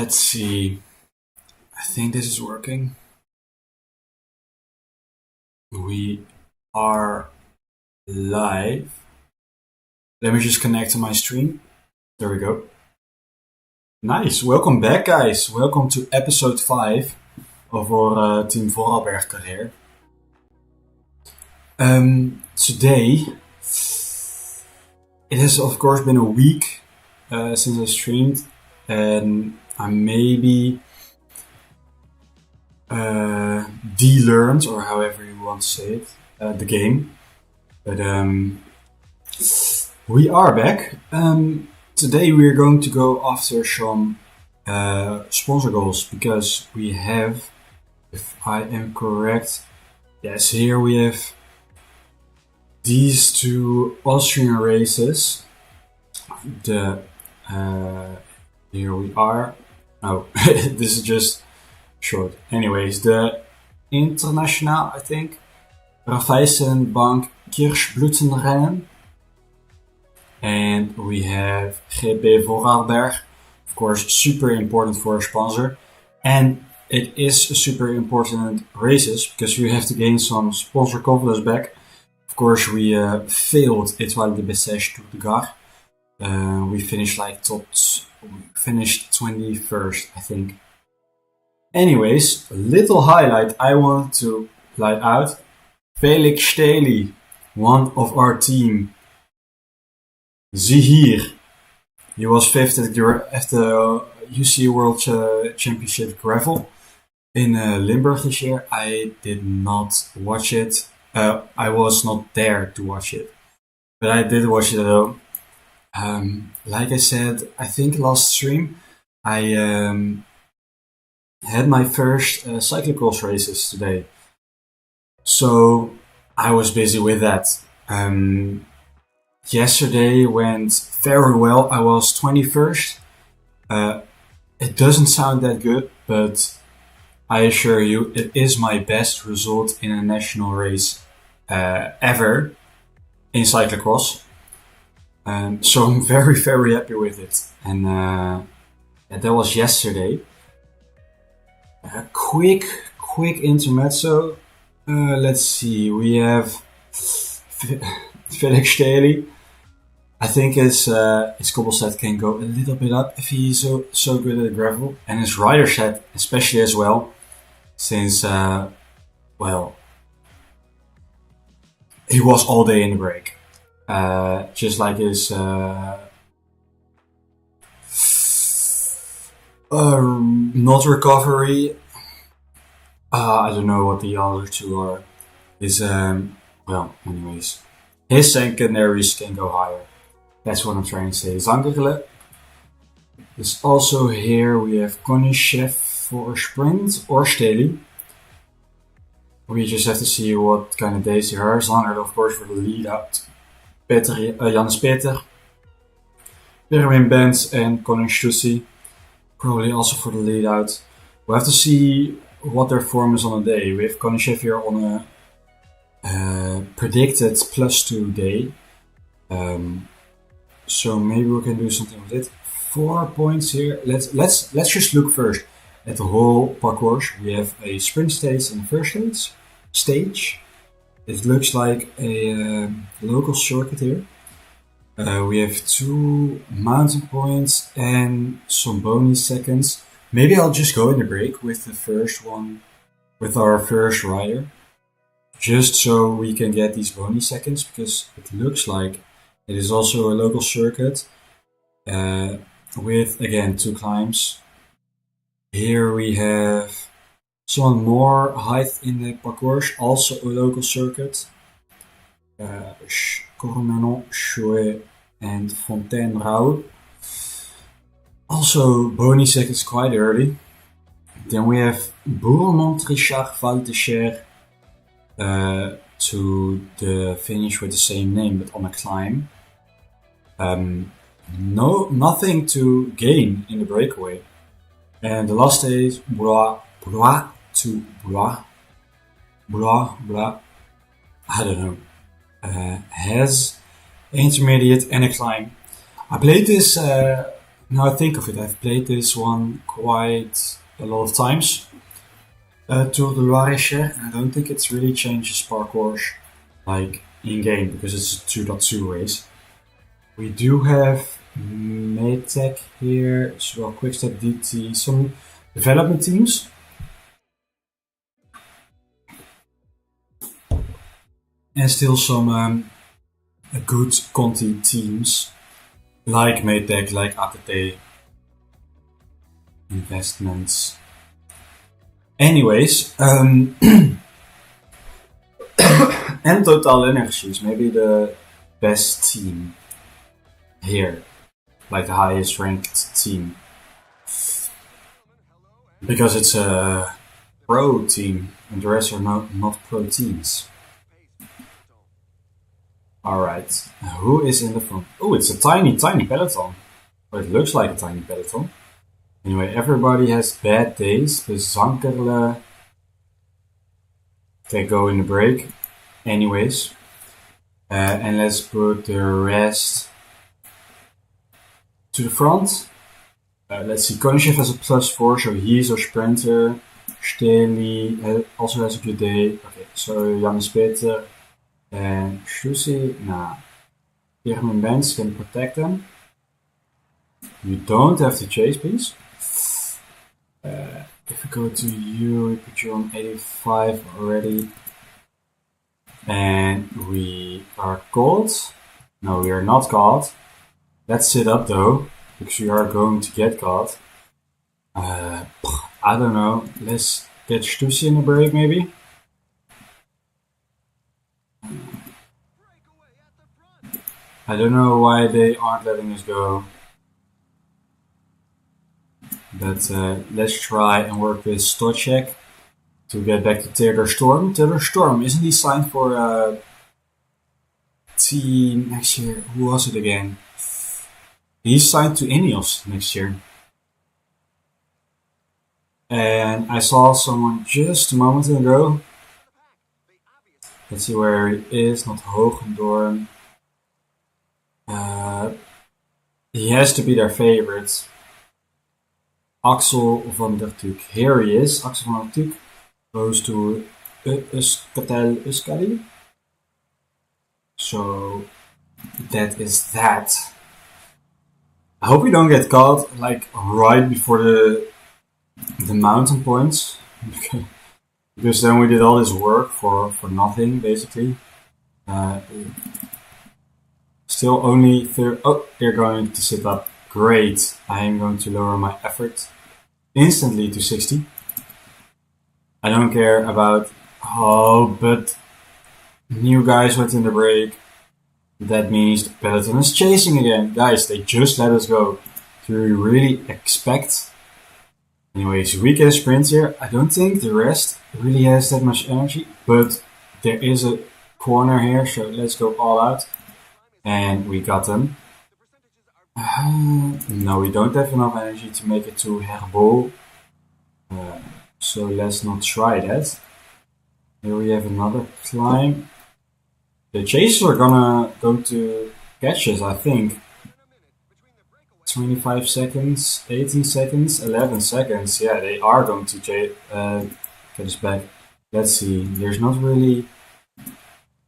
Let's see. I think this is working. We are live. Let me just connect to my stream. There we go. Nice. Welcome back, guys. Welcome to episode 5 of our Team Vorarlberg career. Today, it has of course been a week since I streamed, and I maybe de-learned, or however you want to say it, the game. But we are back. Today we are going to go after some sponsor goals, because we have, if I am correct, yes, here we have these two Austrian races. Here we are. Oh, this is just short. Anyways, the International, I think, Raiffeisenbank Kirschblütenrennen. And we have GP Vorarlberg, of course, super important for a sponsor. And it is a super important races, because we have to gain some sponsor confidence back. Of course, we failed Étoile de Bessèges to the Gare. We finished finished 21st, I think. Anyways, a little highlight I want to light out. Felix Staley, one of our team. Zie hier. He was 5th at the UC World Championship Gravel in Limburg this year. I did not watch it. I was not there to watch it, but I did watch it though. Like I said, I think last stream, I had my first cyclocross races today. So I was busy with that. Yesterday went very well. I was 21st. It doesn't sound that good, but I assure you, it is my best result in a national race ever in cyclocross. So I'm very, very happy with it. And that was yesterday. A quick intermezzo. Let's see. We have Felix Staley. I think his cobble set can go a little bit up if he's so good at gravel, and his rider set especially as well, since he was all day in the break, just like his not recovery. I don't know what the other two are. Anyways, his secondaries can go higher. That's what I'm trying to say. Zangerle is also here. We have Konishev for a sprint, or Staley. We just have to see what kind of days there are. Zangerle, of course, for the lead out. Jannes Peter, Perwin Benz, and Colin Stussi, probably also for the lead out. We'll have to see what their form is on the day. We have Konishev here on a predicted +2 day. So maybe we can do something with it. 4 points here. Let's just look first at the whole parcours. We have a sprint stage in the first stage. It looks like a local circuit here. We have 2 mountain points and some bonus seconds. Maybe I'll just go in the break with the first one, with our first rider, just so we can get these bonus seconds, because it looks like it is also a local circuit with, again, 2 climbs. Here we have some more height in the parcours, also a local circuit. Cormenon, Chouet, and Fontaine-Rau. Also bonus seconds quite early. Then we have Bourmont-Richard Val de Cher to the finish with the same name, but on a climb. Nothing to gain in the breakaway. And the last stage, Blois to Blois. I don't know. Has intermediate and a climb. I played this Now I think of it, I've played this one quite a lot of times. Tour de Loir-et-Cher, and I don't think it's really changes parkour like in game because it's a 2.2 race. We do have Maytech here, as well Quickstep DT, some development teams. And still some good Conti teams like Maytech, like ATT Investments. Anyways, and Total Energy is maybe the best team here, like the highest ranked team, because it's a pro team and the rest are not pro teams. Alright, who is in the front? Oh, it's a tiny peloton. Or it looks like a tiny peloton. Anyway, everybody has bad days, but Zankerle can go in the break. Anyways, and let's put the rest to the front. Let's see, Konishev has a +4, so he's our sprinter. Staley also has a good day. Okay, so Janus Peter and Shusi, nah. Jeremy Benz can protect them. You don't have to chase, please. If we go to you, we put you on 85 already. And we are caught. No, we are not caught. Let's sit up though, because we are going to get caught. I don't know. Let's get Stussy in the break maybe. I don't know why they aren't letting us go. But let's try and work with Stochek to get back to Theodor Storm. Theodor Storm, isn't he signed for team next year? Who was it again? He's signed to Ineos next year. And I saw someone just a moment ago. Let's see where he is, not Hogendoorn. He has to be their favorite. Axel van der Tuuk. Here he is. Axel van der Tuuk goes to Euskadi. So that is that. I hope we don't get caught like right before the mountain points. Because then we did all this work for nothing basically. Still only oh, they're going to sit up. Great. I am going to lower my effort instantly to 60. I don't care about... Oh, but... New guys went in the break. That means the peloton is chasing again. Guys, they just let us go. Do we really expect... Anyways, we get a sprint here. I don't think the rest really has that much energy. But there is a corner here, so let's go all out. And we got them. No, we don't have enough energy to make it to Herbo. So let's not try that. Here we have another climb. The chasers are going to catch us, I think. 25 seconds, 18 seconds, 11 seconds. Yeah, they are going to get us back. Let's see. There's not really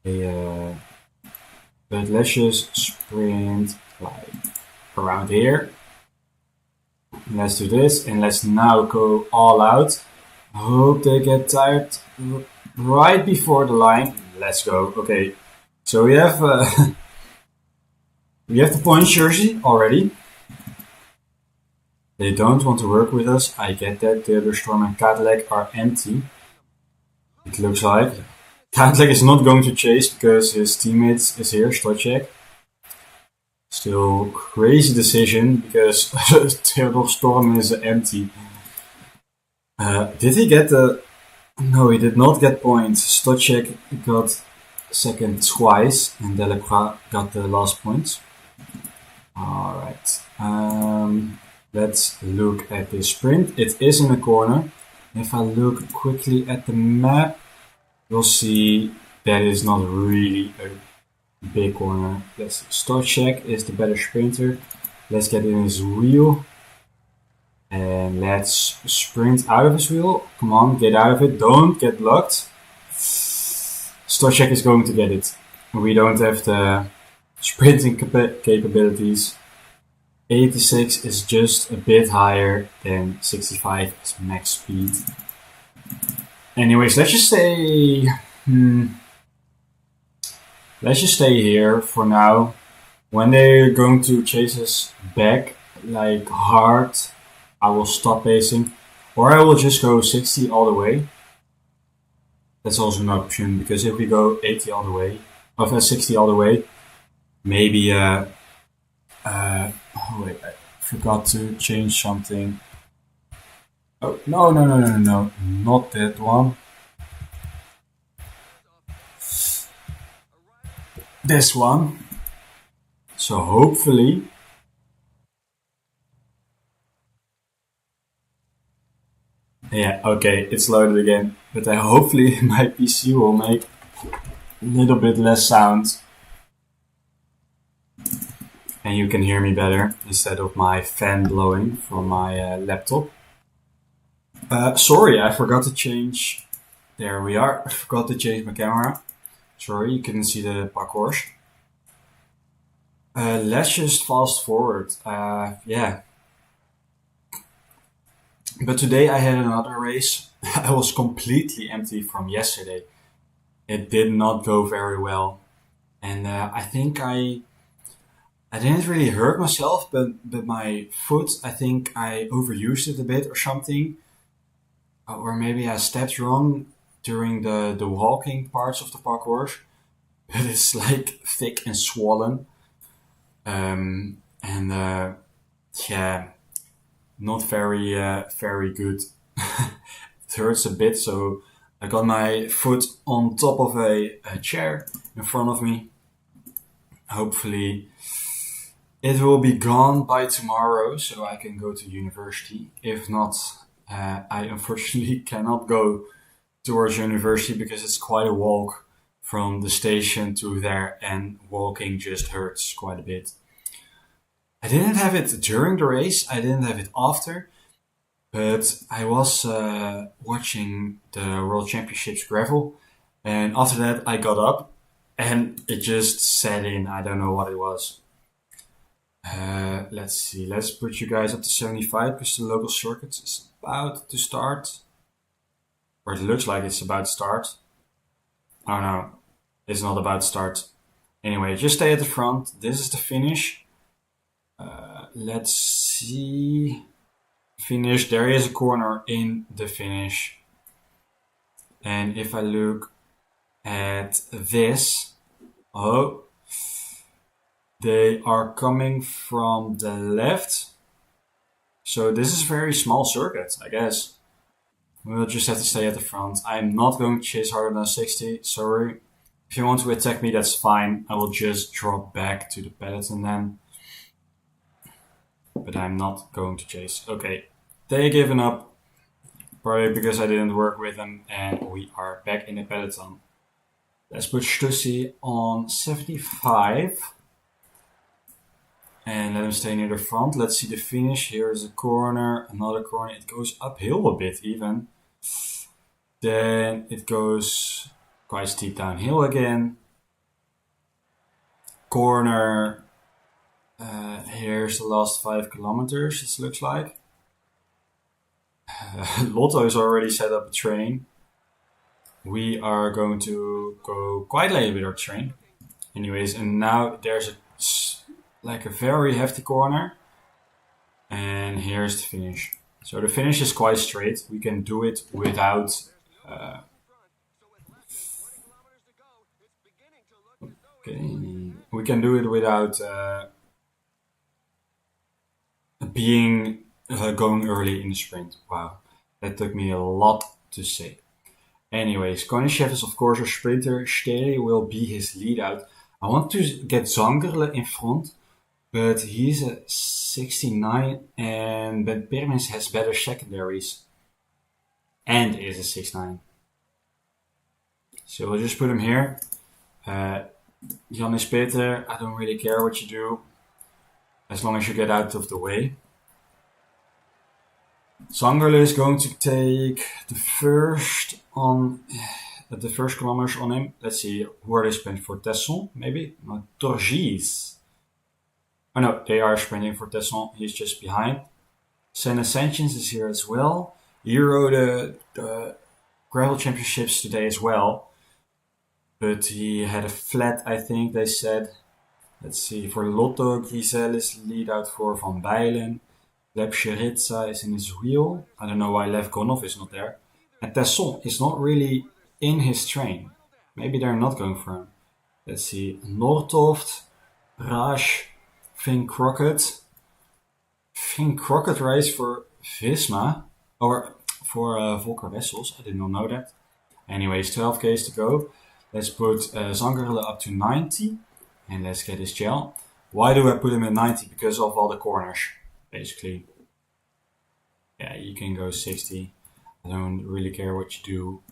a... but let's just sprint like around here. Let's do this and let's now go all out. Hope they get tired right before the line. Let's go. Okay, so we have the point jersey already. They don't want to work with us. I get that. The other Storm and Cadillac are empty. It looks like Cadillac is not going to chase because his teammates is here, Stochek. Still crazy decision because Theodor Storm is empty. Did he get the... No, he did not get points. Stochek got second twice and Delacroix got the last points. Alright. Let's look at this sprint. It is in a corner. If I look quickly at the map, you'll see that is not really a big corner. Let's see. Stochek is the better sprinter. Let's get in his wheel. And let's sprint out of his wheel. Come on, get out of it. Don't get blocked. Stoschek is going to get it. We don't have the sprinting capabilities. 86 is just a bit higher than 65 as max speed. Anyways, let's just stay here for now. When they're going to chase us back like hard, I will stop pacing, or I will just go 60 all the way. That's also an option, because if we go 80 all the way, or 60 all the way, maybe oh wait, I forgot to change something. Oh, no, not that one. This one. So hopefully, yeah, okay, it's loaded again. But hopefully my PC will make a little bit less sound. And you can hear me better instead of my fan blowing from my laptop. Sorry, I forgot to change. There we are. I forgot to change my camera. Sorry, you couldn't see the parcours. Let's just fast forward. Yeah. But today I had another race. I was completely empty from yesterday. It did not go very well. And I think I didn't really hurt myself, but my foot, I think I overused it a bit or something. Or maybe I stepped wrong during the walking parts of the parkour. But it's like thick and swollen. Yeah, not very good. It hurts a bit, so I got my foot on top of a chair in front of me. Hopefully it will be gone by tomorrow, so I can go to university. If not, I unfortunately cannot go towards university because it's quite a walk from the station to there, and walking just hurts quite a bit. I didn't have it during the race, I didn't have it after, but I was watching the World Championships gravel, and after that I got up and it just set in. I don't know what it was. Let's see, let's put you guys up to 75 because the local circuit is about to start. Or it looks like it's about to start. Oh no, it's not about to start. Anyway, just stay at the front. This is the finish. Let's see. Finish. There is a corner in the finish. And if I look at this, oh, they are coming from the left. So this is a very small circuit, I guess. We'll just have to stay at the front. I'm not going to chase harder than 60, sorry. If you want to attack me, that's fine. I will just drop back to the peloton then. But I'm not going to chase. Okay, they given up. Probably because I didn't work with them, and we are back in the peloton. Let's put Stussy on 75. And let him stay near the front. Let's see the finish. Here is a corner, another corner. It goes uphill a bit even. Then it goes quite steep downhill again. Corner. Here's the last 5 kilometers, it looks like. Lotto has already set up a train. We are going to go quite late with our train. Anyways, and now there's a very hefty corner. And here's the finish. So the finish is quite straight. We can do it without... okay. We can do it without going early in the sprint. Wow, that took me a lot to say. Anyways, Konishev is of course a sprinter. Stele will be his lead out. I want to get Zangerle in front, but he's a 69 and Ben Permins has better secondaries and is a 69. So we'll just put him here. Janis Peter, I don't really care what you do. as long as you get out of the way. Zangerle is going to take the first kilometers on him. Let's see, who are they sprinting for? Tesson, maybe? No, Torgis. Oh no, they are sprinting for Tesson. He's just behind. Sen Ascensions is here as well. He rode the gravel championships today as well. But he had a flat, I think they said. Let's see, for Lotto, Grisel is lead out for Van Bijlen. Leb Sheritza is in his wheel. I don't know why Lev Gonov is not there. And Tesson is not really in his train. Maybe they're not going for him. Let's see, Noordhoft, Raj, Finn Crockett. Finn Crockett race for Visma. Or for Volker Wessels. I did not know that. Anyways, 12 Ks to go. Let's put Zangerle up to 90. And let's get his gel. Why do I put him at 90? Because of all the corners, basically. Yeah, you can go 60. I don't really care what you do.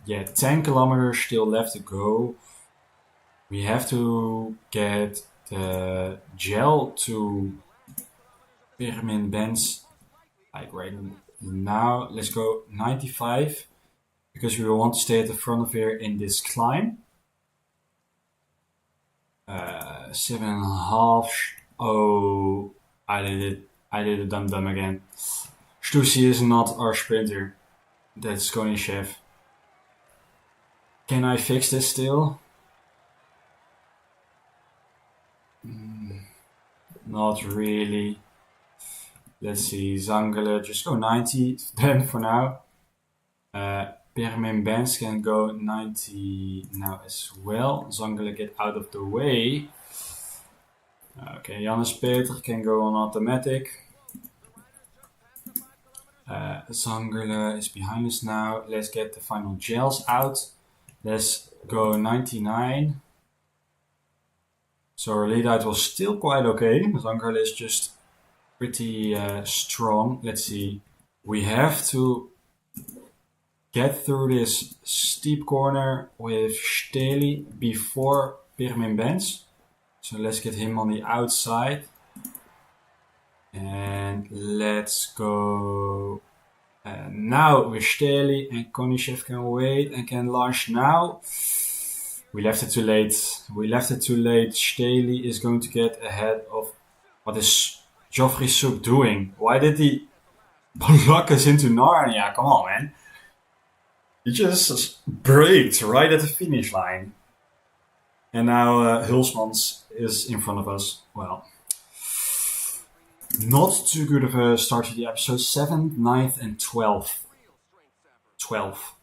Yeah, 10 kilometers still left to go. We have to get the gel to Pirmin Benz. Like right now, let's go 95. Because we want to stay at the front of here in this climb. 7.5. Oh, I did a dum again. Stussy is not our sprinter. That's Konishev. Can I fix this still? Not really. Let's see, Zangerle, just go 90 then for now. Pirmin Benz can go 90 now as well. Zangerle get out of the way. Okay, Jannes Peter can go on automatic. Zangerle is behind us now. Let's get the final gels out. Let's go 99. So our lead out was still quite okay. Zangerle is just pretty strong. Let's see. We have to get through this steep corner with Steli before Pirmin Benz. So let's get him on the outside. And let's go now with Steli, and Konishev can wait and can launch now. We left it too late. Steli is going to get ahead of... What is Geoffrey Soup doing? Why did he block us into Narnia? Come on, man. He just braked right at the finish line. And now Hulsmans is in front of us. Well, not too good of a start to the episode. 7th, 9th and 12th. 12.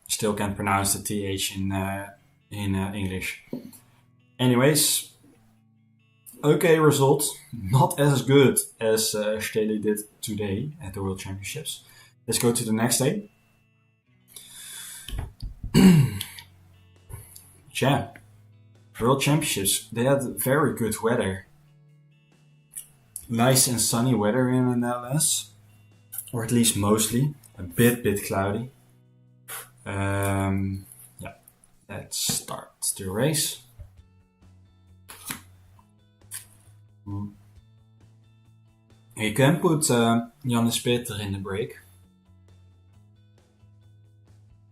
Still can't pronounce the TH in English. Anyways, okay result. Not as good as Steli did today at the World Championships. Let's go to the next day. Yeah, World Championships, they had very good weather. Nice and sunny weather in the Netherlands. Or at least mostly. A bit cloudy. Yeah, let's start the race. You can put Jannes Peter in the break.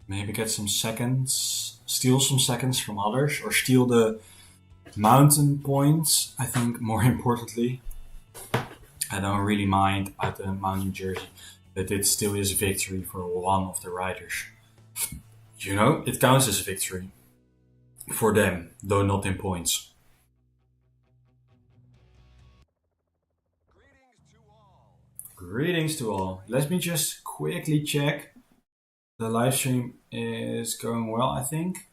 Maybe get some seconds, steal some seconds from others, or steal the mountain points, I think, more importantly. I don't really mind about the mountain jersey, but it still is a victory for one of the riders. You know, it counts as a victory for them, though not in points. Greetings to all. Let me just quickly check. The live stream is going well, I think.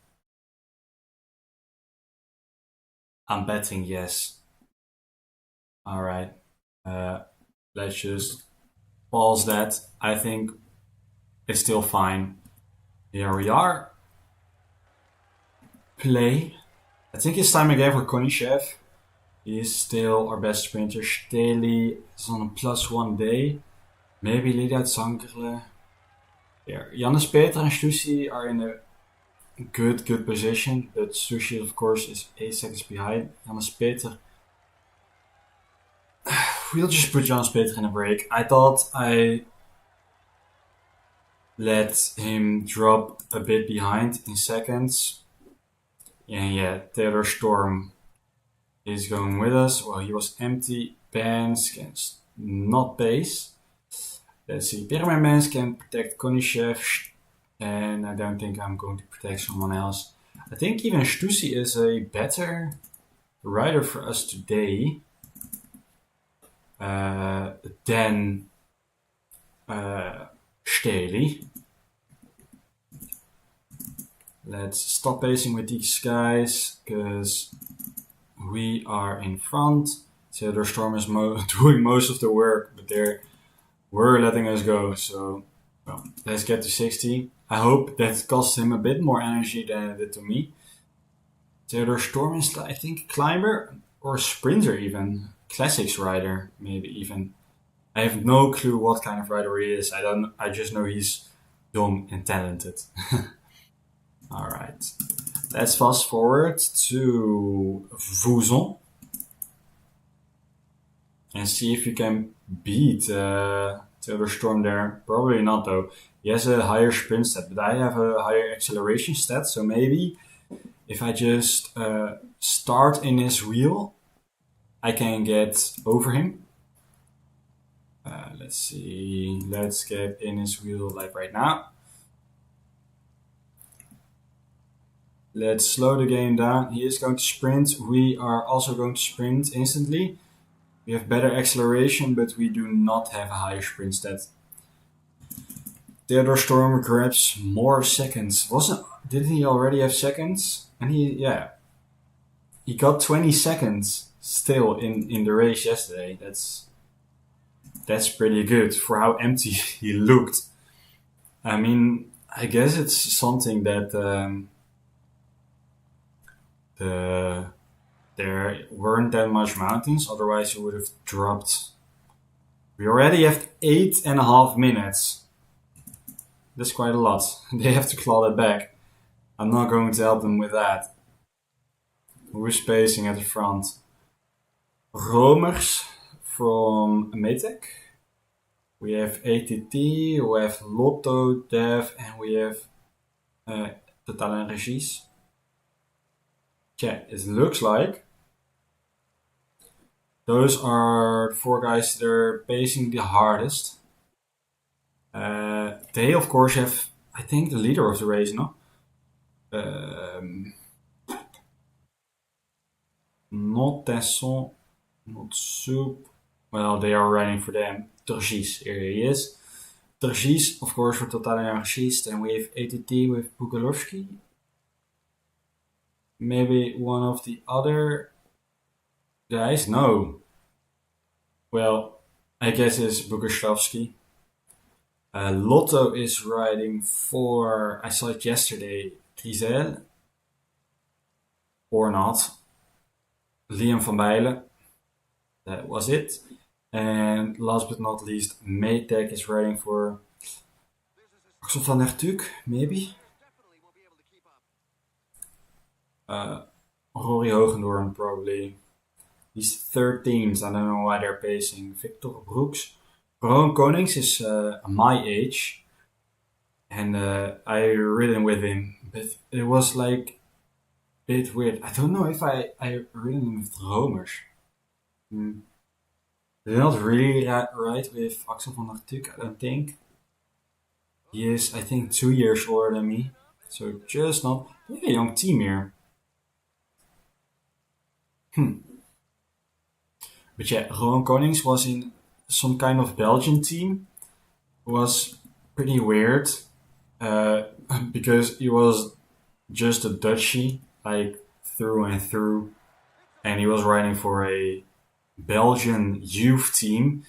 I'm betting yes. Alright. Let's just pause that. I think it's still fine. Here we are. Play. I think it's time again for Konishev. He is still our best sprinter. Steli is on a +1 day. Maybe lead out Zangerle. Here, Jannes Peter and Stussy are in the good position, but Sushi, of course, is 8 seconds behind. Jonas Peter. We'll just put Jonas Peter in a break. I thought I let him drop a bit behind in seconds. And yeah, Taylor Storm is going with us. Well, he was empty. Banks can not pace. Let's see. Permanmans can protect Konishev. And I don't think I'm going to protect someone else. I think even Stussy is a better rider for us today than Staley. Let's stop pacing with these guys because we are in front. Theodore Storm is doing most of the work, but they were letting us go. So well, let's get to 60. I hope that cost him a bit more energy than it did to me. Theodore Storm is, I think, a climber or a sprinter even. Classics rider, maybe even. I have no clue what kind of rider he is. I just know he's young and talented. Alright. Let's fast forward to Vouzon. And see if you can beat Theodore Storm there. Probably not though. He has a higher sprint stat, but I have a higher acceleration stat. So maybe if I just start in his wheel, I can get over him. Let's see. Let's get in his wheel like right now. Let's slow the game down. He is going to sprint. We are also going to sprint instantly. We have better acceleration, but we do not have a higher sprint stat. Theodore Storm grabs more seconds. Didn't he already have seconds? And he got 20 seconds still in the race yesterday. That's pretty good for how empty he looked. I mean, I guess it's something that there weren't that much mountains, otherwise he would have dropped. We already have 8.5 minutes. That's quite a lot. They have to claw that back. I'm not going to help them with that. Who's pacing at the front? Romers from Metec. We have ATT, we have Lotto, Dev, and we have Total Energies. Yeah, it looks like those are 4 guys that are pacing the hardest. They, of course, have, I think, the leader of the race, no? Not Tesson, not Soup. Well, they are running for them. Tergis, here he is. Tergis, of course, for Total Energies. And we have ATT with Bukalowski. Maybe one of the other guys? No. Well, I guess it's Bukashevsky. Lotto is riding for, I saw it yesterday, Trizel. Or not. Liam van Bijlen. That was it. And last but not least, Maytech is riding for Axel van der Tuuk, maybe? Rory Hogendoorn, probably. He's 13th, I don't know why they're pacing. Victor Brooks. Ron Konings is my age. And I ridden with him. But it was like a bit weird. I don't know if I ridden with Romers. They're not really right with Axel van der Tuuk, I don't think. He is, I think, 2 years older than me. So just not. We have a young team here. But yeah, Rowan Konings was in some kind of Belgian team. It was pretty weird. Because he was just a Dutchie, like through and through. And he was riding for a Belgian youth team.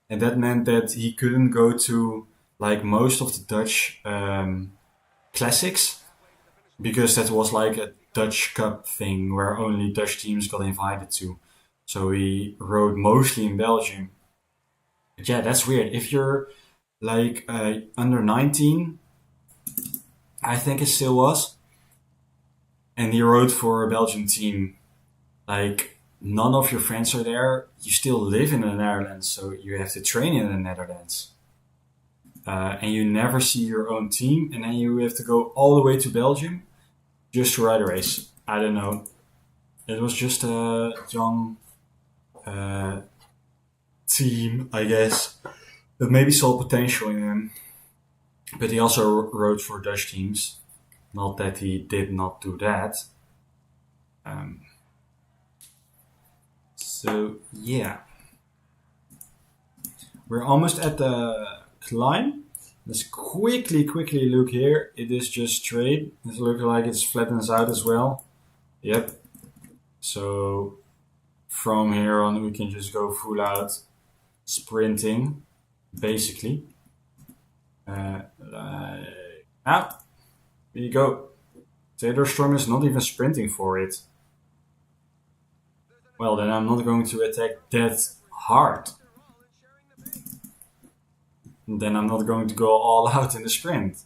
And that meant that he couldn't go to like most of the Dutch classics. Because that was like a Dutch Cup thing where only Dutch teams got invited to. So he rode mostly in Belgium. But yeah, that's weird. If you're like under 19, I think it still was. and he rode for a Belgian team. Like, none of your friends are there. You still live in the Netherlands, so you have to train in the Netherlands. And you never see your own team, and then you have to go all the way to Belgium just to ride a race. I don't know. It was just a young uh, team, I guess, that maybe saw potential in him. But he also rode for Dutch teams. Not that he did not do that. Um, so, yeah. We're almost at the climb. Let's quickly look here. It is just straight. It looks like it's flattens out as well. Yep. So from here on we can just go full out sprinting, basically. Here you go. Taylor Storm is not even sprinting for it. Well, then I'm not going to attack that hard. Then I'm not going to go all out in the sprint.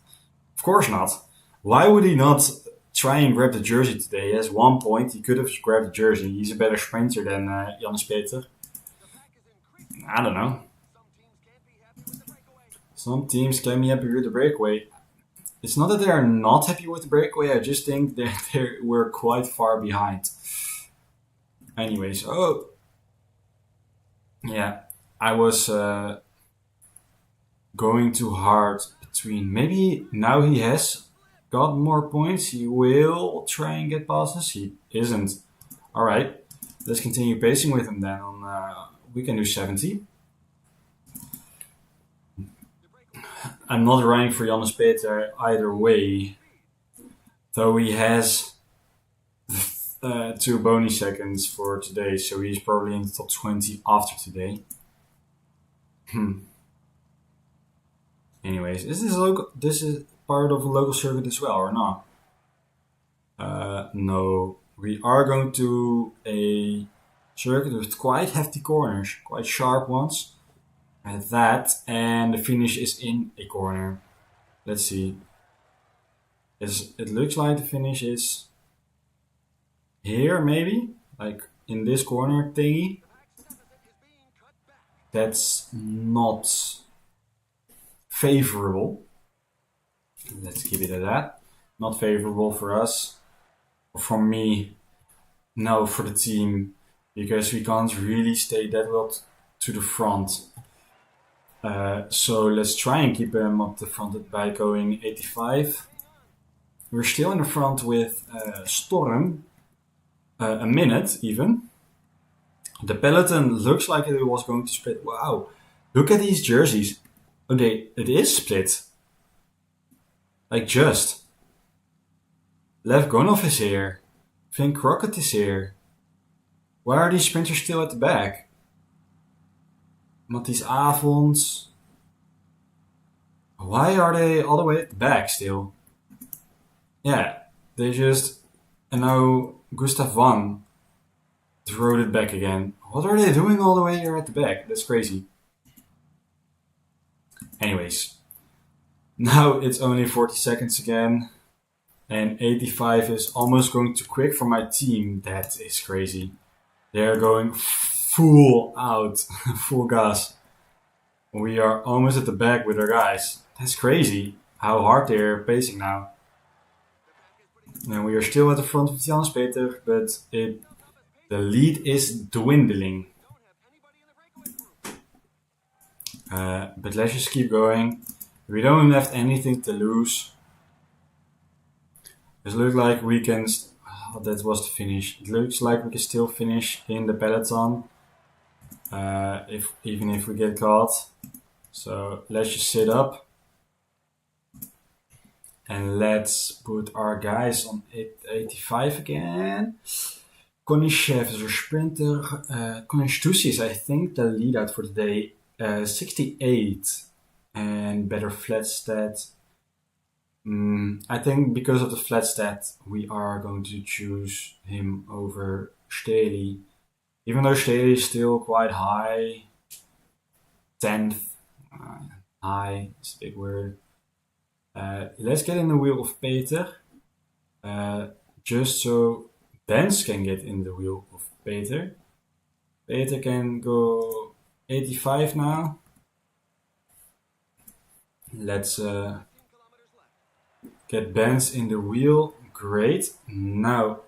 Of course not. Why would he not try and grab the jersey today? He has 1 point. He could have grabbed the jersey. He's a better sprinter than Jannes Peter. I don't know. Some teams can be happy with the breakaway. It's not that they are not happy with the breakaway. I just think that we're quite far behind. Anyways, yeah, I was going too hard between. Maybe now he has got more points. He will try and get past us. He isn't. All right, let's continue pacing with him then. We can do 70. I'm not running for Jannes Peter either way, though he has 2 bonus seconds for today, so he's probably in the top 20 after today. Anyways, is this local? This is part of a local circuit as well, or not? No, we are going to a circuit with quite hefty corners, quite sharp ones. And the finish is in a corner. Let's see. It looks like the finish is here, maybe, like in this corner thingy. That's not favorable. Let's keep it at that. Not favorable for us, or for me. No, for the team, because we can't really stay that well to the front. So let's try and keep him up the front by going 85. We're still in the front with Storm, a minute even. The peloton looks like it was going to split. Wow, look at these jerseys. Okay, it is split. Like just. Lev Gonov is here. Finn Crockett is here. Why are these sprinters still at the back? Matthijs Avonds. Why are they all the way at the back still? Yeah, they just. And now Gustav Van rode it back again. What are they doing all the way here at the back? That's crazy. Anyways, now it's only 40 seconds again. And 85 is almost going too quick for my team. That is crazy. They're going full out, full gas. We are almost at the back with our guys. That's crazy how hard they're pacing now. And we are still at the front of Jannes Peter, but the lead is dwindling. But let's just keep going. We don't have anything to lose. It looks like we can. That was the finish. It looks like we can still finish in the peloton, even if we get caught. So let's just sit up and let's put our guys on 85 again. Konishev is our sprinter. Konishtusi is, I think, the lead out for today. 68 and better flat stat. I think because of the flat stat, we are going to choose him over Staley. Even though Staley is still quite high. 10th. High is a big word. Let's get in the wheel of Peter. just so Benz can get in the wheel of Peter. Peter can go 85 now. Let's get Benz in the wheel. Great. Now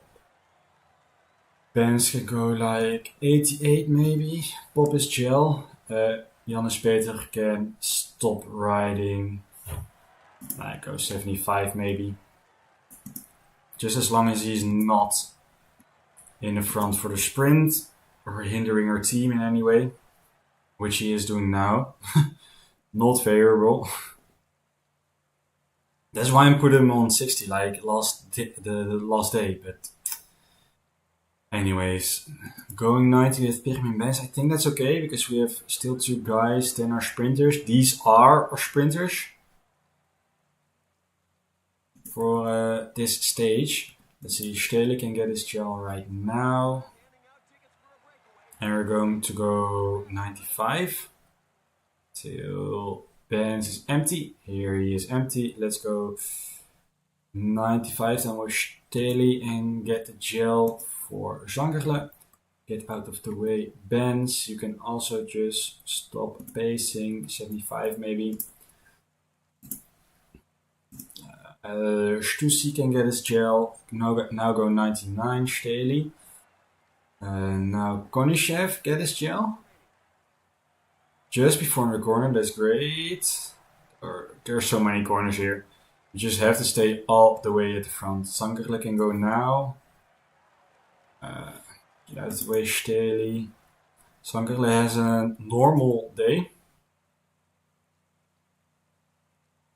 Benz can go like 88 maybe. Pop his gel. Janus Peter can stop riding. Like go 75 maybe. Just as long as he's not in the front for the sprint or hindering our team in any way, which he is doing now. Not favorable. That's why I put him on 60 like the last day. But anyways, going 90 with Pirmin Benz, I think that's okay because we have still two guys, then our sprinters. These are our sprinters for this stage. Let's see, Stele can get his gel right now. And we're going to go 95 till Benz is empty. Here he is empty. Let's go 95 then with Stele and get the gel for Zangerle. Get out of the way, Benz. You can also just stop pacing, 75 maybe. Stussy can get his gel. Now go 99, Stele. Now Konishev get his gel. Just before the corner, that's great. There are so many corners here. You just have to stay all the way at the front. Zangerle can go now. Get out of the way, Stele. Zangerle has a normal day.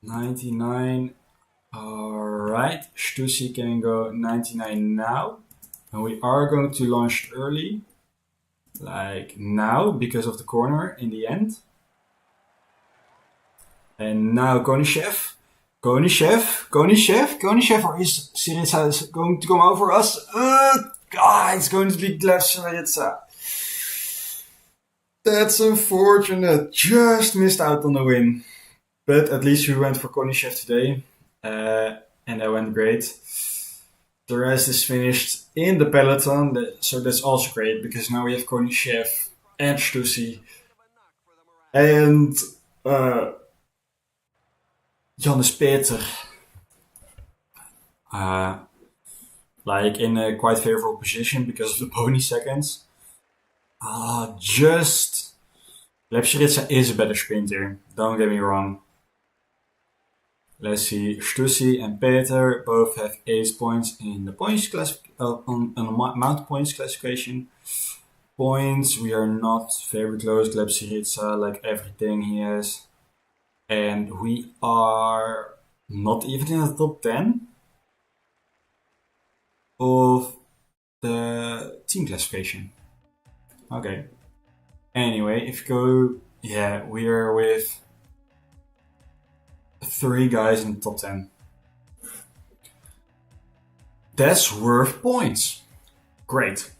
99. Alright, Stussy can go 99 now. And we are going to launch early. Like now, because of the corner in the end. And now Konishev. Konishev, or is Syriza going to come over us? It's going to be Gleb Syriza. That's unfortunate. Just missed out on the win. But at least we went for Konishev today. And that went great. The rest is finished in the peloton, so that's also great because now we have Konishev and Stussy and Janus Peter like in a quite favorable position because of the pony seconds. Just Lepsheritsa is a better sprinter, don't get me wrong. Let's see, Stussy and Peter both have ace points in the points on the mount points classification. Points, we are not very close. Gleb Syriza, like everything he has. And we are not even in the top 10 of the team classification. Okay. Anyway, if you go, we are with 3 guys in the top 10. That's worth points. Great.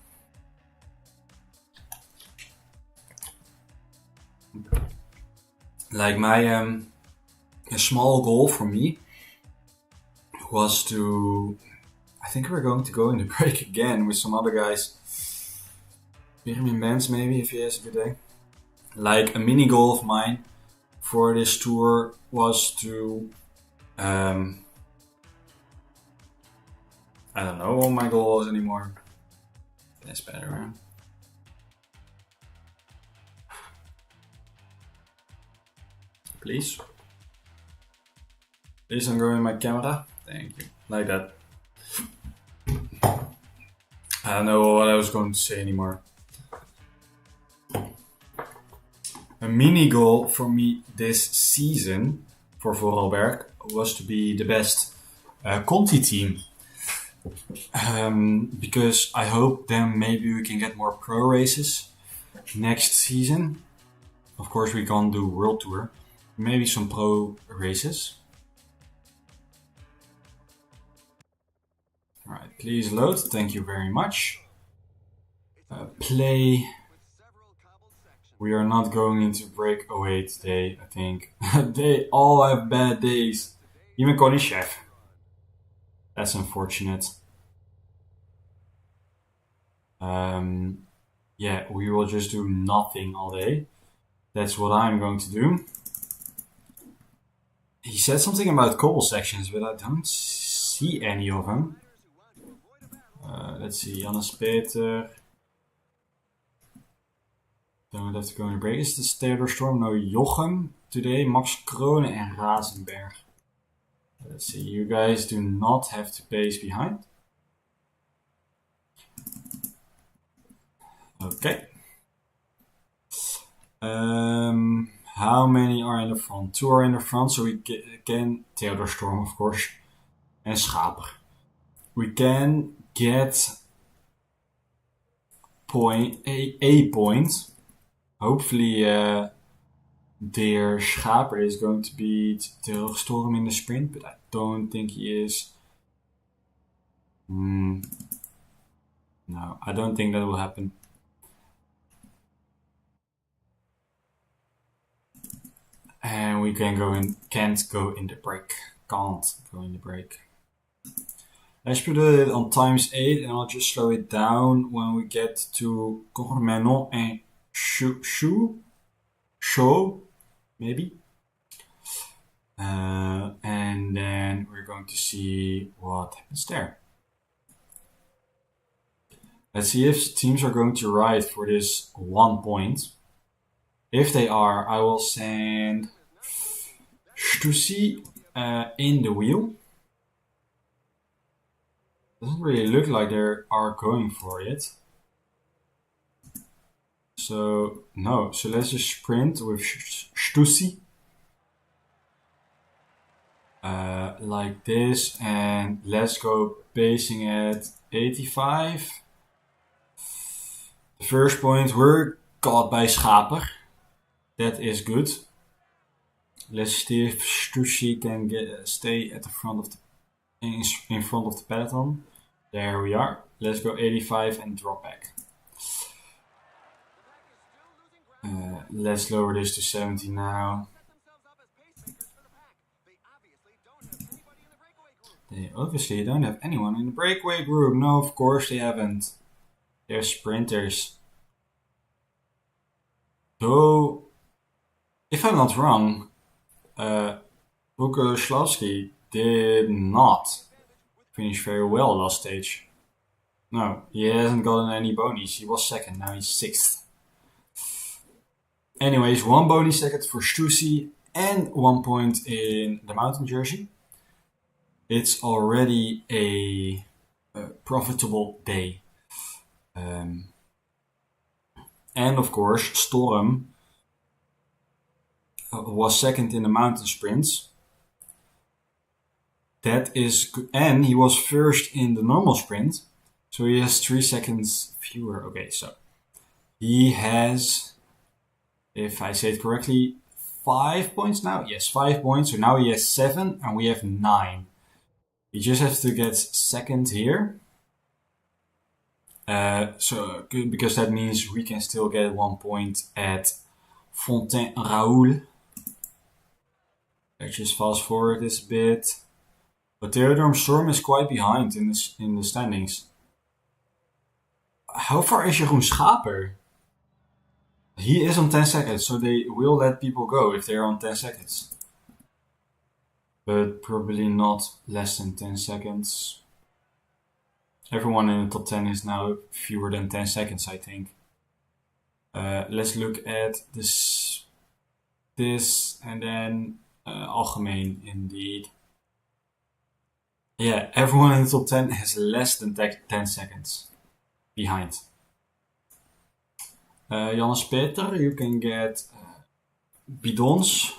Like my a small goal for me was to, I think we're going to go in the break again with some other guys. Pirmin Benz maybe if he has a good day. Like a mini goal of mine for this tour was to, I don't know what my goal was anymore. That's better, huh? Please. Please don't go in my camera. Thank you. Like that. I don't know what I was going to say anymore. A mini goal for me this season for Vorarlberg was to be the best Conti team. Because I hope then maybe we can get more pro races next season. Of course we can't do World Tour. Maybe some pro races. Alright, please load. Thank you very much. Play. We are not going into breakaway today, I think. They all have bad days. Even Konishev. That's unfortunate. Yeah, we will just do nothing all day. That's what I'm going to do. He said something about cobble sections, but I don't see any of them. Let's see, Jannes Peter. Don't have to go in the break. Is this Theodor Storm? No, Jochem today, Max Kronen and Razenberg. Let's see, you guys do not have to pace behind. Okay. How many are in the front? 2 are in the front, so we can Theodor Storm, of course, and Schaper. We can get a point. Hopefully, their Schaper is going to beat Theodor Storm in the sprint, but I don't think he is. No, I don't think that will happen. And we can't go in the break. Can't go in the break. Let's put it on ×8 and I'll just slow it down when we get to Cormenon and Show, maybe. And then we're going to see what happens there. Let's see if teams are going to ride for this 1 point. If they are, I will send Stussy in the wheel. Doesn't really look like they are going for it. So, no. So let's just sprint with Stussy. Like this. And let's go pacing at 85. The first point, we're caught by Schaper. That is good. Let's see if Stussy can stay at the front of in front of the peloton. There we are. Let's go 85 and drop back. Let's lower this to 70 now. They obviously don't have anyone in the breakaway group. No, of course they haven't. They're sprinters. Though, if I'm not wrong, Bukoslawski did not finish very well last stage. No, he hasn't gotten any bonies. He was second, now he's 6th. Anyways, 1 bony second for Stussy and 1 point in the mountain jersey. It's already a profitable day. And of course, Storm was second in the mountain sprints. That is, and he was first in the normal sprint, so he has 3 seconds fewer. Okay, so he has, if I say it correctly, 5 points now. Yes, 5 points. So now he has 7, and we have 9. He just has to get second here. So because that means we can still get 1 point at Fontaine Raoul. Let's just fast forward this a bit. But Theodor Storm is quite behind in the standings. How far is Jeroen Schaper? He is on 10 seconds, so they will let people go if they're on 10 seconds. But probably not less than 10 seconds. Everyone in the top 10 is now fewer than 10 seconds, I think. Let's look at this and then algemeen indeed. Yeah, everyone in the top 10 has less than 10 seconds behind. Jannes Peter, you can get bidons.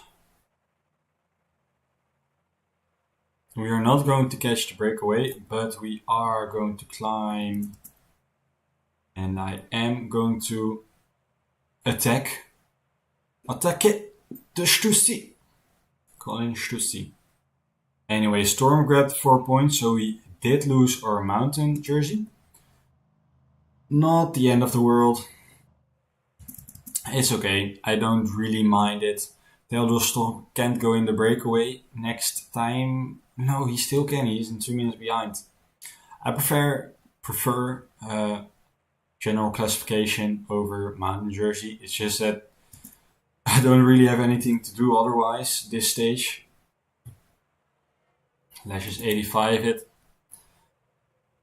We are not going to catch the breakaway, but we are going to climb. And I am going to attack it, the Stussy. Calling Stussy. Anyway, Storm grabbed 4 points, so we did lose our mountain jersey. Not the end of the world. It's okay, I don't really mind it. Theodor Storm can't go in the breakaway next time. No, he still can, he's in 2 minutes behind. I prefer general classification over Mountain Jersey. It's just that I don't really have anything to do otherwise this stage. Let's just 85 it.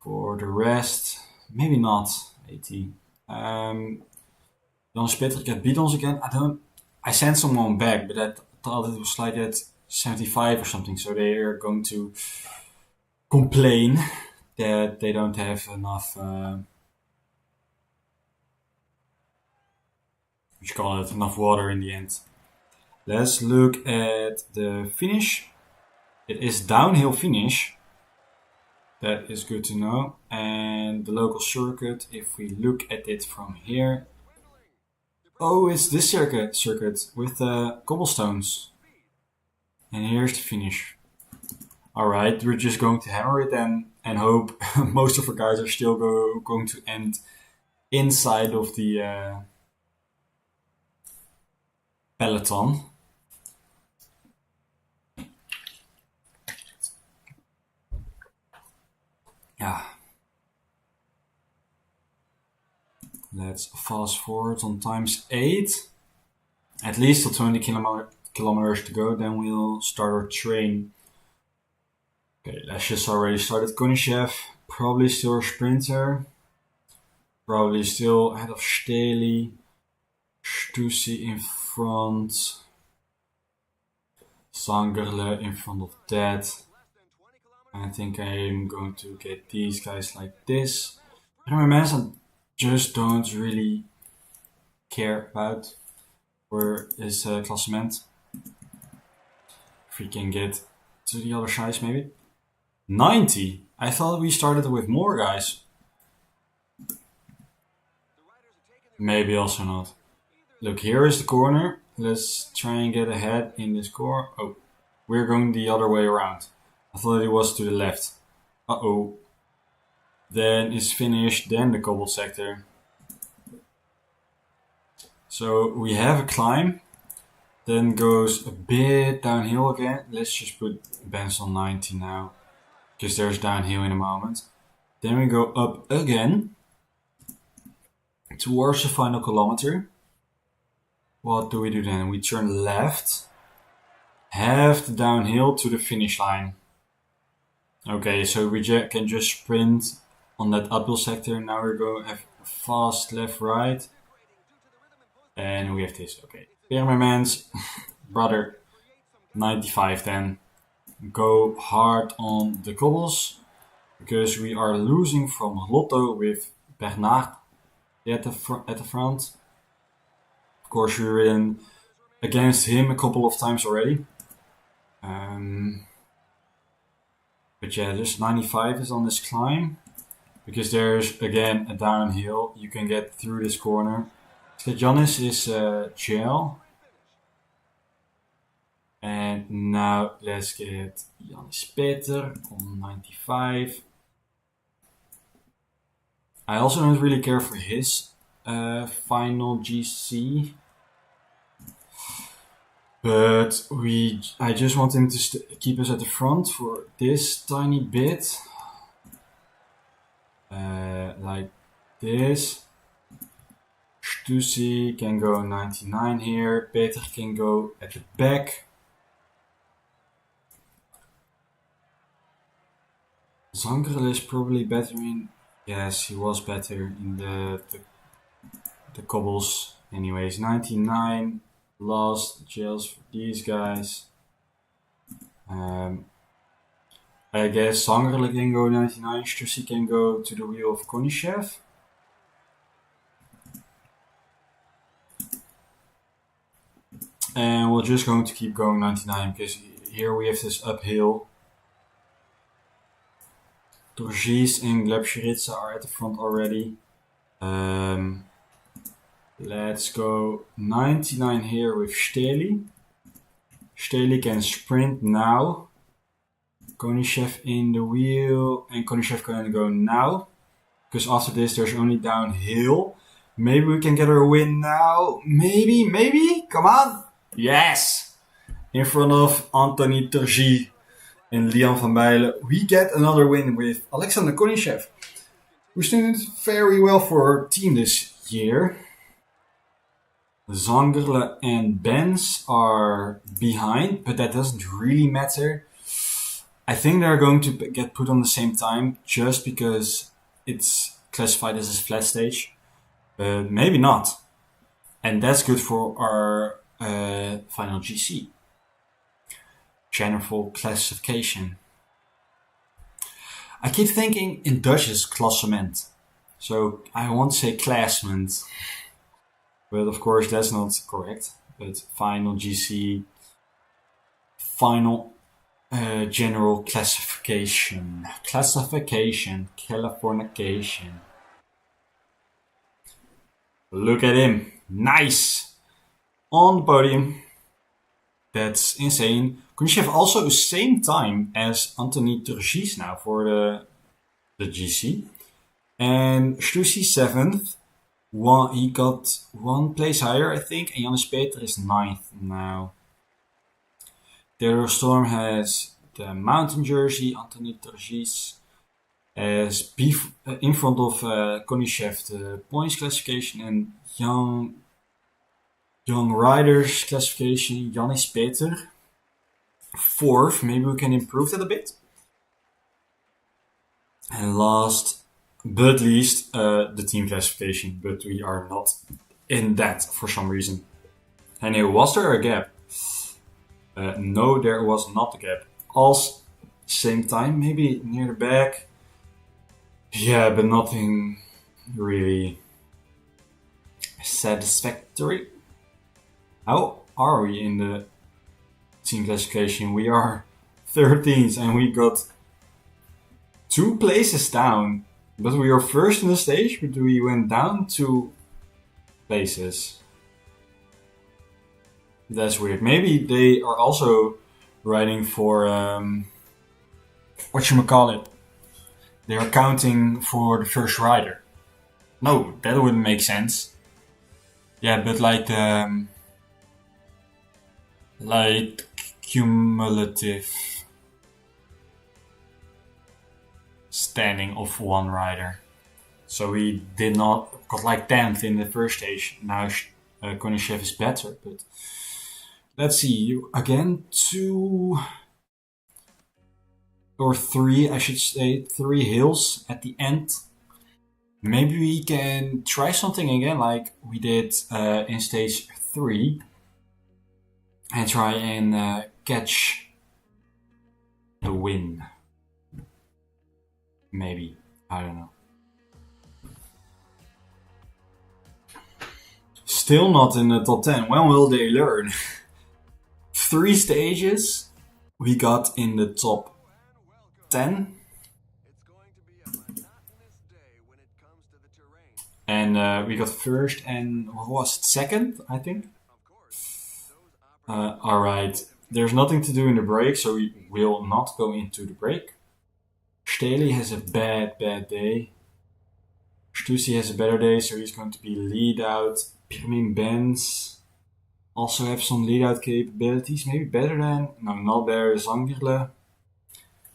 For the rest, maybe not 80. Dan Spitter get beatles again. I sent someone back, but I thought it was like at 75 or something. So they are going to complain that they don't have enough. Enough water in the end. Let's look at the finish. It is downhill finish. That is good to know. And the local circuit, if we look at it from here. Oh, it's this circuit with the cobblestones. And here's the finish. Alright, we're just going to hammer it and hope most of our guys are still going to end inside of the peloton. Yeah. Let's fast forward on times 8. At least till 20 kilometers to go, then we'll start our train. Okay, Lesjes already started Konishev. Probably still a sprinter. Probably still ahead of Staley. Stussy in front. Zangerle in front of that. I think I'm going to get these guys like this. But my man, I just don't really care about where his classement. If we can get to the other sides, maybe. 90. I thought we started with more guys. Maybe also not. Look, here is the corner. Let's try and get ahead in this corner. Oh, we're going the other way around. I thought it was to the left. Uh-oh. Then it's finished, then the cobbled sector. So we have a climb. Then goes a bit downhill again. Let's just put Benz on 90 now. Because there's downhill in a moment. Then we go up again. Towards the final kilometer. What do we do then? We turn left. Half the downhill to the finish line. Okay, so we can just sprint on that uphill sector. Now we're going to have fast left, right. And we have this. Okay. Permanence, brother, 95 then. Go hard on the cobbles. Because we are losing from Lotto with Bernard at the front. Of course, we ran against him a couple of times already. But yeah, this 95 is on this climb. Because there's, again, a downhill. You can get through this corner. Janis is gel. And now let's get Janis Peter on 95. I also don't really care for his final GC. But I just want him to keep us at the front for this tiny bit. Like this. Stussy can go 99 here. Peter can go at the back. Zangerle is probably better in... Yes, he was better in the cobbles. Anyways, 99. Last gels for these guys. I guess Zangerle can go 99. Stussy can go to the wheel of Konishev. And we're just going to keep going 99 because here we have this uphill. Torgis and Glebsheritza are at the front already. Let's go 99 here with Staley. Staley can sprint now. Konishev in the wheel. And Konishev can go now. Because after this there's only downhill. Maybe we can get a win now. Maybe. Come on. Yes. In front of Anthony Tergy and Liam van Bijlen. We get another win with Alexander Konishev. Who's doing it very well for our team this year. Zangerle and Benz are behind, but that doesn't really matter. I think they're going to get put on the same time just because it's classified as a flat stage. But maybe not. And that's good for our final GC. General classification. I keep thinking in Dutch is klassement. So I want to say classement. But of course that's not correct. But final GC, final general classification. Classification, Californication. Look at him. Nice. On the podium. That's insane. Kunishev also same time as Anthony Turgis now for the GC. And Stussy 7th. He got one place higher, I think. And Janis Peter is 9th now. Theodore Storm has the mountain jersey. Anthony Turgis has in front of Konishev the points classification. And young riders classification. Janis Peter 4th. Maybe we can improve that a bit. And last but least, the team classification. But we are not in that for some reason. And was there a gap? No, there was not a gap. All same time, maybe near the back. Yeah, but nothing really satisfactory. How are we in the team classification? We are 13th and we got 2 places down. But we are first in the stage, but we went down 2 places. That's weird. Maybe they are also riding for whatchamacallit. They are counting for the first rider. No, that wouldn't make sense. Yeah, but like cumulative standing of one rider. So we did not got like 10th in the first stage. Now Konishev is better, but let's see again 2 or 3, I should say 3 hills at the end. Maybe we can try something again like we did in stage 3 and try and catch the win. Maybe. I don't know. Still not in the top 10. When will they learn? 3 stages. We got in the top 10. And we got first and what was it? Second, I think. Alright. There's nothing to do in the break, so we will not go into the break. Staley has a bad day. Stussy has a better day, so he's going to be lead out. Pirmin Benz also have some lead out capabilities, maybe better than, no, not better, Zangerle.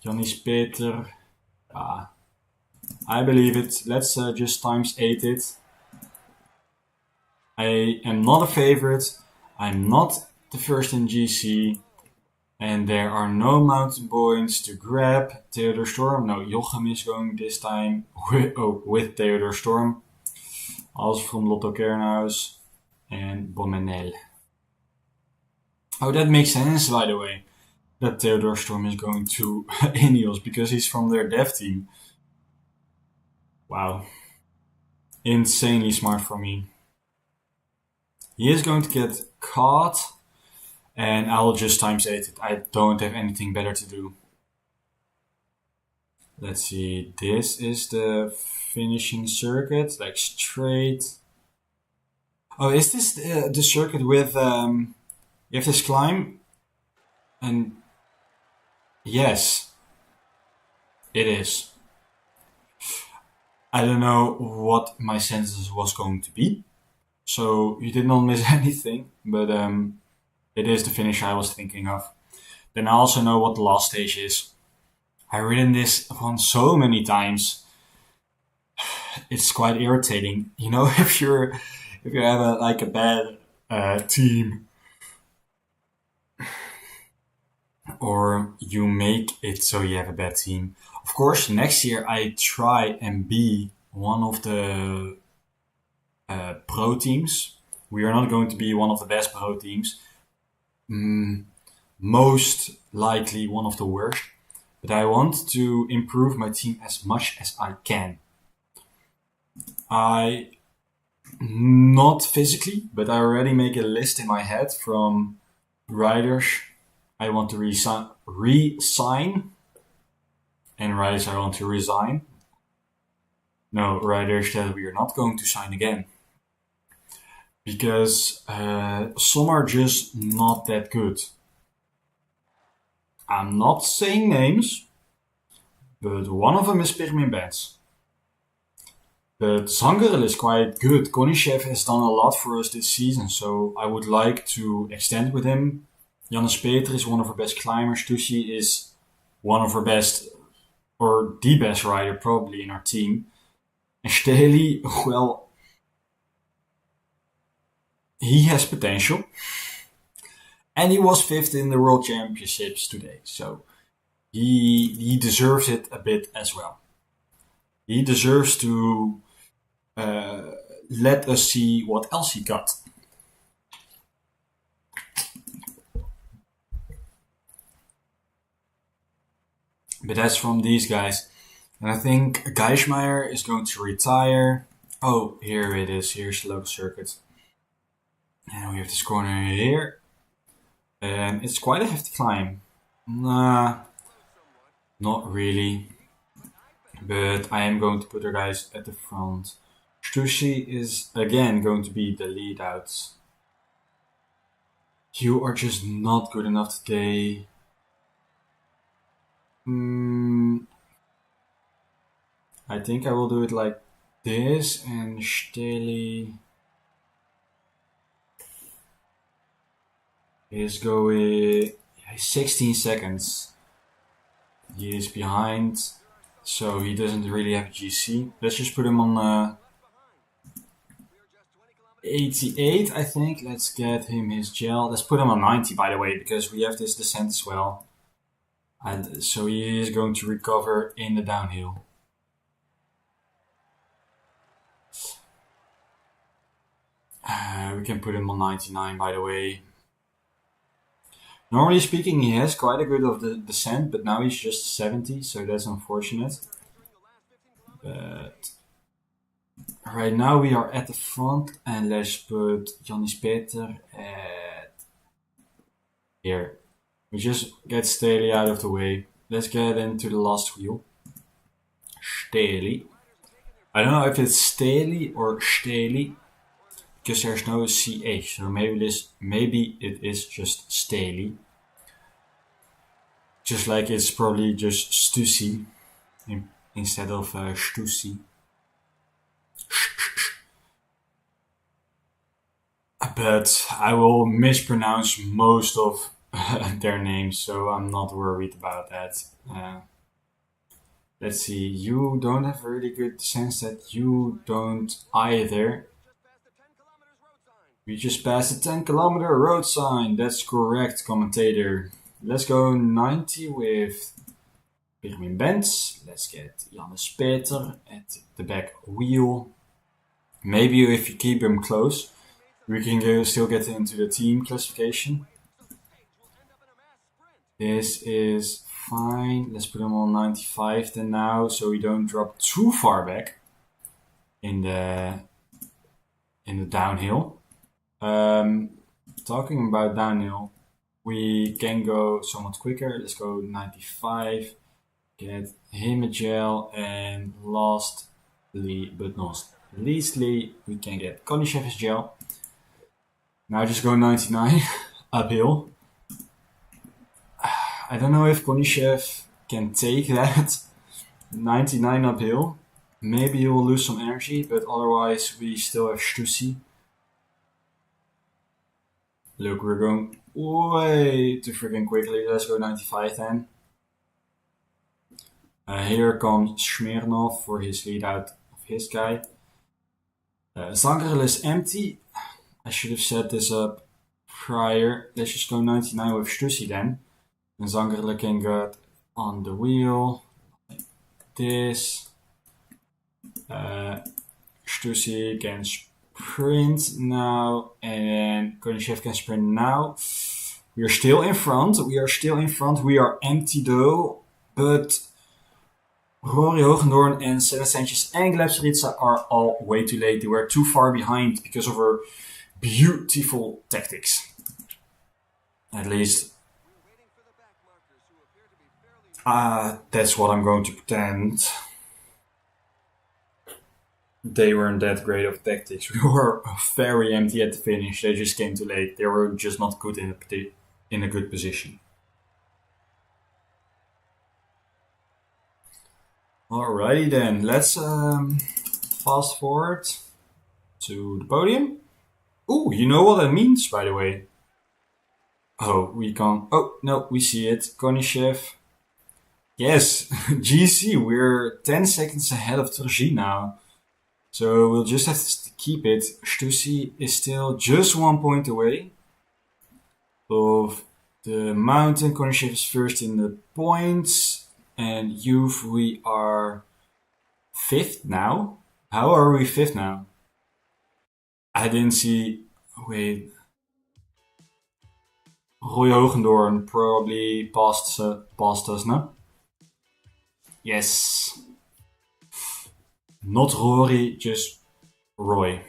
Janis Peter. I believe it. Let's just times 8 it. I am not a favorite. I'm not the first in GC. And there are no mountain points to grab. Theodor Storm. No, Jochem is going this time with Theodor Storm. Also from Lotto Kernhuis and Bomenel. Oh, that makes sense, by the way. That Theodor Storm is going to Ineos because he's from their dev team. Wow. Insanely smart for me. He is going to get caught. And I'll just times 8 it. I don't have anything better to do. Let's see. This is the finishing circuit. Like straight. Oh, is this the circuit with... you have this climb? And... Yes. It is. I don't know what my sentence was going to be. So you did not miss anything. But... it is the finish I was thinking of. Then I also know what the last stage is. I've ridden this one so many times. it's quite irritating. You know, if you have like a bad team, or you make it so you have a bad team. Of course, next year I try and be one of the pro teams. We are not going to be one of the best pro teams. Mm, Most likely one of the worst. But I want to improve my team as much as I can. I not physically, but I already make a list in my head from riders I want to re-sign and riders I want to resign. No, riders that we are not going to sign again. Because some are just not that good. I'm not saying names, but one of them is Pirmin Benz. But Zangerl is quite good. Konishev has done a lot for us this season, so I would like to extend with him. Jannes Peter is one of our best climbers. Tushi is one of our best, or the best rider probably in our team. And Staley, well, he has potential. And he was fifth in the World Championships today, so he deserves it a bit as well. He deserves to let us see what else he got. But that's from these guys. And I think Geismeier is going to retire. Oh, here it is. Here's the local circuit. And we have this corner here. And it's quite a hefty climb. Nah, not really. But I am going to put our guys at the front. Stussy is again going to be the lead out. You are just not good enough today. I think I will do it like this, and Staley is going 16 seconds. He is behind, so he doesn't really have a GC. Let's just put him on 88, I think. Let's get him his gel. Let's put him on 90, by the way, because we have this descent as well. And so he is going to recover in the downhill. We can put him on 99, by the way. Normally speaking, he has quite a good of the descent, but now he's just 70, so that's unfortunate. But right now we are at the front, and let's put Jannis Peter at here. We just get Staley out of the way. Let's get into the last wheel. Staley. I don't know if it's Staley or Staley, because there's no CH, so maybe it is just Staley. Just like it's probably just Stussy instead of Stussy. But I will mispronounce most of their names, so I'm not worried about that. Let's see, you don't have a really good sense that you don't either. We just passed the 10-kilometer road sign. That's correct, commentator. Let's go 90 with Pirmin Benz. Let's get Jannis Peter at the back wheel. Maybe if you keep him close, we can still get into the team classification. This is fine. Let's put him on 95 then now, so we don't drop too far back in the downhill. Talking about downhill, we can go somewhat quicker. Let's go 95, get him a gel, and lastly but not leastly, we can get Konishev's gel. Now just go 99 uphill. I don't know if Konishev can take that 99 uphill. Maybe he will lose some energy, but otherwise we still have Stussy. Look, we're going way too freaking quickly. Let's go 95 then. Here comes Smirnov for his lead out his guy. Zangerl is empty. I should have set this up prior. Let's just go 99 with Stussy then. And Zangerl can get on the wheel. Like this. Stussy can sprint now. And then Koningschef can sprint now. We are still in front. We are empty though. But Rory Hogendoorn and Senna Sanchez and Gleb Syriza are all way too late. They were too far behind because of her beautiful tactics. At least. That's what I'm going to pretend. They weren't that great of tactics. We were very empty at the finish. They just came too late. They were just not good in a good position. Alrighty then, let's fast forward to the podium. Ooh, you know what that means, by the way. Oh, we can't. Oh, no, we see it. Koningschef. Yes, GC, we're 10 seconds ahead of Turgie now. So we'll just have to keep it. Stussy is still just 1 point away of the mountain. Koningschef is first in the points. And Youth, we are 5th now. How are we 5th now? I didn't see. Wait. Roy Hogendoorn probably passed us, no? Yes. Not Rory, just Roy.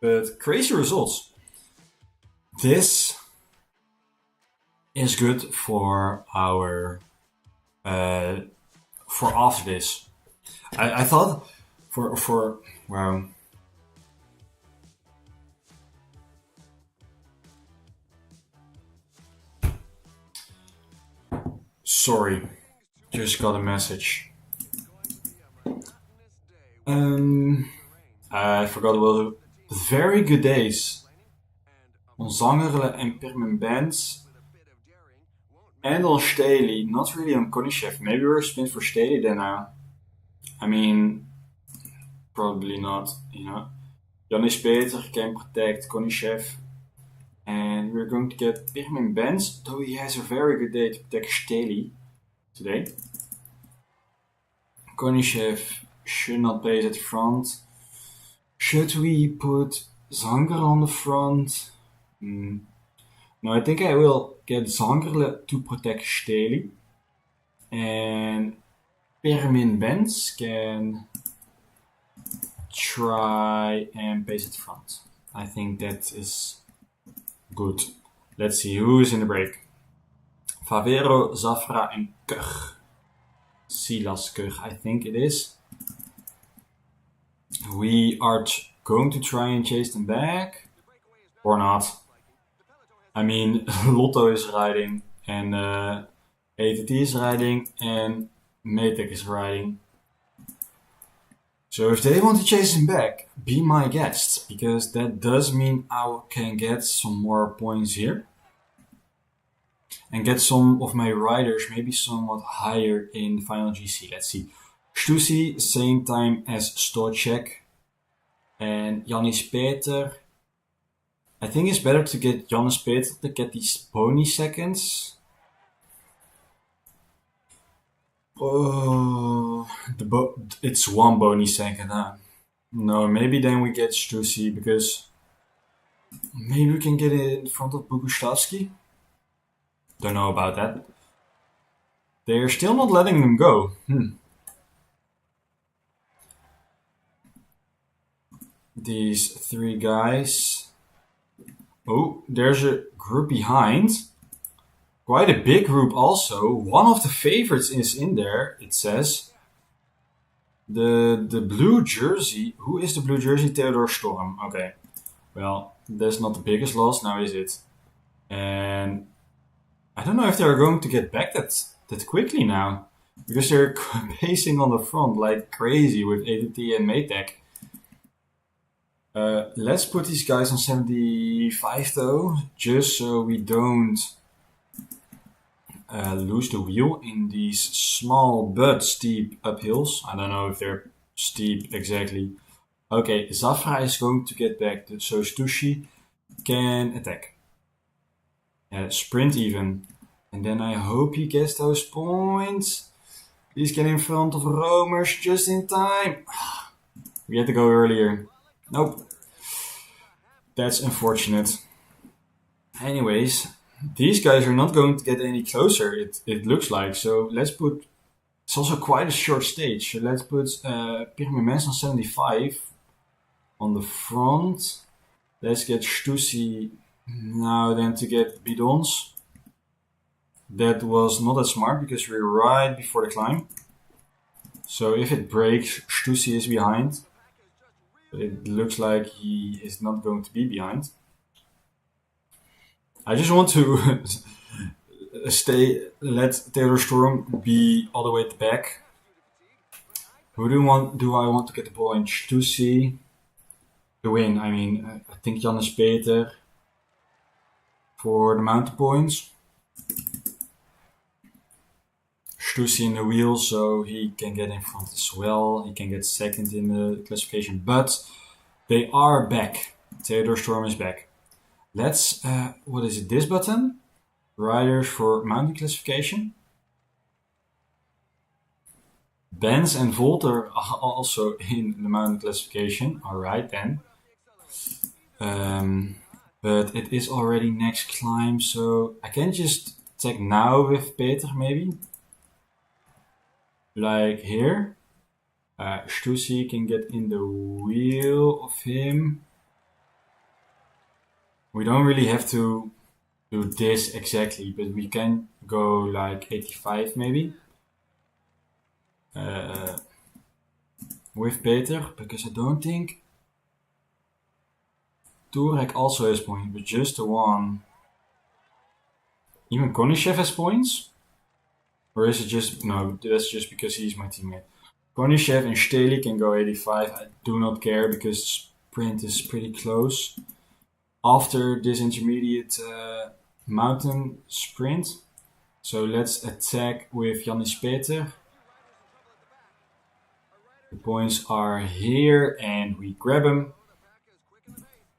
But crazy results. This is good for our for after this. I thought for well. Sorry, just got a message. I forgot about very good days. On Zangerle en Pirmin Benz. And on Staley, not really on Koningschef. Maybe we're spin for Staley then now. I mean, probably not, you know. Janis Peter can protect Koningschef. And we're going to get Pirmin Benz, though he has a very good day to protect Staley today. Koningschef should not place at the front. Should we put Zanger on the front? No, I think I will get Zangerle to protect Staley. And Pirmin Benz can try and pace at the front. I think that is good. Let's see who is in the break. Favero, Zafra and Kug. Silas Kug, I think it is. We are going to try and chase them back. Or not. I mean, Lotto is riding. And ATT is riding. And Maytech is riding. So if they want to chase him back, be my guest. Because that does mean I can get some more points here. And get some of my riders maybe somewhat higher in the final GC. Let's see. Stussy, same time as Stocek. And Janis Peter. I think it's better to get Janis Peter to get these pony seconds. Oh, it's one bony second, huh? No, maybe then we get Stussy because maybe we can get it in front of Bogustavsky. Don't know about that. They're still not letting them go. These three guys. Oh, there's a group behind. Quite a big group also. One of the favorites is in there, it says. The blue jersey. Who is the blue jersey? Theodore Storm. Okay. Well, that's not the biggest loss now, is it? And I don't know if they're going to get back that quickly now. Because they're pacing on the front like crazy with ATT and Maytech. Let's put these guys on 75 though. Just so we don't lose the wheel in these small but steep uphills. I don't know if they're steep exactly. Okay, Zafra is going to get back, so Stussy can attack. Sprint even. And then I hope he gets those points. Please get in front of Romers just in time. We had to go earlier. Nope. That's unfortunate. Anyways, these guys are not going to get any closer, it looks like. So let's put... It's also quite a short stage. So let's put Pirmemens on 75 on the front. Let's get Stussy now then to get bidons. That was not that smart because we're right before the climb. So if it breaks, Stussy is behind. But it looks like he is not going to be behind. I just want to let Taylor Storm be all the way at the back. Who do I want to get the ball in? Stussy to win. I mean, I think Jannes Peter for the mountain points. Stussy in the wheel, so he can get in front as well. He can get second in the classification, but they are back. Theodore Storm is back. Let's, what is it, this button? Riders for mountain classification. Benz and Volter are also in the mountain classification. Alright then. But it is already next climb, so I can just attack now with Peter maybe. Like here. Stussy can get in the wheel of him. We don't really have to do this exactly, but we can go like 85 maybe. With Peter, because I don't think Turek also has points, but just the one. Even Konishev has points? Or is it just... No, that's just because he's my teammate. Konishev and Steli can go 85. I do not care because sprint is pretty close. After this intermediate mountain sprint. So let's attack with Jannis Peter. The points are here and we grab them.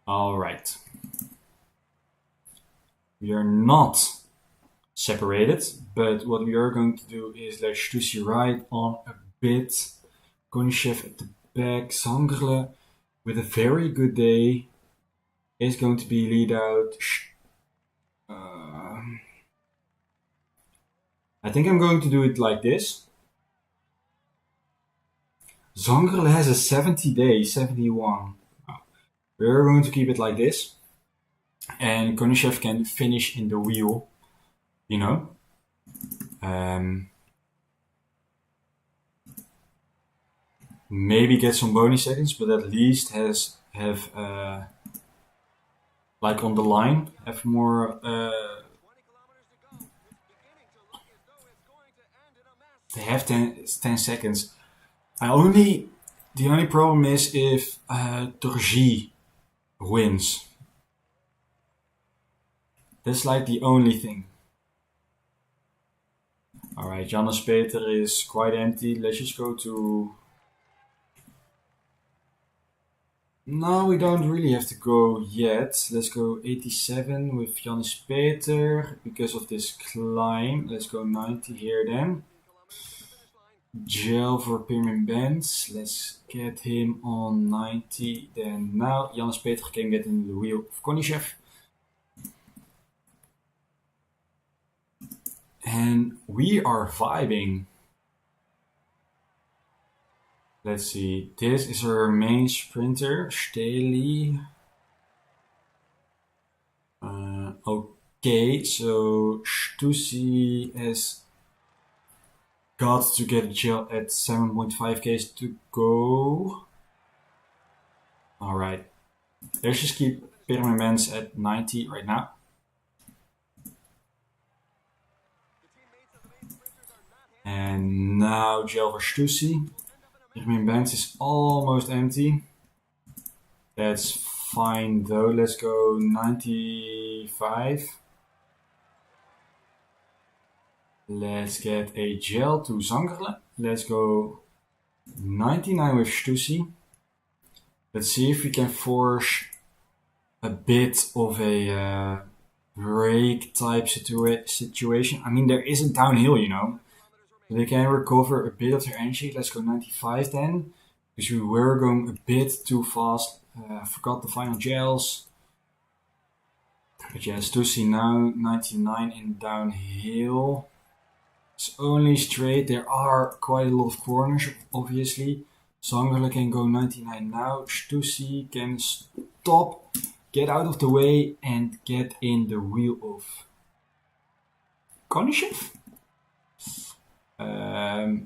Alright. We are not separated, but what we are going to do is let Stussy ride on a bit. Konishev at the back. Zangerle with a very good day is going to be lead out. I think I'm going to do it like this. Zangerle has a 70 day, 71. We're going to keep it like this. And Konishev can finish in the wheel, you know. Maybe get some bonus seconds, but at least have like on the line, have more they have 10 seconds. The only problem is if Turgy wins. That's like the only thing. Alright, Jannes Peter is quite empty. Let's just go to... No, we don't really have to go yet. Let's go 87 with Jannes Peter because of this climb. Let's go 90 here then. Gel for Pirmin Benz. Let's get him on 90. Then now Jannes Peter can get in the wheel of Konishev. And we are vibing. Let's see. This is our main sprinter, Steli. Okay, so Stussy has got to get gel at 7.5 Ks to go. Alright. Let's just keep Pirmemens at 90 right now. And now gel for Stussy. Pirmemens is almost empty. That's fine though. Let's go 95. Let's get a gel to Zangerle. Let's go 99 with Stussy. Let's see if we can force a bit of a break type situation. I mean, there isn't downhill, you know. They can recover a bit of their energy. Let's go 95 then. Because we were going a bit too fast. I forgot the final gels. But yeah, Stussy now 99 in downhill. It's only straight. There are quite a lot of corners, obviously. Zangerle can go 99 now. Stussy can stop, get out of the way, and get in the wheel of Konishev. I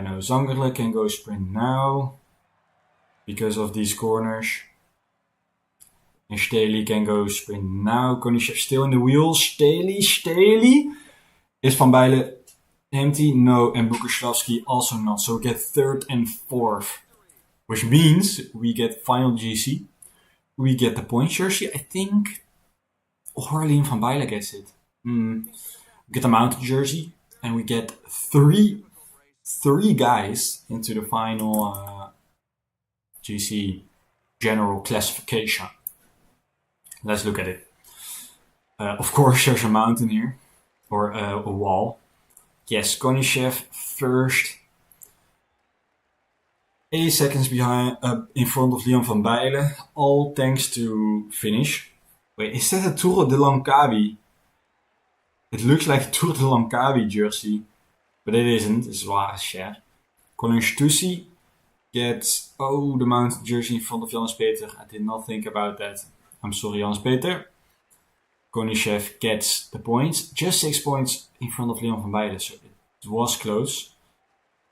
know Zangerle can go sprint now because of these corners. And Staley can go sprint now. Konishev still in the wheels. Staley. Is Van Bijlen empty? No. And Bukashlavsky also not. So we get third and fourth. Which means we get final GC. We get the points jersey. I think Orly and Van Bijlen gets it. We get the mountain jersey. And we get three guys into the final GC general classification. Let's look at it. Of course, there's a mountain here. Or a wall. Yes, Konishev first. 8 seconds behind, in front of Leon van Bijlen. All thanks to finish. Wait, is that a Tour de Langkawi? It looks like a Tour de Langkawi jersey. But it isn't. It's Wagenshare. Colin Stussy gets, the mountain jersey in front of Jannes Peter. I did not think about that. I'm sorry, Jannes Peter. Konishev gets the points. Just 6 points in front of Leon van Bijlen. So it was close.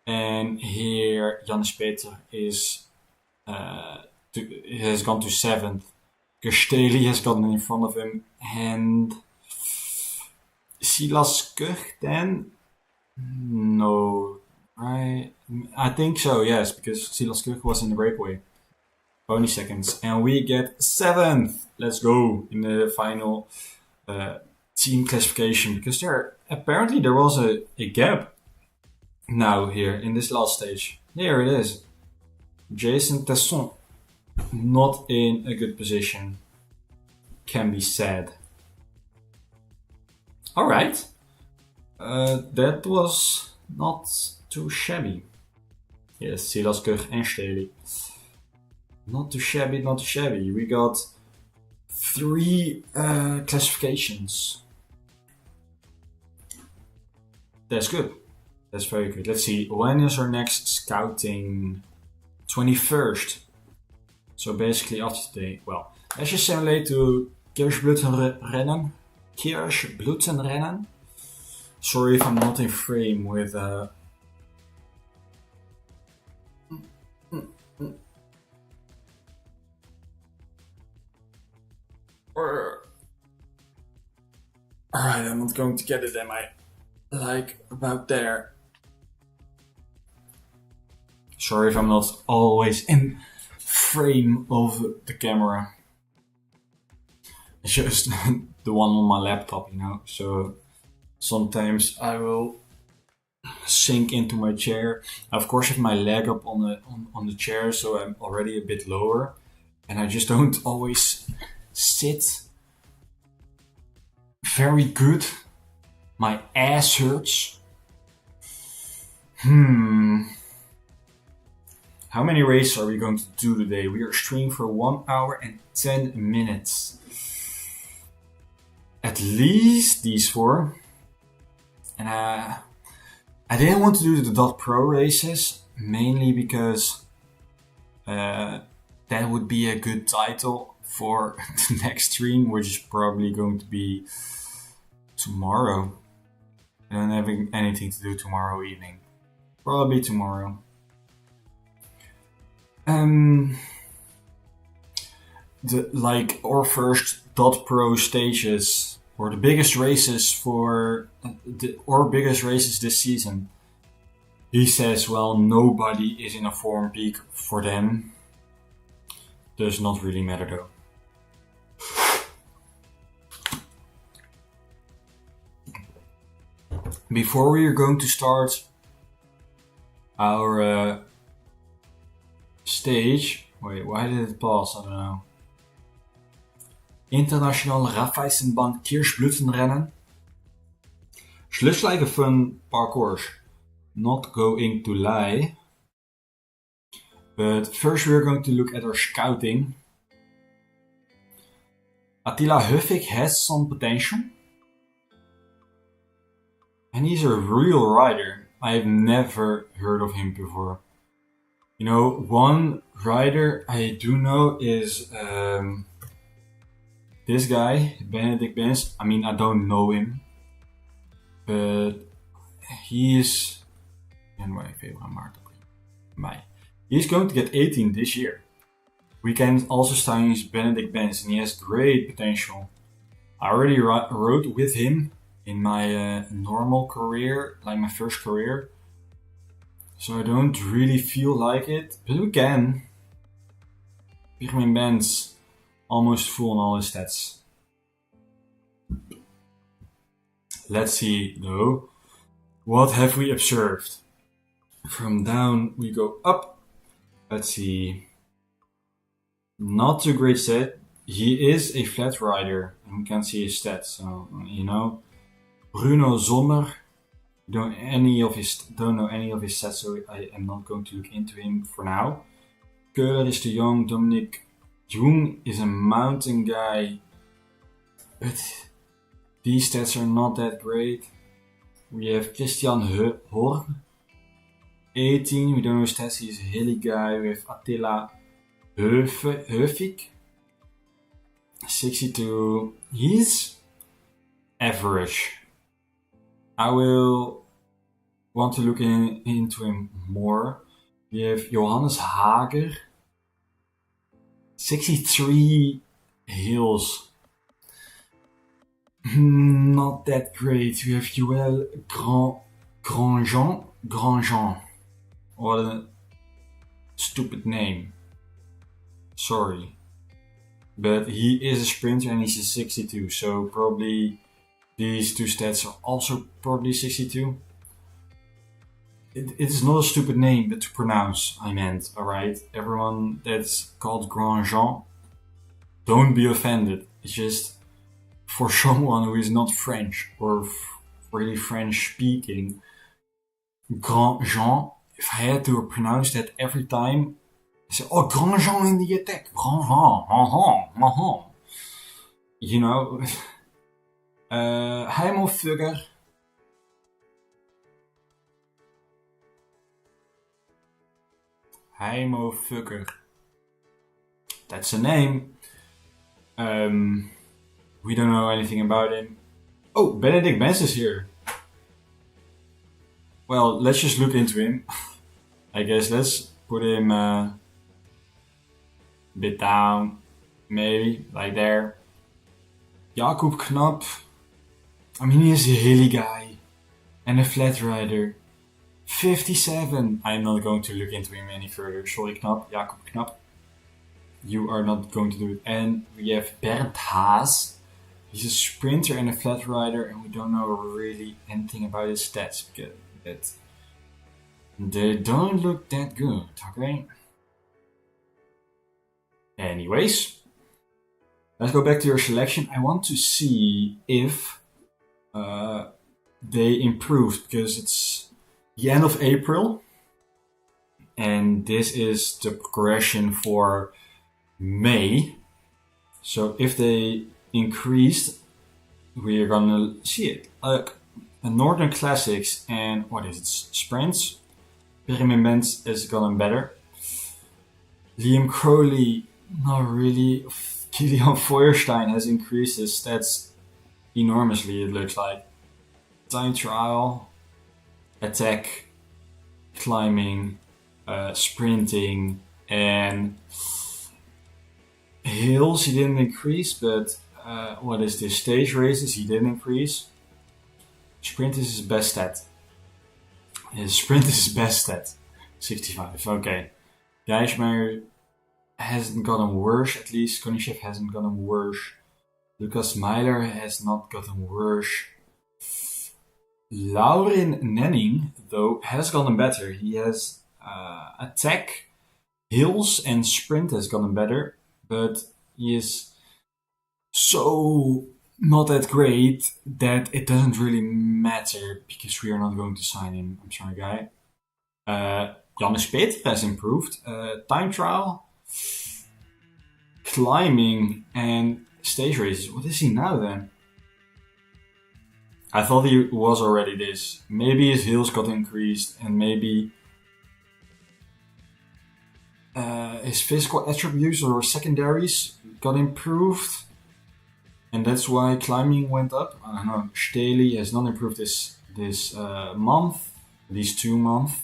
And here Jannes Peter has gone to 7th. Staley has gotten in front of him. And Silas Kuch then? No. I think so, yes. Because Silas Kuch was in the breakaway. Only seconds. And we get 7th. Let's go in the final team classification. Because apparently there was a gap now here in this last stage. Here it is. Jason Tesson. Not in a good position. Can be said. Alright. That was not too shabby. Yes, Silas Kuch and Staley. Not too shabby, not too shabby. We got 3 classifications. That's good. That's very good. Let's see. When is our next scouting? 21st. So basically after today. Well, let's just simulate to Kirschblütenrennen. Sorry if I'm not in frame with Alright, I'm not going to get it, am I? Like, about there. Sorry if I'm not always in frame of the camera. It's just the one on my laptop, you know. So sometimes I will sink into my chair. Of course, I have my leg up on the chair, so I'm already a bit lower. And I just don't always sit very good. My ass hurts. How many races are we going to do today? We are streaming for 1 hour and 10 minutes. At least these 4. And I didn't want to do the Dot Pro races, mainly because that would be a good title for the next stream, which is probably going to be tomorrow. I don't have anything to do tomorrow evening. Probably tomorrow. Our first Dot Pro stages, or the biggest races this season. He says, well, nobody is in a form peak for them. Does not really matter though. Before we are going to start our stage, wait, why did it pause? I don't know. Internationale Raiffeisenbank Kirschblütenrennen. Looks like a fun parcours. Not going to lie. But first we're going to look at our scouting. Attila Huffik has some potential. And he's a real rider. I've never heard of him before. You know, one rider I do know is this guy, Benedict Benz. I mean, I don't know him. But he is... January, February, Maart, May. He's going to get 18 this year. We can also sign Benedict Benz, and he has great potential. I already rode with him in my normal career, like my first career. So I don't really feel like it, but we can. Benjamin Benz, almost full on all his stats. Let's see though, what have we observed? From down we go up. Let's see. Not too great set. He is a flat rider, and we can see his stats. So you know, Bruno Sommer. Don't know any of his stats, so I am not going to look into him for now. Köhler is too young. Dominic Jung is a mountain guy, but these stats are not that great. We have Christian Horn, 18. We don't know his stats. He's a hilly guy. We have Attila Höfik, 62. He's average. I will want to look into him more. We have Johannes Hager, 63 hills. Not that great. We have Joël Grandjean. What a stupid name. Sorry. But he is a sprinter and he's a 62, so probably these two stats are also probably 62. It is not a stupid name, but to pronounce, I meant, alright? Everyone that's called Grandjean, don't be offended. It's just for someone who is not French or really French speaking. Grandjean, if I had to pronounce that every time, I say, oh, Grandjean in the attack. Grandjean, you know. Heimo Fugger. Heimo Fugger. That's a name. We don't know anything about him. Oh, Benedict Benz is here. Well, let's just look into him. I guess let's put him a bit down. Maybe, like there. Jakub Knap. I mean, he is a hilly guy and a flat rider. 57. I'm not going to look into him any further. Sorry, Jakub Knap. You are not going to do it. And we have Bernd Haas. He's a sprinter and a flat rider, and we don't know really anything about his stats because they don't look that good, okay? Anyways, let's go back to your selection. I want to see if they improved, because it's the end of April and this is the progression for May. So if they increased, we are gonna see it. A Northern Classics and what is it? Sprints. Benjamin Benz is gotten better. Liam Crowley, not really. Kilian Feuerstein has increased his stats enormously, it looks like. Time trial, attack, climbing, sprinting, and hills he didn't increase, but what is this? Stage races he did increase. Sprint is his best stat. His sprint is his best stat. 65, okay. Dijsmeyer hasn't gotten worse, at least. Konishev hasn't gotten worse. Lucas Meiler has not gotten worse. Laurin Nenning, though, has gotten better. He has attack, hills, and sprint has gotten better, but he is so not that great that it doesn't really matter because we are not going to sign him. I'm sorry, guy. Jannis Peter has improved. Time trial, climbing, and stage races. What is he now then? I thought he was already this. Maybe his heels got increased, and maybe his physical attributes or secondaries got improved, and that's why climbing went up. I don't know. Staley has not improved this month, these 2 months.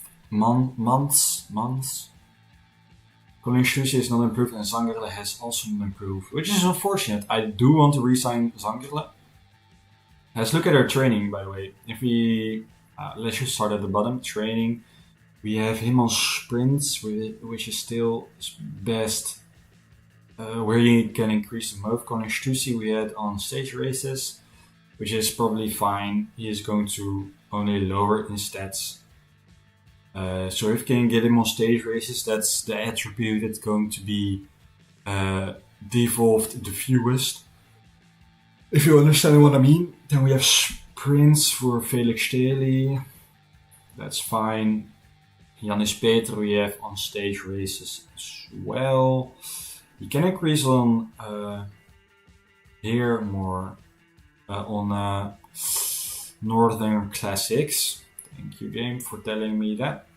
Colin Stussy has not improved, and Zangerle has also not improved, which is unfortunate. I do want to re-sign Zangerle. Let's look at our training, by the way. If we let's just start at the bottom. Training. We have him on sprints, which is still best, where he can increase the most. Colin Stussy we had on stage races, which is probably fine. He is going to only lower in stats. So if you can get him on stage races, that's the attribute that's going to be devolved the fewest. If you understand what I mean, then we have sprints for Felix Staley. That's fine. Jannis Peter we have on stage races as well. You can increase on here more on Northern Classics. Thank you, game, for telling me that.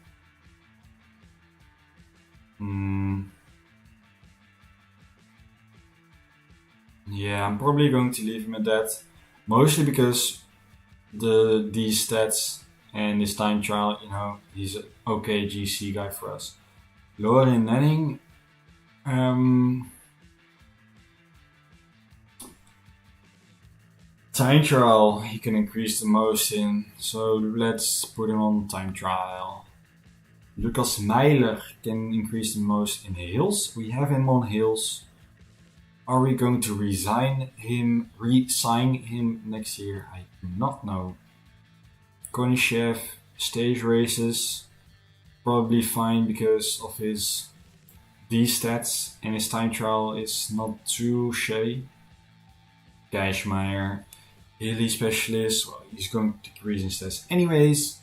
Yeah, I'm probably going to leave him at that. Mostly because these stats and this time trial, he's an okay GC guy for us. Laurin Nenning. Time trial he can increase the most in, so let's put him on time trial. Lucas Meiler can increase the most in hills. We have him on hills. Are we going to re-sign him next year? I do not know. Konishev, stage races, probably fine because of his D-stats, and his time trial is not too shabby. Geismeier, Hilly specialist, well, he's going to decrease in stats. Anyways,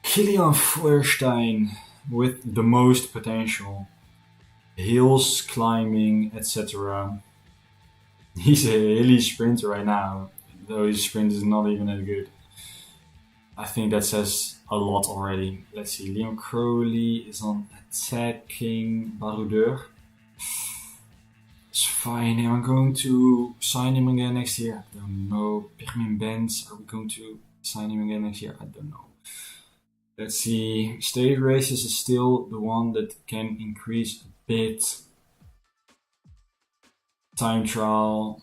Kilian Feuerstein with the most potential. Hills, climbing, etc. He's a hilly sprinter right now, though his sprint is not even that good. I think that says a lot already. Let's see, Liam Crowley is on attacking Baroudeur. It's fine. Am I going to sign him again next year? I don't know. Pirmin Benz, are we going to sign him again next year? I don't know. Let's see. Stage races is still the one that can increase a bit. Time trial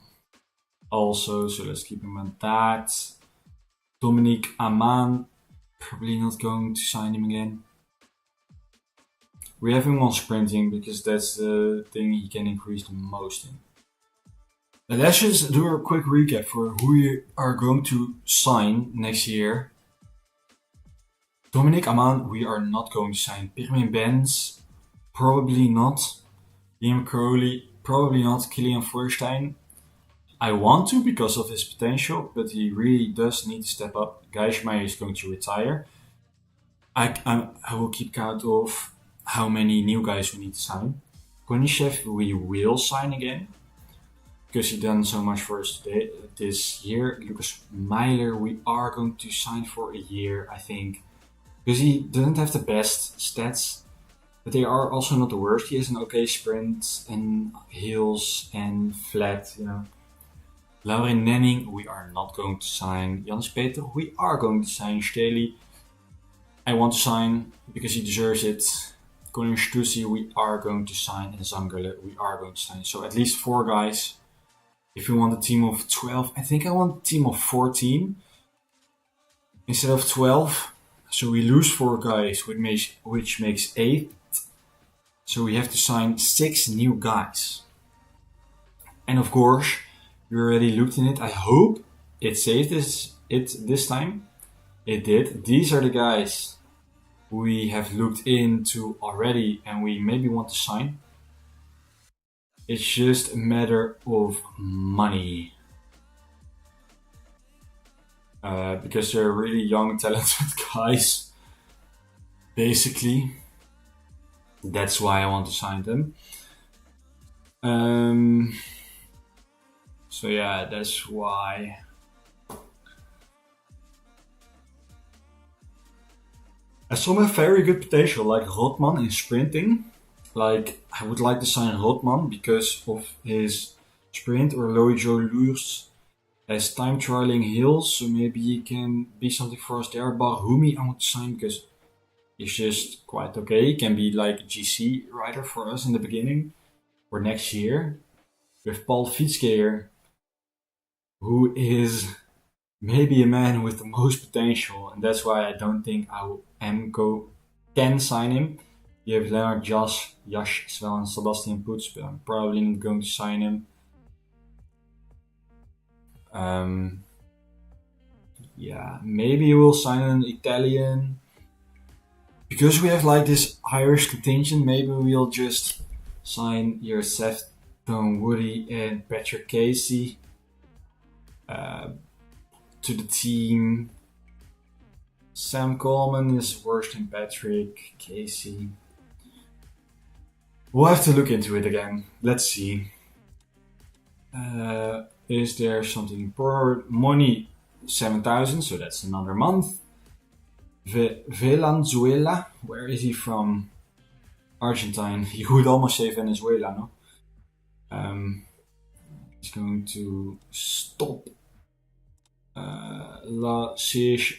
also, so let's keep him at that. Dominique Aman, probably not going to sign him again. We have him on sprinting because that's the thing he can increase the most in. And let's just do a quick recap for who we are going to sign next year. Dominique Aman, we are not going to sign. Pirmin Benz, probably not. Liam Crowley, probably not. Kilian Feuerstein, I want to because of his potential, but he really does need to step up. Geismeier is going to retire. I will keep count of how many new guys we need to sign. Konishev we will sign again because he done so much for us this year. Lucas Meiler we are going to sign for a year, I think, because he doesn't have the best stats, but they are also not the worst. He has an okay sprint and hills and flat, Laurin Nenning, we are not going to sign. Jannis Peter, we are going to sign. Staley, I want to sign because he deserves it. Colin Stussy, we are going to sign. And Zangerle, we are going to sign. So at least 4 guys. If you want a team of 12, I think I want a team of 14 instead of 12. So we lose 4 guys, which makes 8. So we have to sign 6 new guys. And of course, we already looked in it. I hope it saved it this time. It did. These are the guys we have looked into already and we maybe want to sign. It's just a matter of money. Because they're really young, talented guys. Basically. That's why I want to sign them. So yeah, that's why. I saw a very good potential, like Rotman in sprinting. Like, I would like to sign Rotman because of his sprint, or Loijo Lurs as time trialing hills, so maybe he can be something for us there. Barhumi I want to sign because he's just quite okay. He can be like a GC rider for us in the beginning or next year. With Paul Fietskeer, who is maybe a man with the most potential, and that's why I don't think can sign him. You have Leonard Jash as well, and Sebastian Putz, but I'm probably not going to sign him. Yeah, maybe we'll sign an Italian. Because we have like this Irish contingent, maybe we'll just sign your Seth Woody and Patrick Casey to the team. Sam Coleman is worse than Patrick Casey. We'll have to look into it again. Let's see. Is there something per money? 7,000, so that's another month. Venezuela, where is he from? Argentine. You would almost say Venezuela, no? He's going to stop.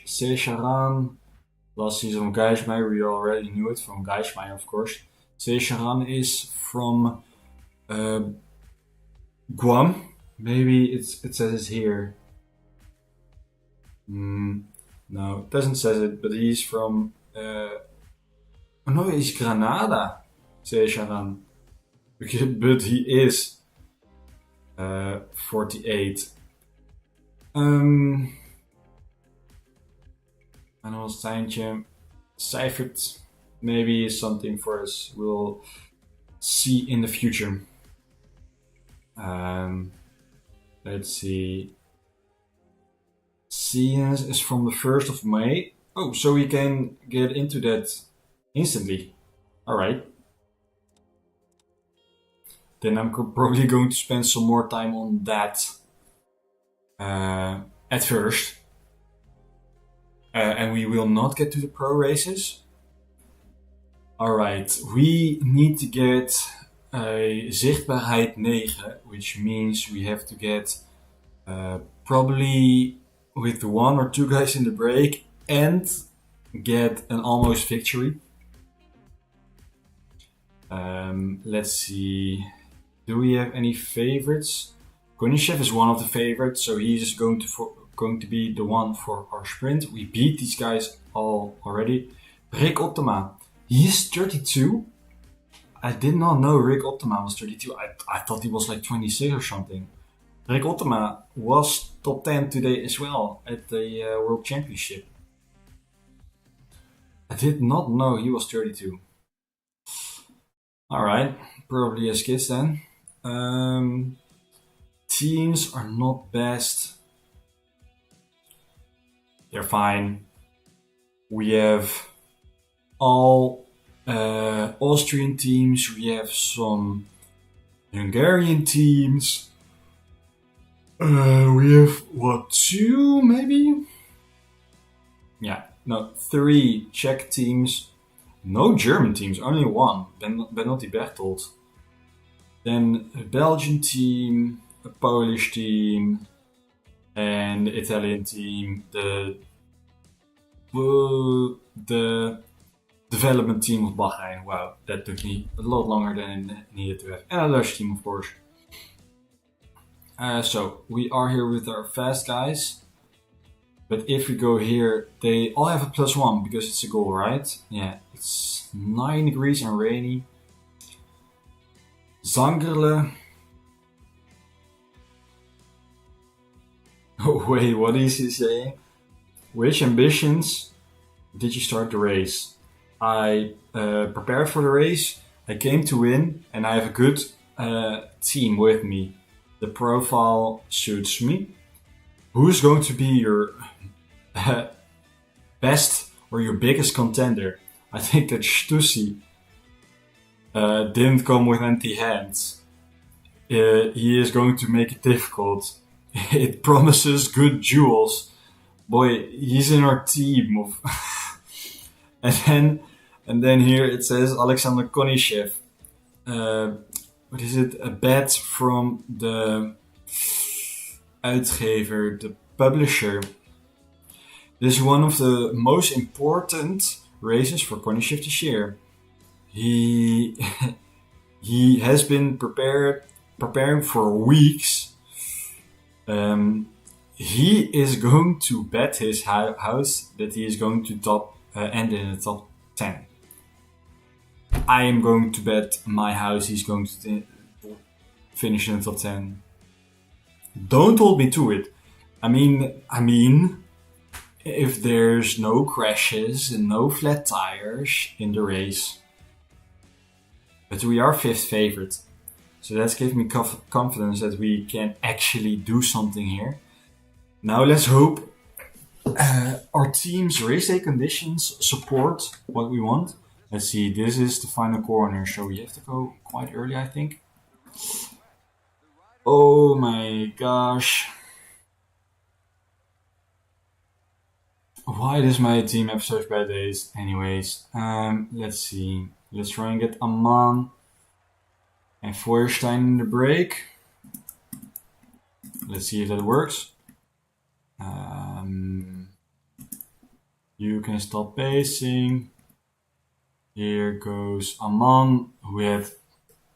Secharan. Last season from Geismeier, we already knew it from Geismeier, of course. Secharan is from Guam. Maybe it says it here. No, it doesn't say it, but he's from. No, he's Granada, Secharan. But he is 48. En ons Stijntje Seifert maybe is something for us. We'll see in the future. Let's see. CS is from the 1st of May. Oh, so we can get into that instantly. Alright. Then I'm probably going to spend some more time on that at first. And we will not get to the pro races. Alright, we need to get a zichtbaarheid 9, which means we have to get probably with 1 or 2 guys in the break and get an almost victory. Let's see. Do we have any favorites? Konishev is one of the favorites, so he's just going to be the one for our sprint. We beat these guys all already. Rick Ottema, he is 32. I did not know Rick Ottema was 32. I thought he was like 26 or something. Rick Ottema was top 10 today as well at the World Championship. I did not know he was 32. Alright, probably as kids then. Teams are not best. They're fine. We have all Austrian teams. We have some Hungarian teams. We have, 2 maybe? Yeah, no, 3 Czech teams. No German teams, only 1. Benotti Bertolt. Then a Belgian team, a Polish team, and the Italian team, the development team of Bahrain. Wow, that took me a lot longer than it needed to have. And a Dutch team, of course. So, we are here with our fast guys. But if we go here, they all have a +1 because it's a goal, right? Yeah, it's 9 degrees and rainy. Zangerle. Oh wait, what is he saying? Which ambitions did you start the race? I prepared for the race. I came to win, and I have a good team with me. The profile suits me. Who's going to be your best or your biggest contender? I think that Stussy didn't come with empty hands. He is going to make it difficult. It promises good duels. Boy, he's in our team. and then, and then here it says Alexander Konishev. What is it? A bet from the uitgever, the publisher. This is one of the most important races for Konishev this year. He he has been preparing for weeks. He is going to bet his house that he is going to end in the top 10. I am going to bet my house he's going to finish in the top 10. Don't hold me to it. I mean, if there's no crashes and no flat tires in the race. But we are 5th favorite. So that gives me confidence that we can actually do something here. Now let's hope our team's race day conditions support what we want. Let's see, this is the final corner, so we have to go quite early, I think. Oh my gosh. Why does my team have such bad days? Anyways, let's see. Let's try and get Amman and Feuerstein in the break. Let's see if that works. You can stop pacing. Here goes Amman with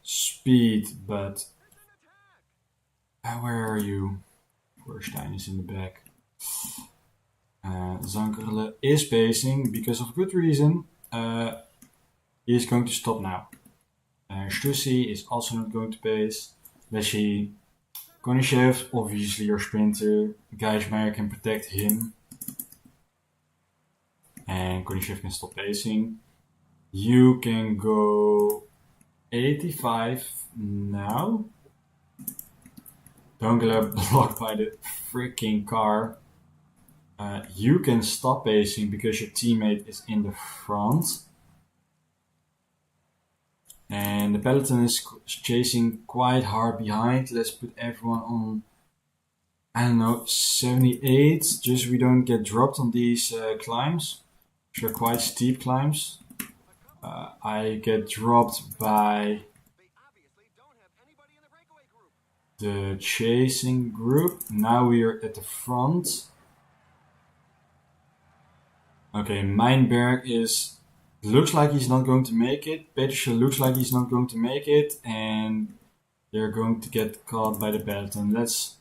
speed, but where are you? Feuerstein is in the back. Zankerle is pacing because of good reason. He is going to stop now. Stussy is also not going to pace. Let's see. Konishev, obviously your sprinter. Geismeier can protect him. And Konishev can stop pacing. You can go 85 now. Don't get blocked by the freaking car. You can stop pacing because your teammate is in the front. And the peloton is chasing quite hard behind. Let's put everyone on, I don't know, 78. Just we don't get dropped on these climbs. Which are quite steep climbs. I get dropped by the chasing group. Now we are at the front. Okay, Meinberg looks like he's not going to make it. Petersen looks like he's not going to make it. And they're going to get caught by the peloton. Let's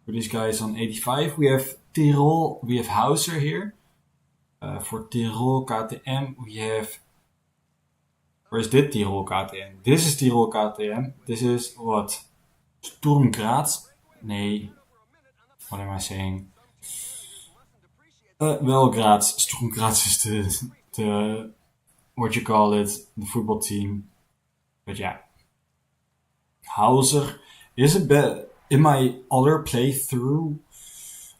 put these guys on 85. We have Tirol, we have Hauser here. For Tirol KTM, we have... Or is dit Tirol KTM? This is Tirol KTM. This is what? Sturm Graz? Nee. What am I saying? Well, Graz. Sturm Graz is the what you call it, the football team. But yeah. Hauser is a bit... In my other playthrough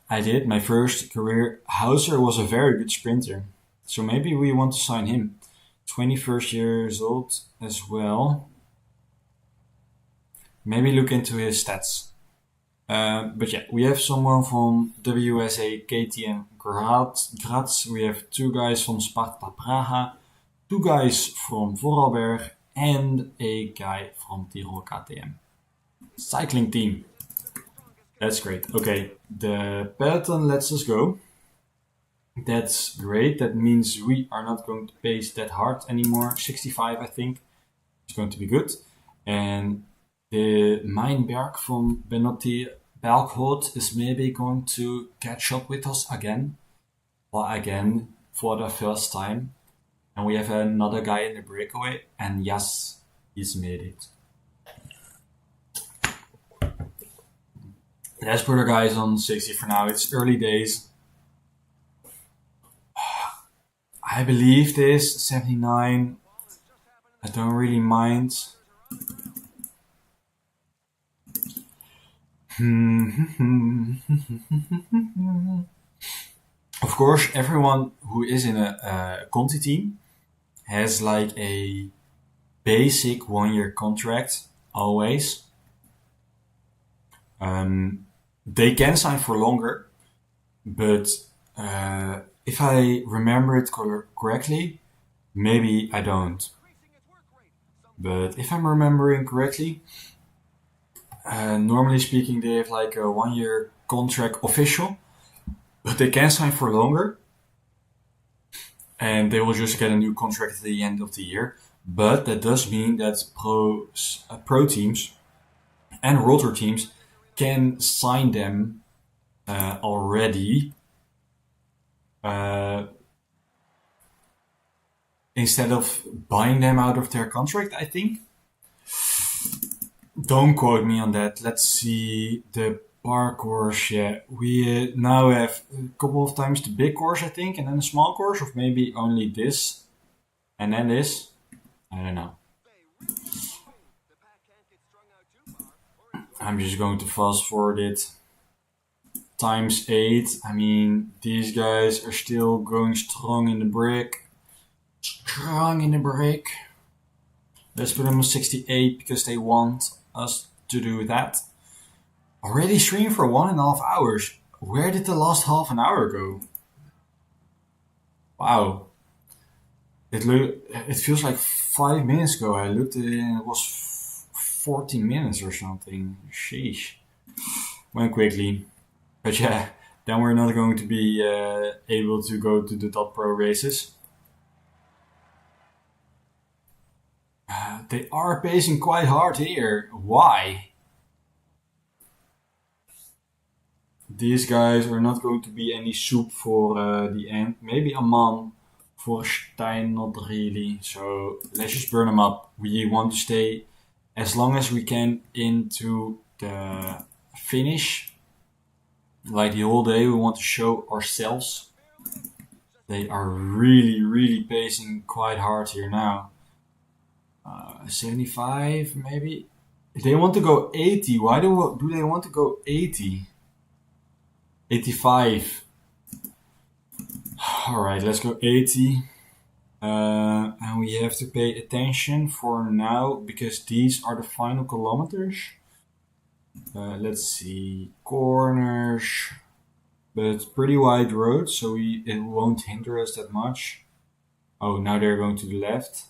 I did, my first career, Hauser was a very good sprinter. So maybe we want to sign him. 21st years old as well. Maybe look into his stats. But yeah, we have someone from WSA KTM Graz. We have 2 guys from Sparta Praha, 2 guys from Vorarlberg, and a guy from Tirol KTM. Cycling team. That's great. Okay, the peloton lets us go. That's great. That means we are not going to pace that hard anymore. 65, I think. It's going to be good. And the Meinberg from Benotti Balkhout is maybe going to catch up with us again. Or again, for the first time. And we have another guy in the breakaway. And yes, he's made it. Let's put our guys on 60 for now. It's early days. I believe this 79. I don't really mind. Of course, everyone who is in a Conti team has like a basic 1 year contract always. They can sign for longer, but if I remember it correctly, maybe I don't. But if I'm remembering correctly, normally speaking, they have like a 1 year contract official, but they can sign for longer, and they will just get a new contract at the end of the year. But that does mean that pro teams and rotor teams can sign them already instead of buying them out of their contract, I think. Don't quote me on that. Let's see the park course. Yeah, we now have a couple of times the big course, I think, and then a small course, or maybe only this and then this. I don't know. I'm just going to fast forward it. Times 8. I mean, these guys are still going strong in the brick. Strong in the brick. Let's put them on 68 because they want us to do that. Already streamed for 1.5 hours. Where did the last half an hour go? Wow. It feels like 5 minutes ago. I looked at it and it was 14 minutes or something. Sheesh. Went quickly. But yeah, then we're not going to be able to go to the top pro races. They are pacing quite hard here. Why? These guys are not going to be any soup for the end. Maybe a man for Stein, not really. So let's just burn them up. We want to stay as long as we can into the finish. Like the whole day, we want to show ourselves. They are really, really pacing quite hard here now. 75 maybe. They want to go 80. Why do they want to go 80? 85. Alright, let's go 80. And we have to pay attention for now because these are the final kilometers. Let's see. Corners. But it's pretty wide road, so it won't hinder us that much. Oh, now they're going to the left.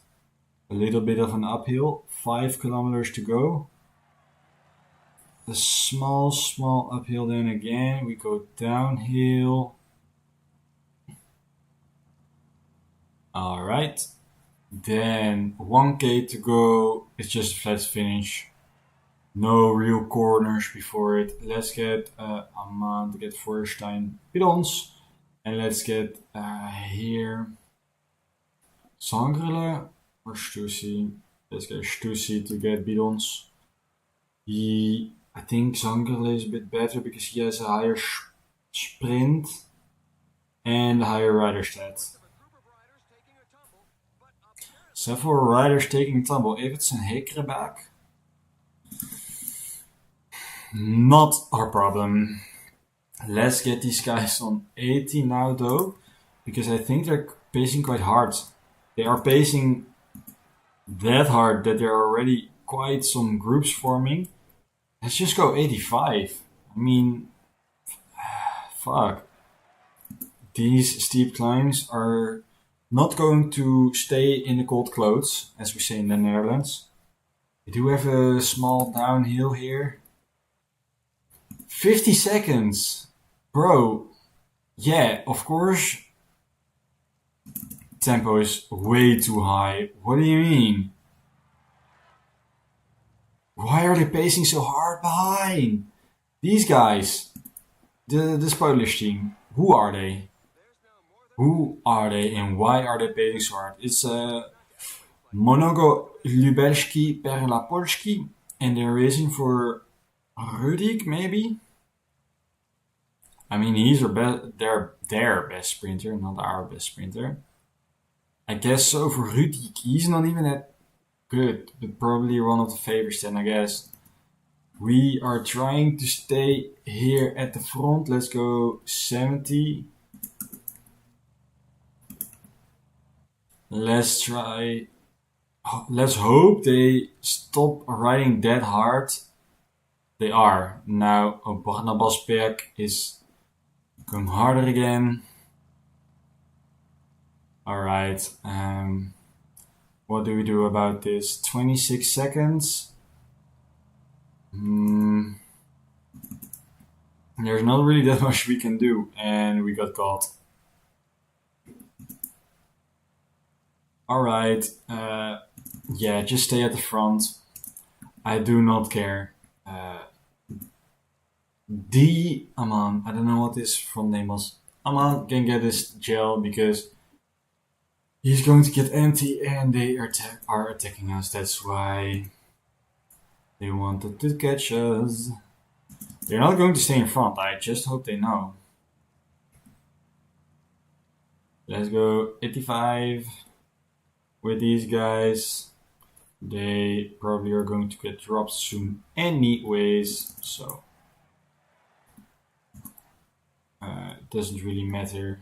A little bit of an uphill. 5 kilometers to go. A small uphill then again. We go downhill. Alright. Then 1k to go. It's just a flat finish. No real corners before it. Let's get Amman to get Feuerstein bidons. And let's get here Sangrele or Stussy. Let's get Stussy to get bidons. I think Sangrele is a bit better because he has a higher sprint and a higher rider stat. Several riders taking a tumble. Evans and Hekere back. Not our problem. Let's get these guys on 80 now though, because I think they're pacing quite hard. They are pacing that hard that there are already quite some groups forming. Let's just go 85. I mean, fuck. These steep climbs are not going to stay in the cold clothes, as we say in the Netherlands. We do have a small downhill here. 50 seconds! Bro, yeah, of course. Tempo is way too high. What do you mean? Why are they pacing so hard behind? These guys. The Polish team. Who are they? Who are they and why are they pacing so hard? It's Monogo Lubelski Perla Polski and they're racing for Rudik maybe? I mean, he's their best sprinter, not our best sprinter. I guess so for Rudik. He's not even that good, but probably one of the favorites then, I guess. We are trying to stay here at the front. Let's go 70. Let's try. Let's hope they stop riding that hard. They are. Now Barnabasberg is going harder again. Alright. What do we do about this? 26 seconds. There's not really that much we can do, and we got caught. Alright, yeah, just stay at the front. I do not care. Aman, I don't know what his front name was. Aman can get his gel because he's going to get empty and they are attacking us. That's why they wanted to catch us. They're not going to stay in front. I just hope they know. Let's go 85 with these guys. They probably are going to get dropped soon anyways, so it doesn't really matter.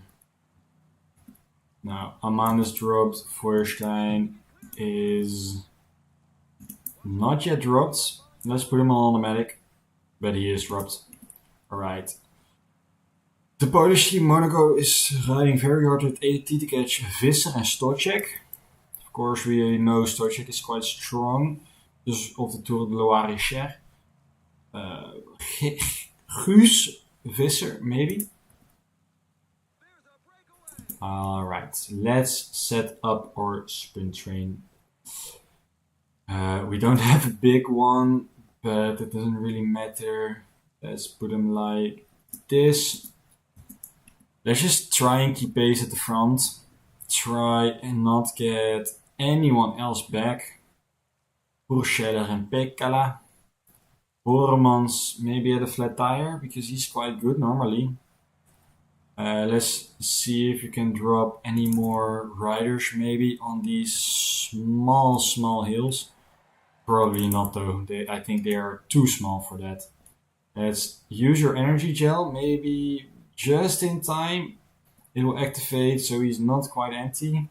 Now Aman is dropped. Feuerstein is not yet dropped. Let's put him on automatic, but he is dropped. Alright. The Polish team Monaco is riding very hard with AT to catch Visser and Stoček. Of course, we know Stoček is quite strong. Dus of the Tour de Loire Cher. Guus Visser, maybe? Alright, let's set up our sprint train. We don't have a big one, but it doesn't really matter. Let's put them like this. Let's just try and keep pace at the front. Try and not get anyone else back. Burscheller and Pekala. Boremans maybe had a flat tire because he's quite good normally. Let's see if you can drop any more riders maybe on these small hills. Probably not though. I think they are too small for that. Let's use your energy gel. Maybe just in time it will activate so he's not quite empty.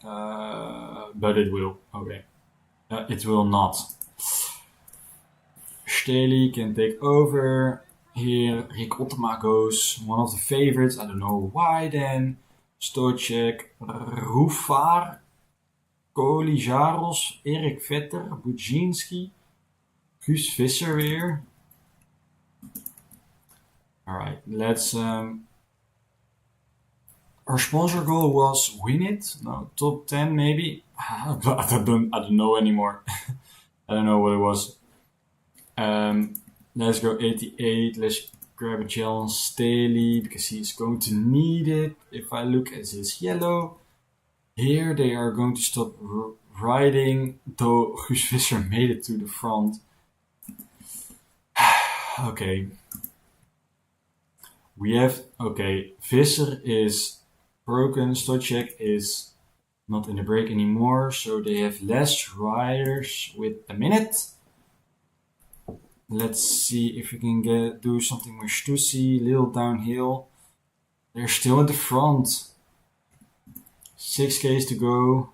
But it will. Okay. It will not. Steli can take over. Here, Rick Ottema goes. One of the favorites. I don't know why then. Stoček, Rufar, Kolijaros, Erik Vetter, Budzinski, Guus Visser weer. Alright, let's... our sponsor goal was win it. No, top 10 maybe. But I don't know anymore. I don't know what it was. Let's go 88. Let's grab a gel on Staley because he's going to need it. If I look at his yellow, here they are going to stop riding, though Guus Visser made it to the front. Okay. We have, okay, Visser is broken, Stoček is not in the break anymore, so they have less riders with a minute. Let's see if we can do something with Stussy, little downhill. They're still at the front. 6Ks to go.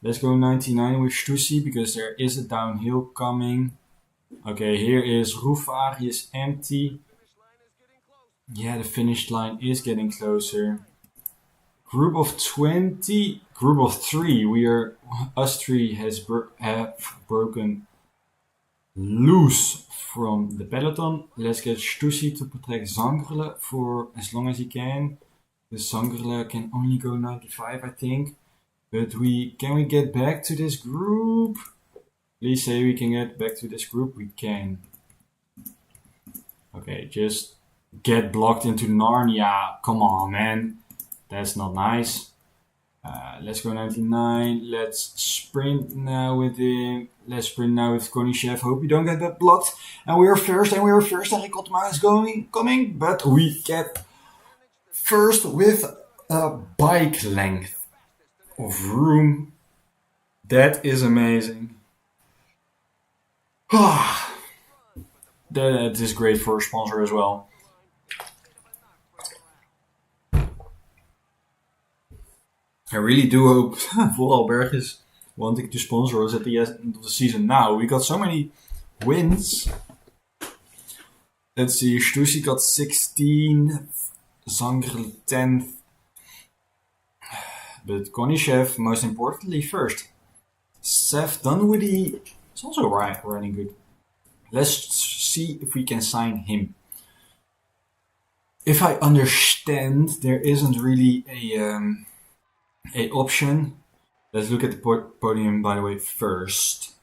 Let's go 99 with Stussy because there is a downhill coming. Okay, here is Rufar, he is empty. Yeah, the finish line is getting closer. Group of 20, group of 3. Us three have broken loose from the peloton. Let's get Stussy to protect Zangerle for as long as he can. The Zangerle can only go 95, I think. But can we get back to this group? Please say we can get back to this group. We can. Okay, just get blocked into Narnia. Come on, man. That's not nice. Let's go 99. Let's sprint now with him. Let's sprint now with Konishev. Hope we don't get that blocked. And we are first. And Rick Ottema is coming. But we get first with A bike length of room. That is amazing. That is great for a sponsor as well. I really do hope Vorarlberg is wanting to sponsor us at the end of the season now. We got so many wins. Let's see, Stussy got 16th, Zanger 10th, but Konishev, most importantly, first. Seth Dunwoody is also running good. Let's see if we can sign him. If I understand, there isn't really a option. Let's look at the podium, by the way, first.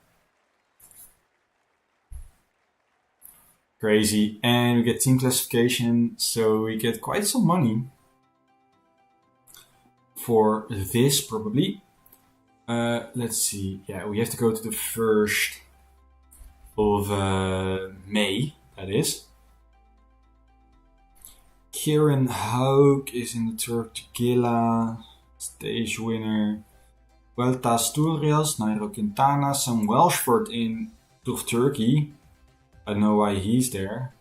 Crazy. And we get team classification, so we get quite some money for this, probably. Let's see. Yeah, we have to go to the 1st of May, that is. Kieran Haug is in the Turkgila, stage winner. Vuelta Asturias, Nairo Quintana, Sam Welshford in Tour of Turkey. I don't know why he's there.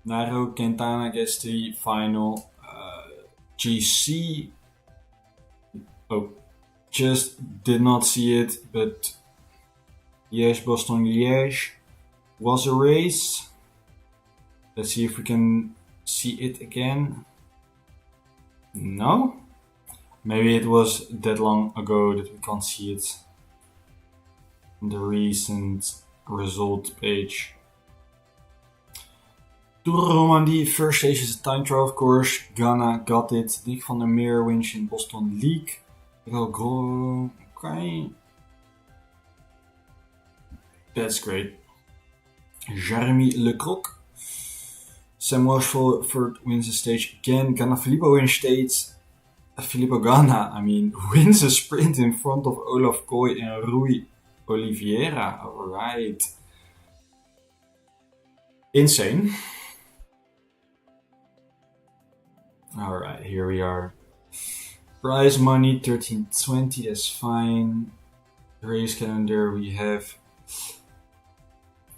Nairo Quintana gets the final. GC. Oh, just did not see it, but Liège, Boston, Liège was a race. Let's see if we can see it again. No? Maybe it was that long ago that we can't see it on the recent result page. Tour de Romandie, first stage is a time trial, of course. Ghana got it. Nick van der Meer wins in Boston League. Okay. That's great. Jeremy Lecroc. Sam Welshford wins the stage again. Ghana Filippo wins stage. Filippo Ghana, wins a sprint in front of Olaf Kooi and Rui Oliveira. Alright. Insane. Alright, here we are. Prize money 1320, that's fine. Race calendar we have.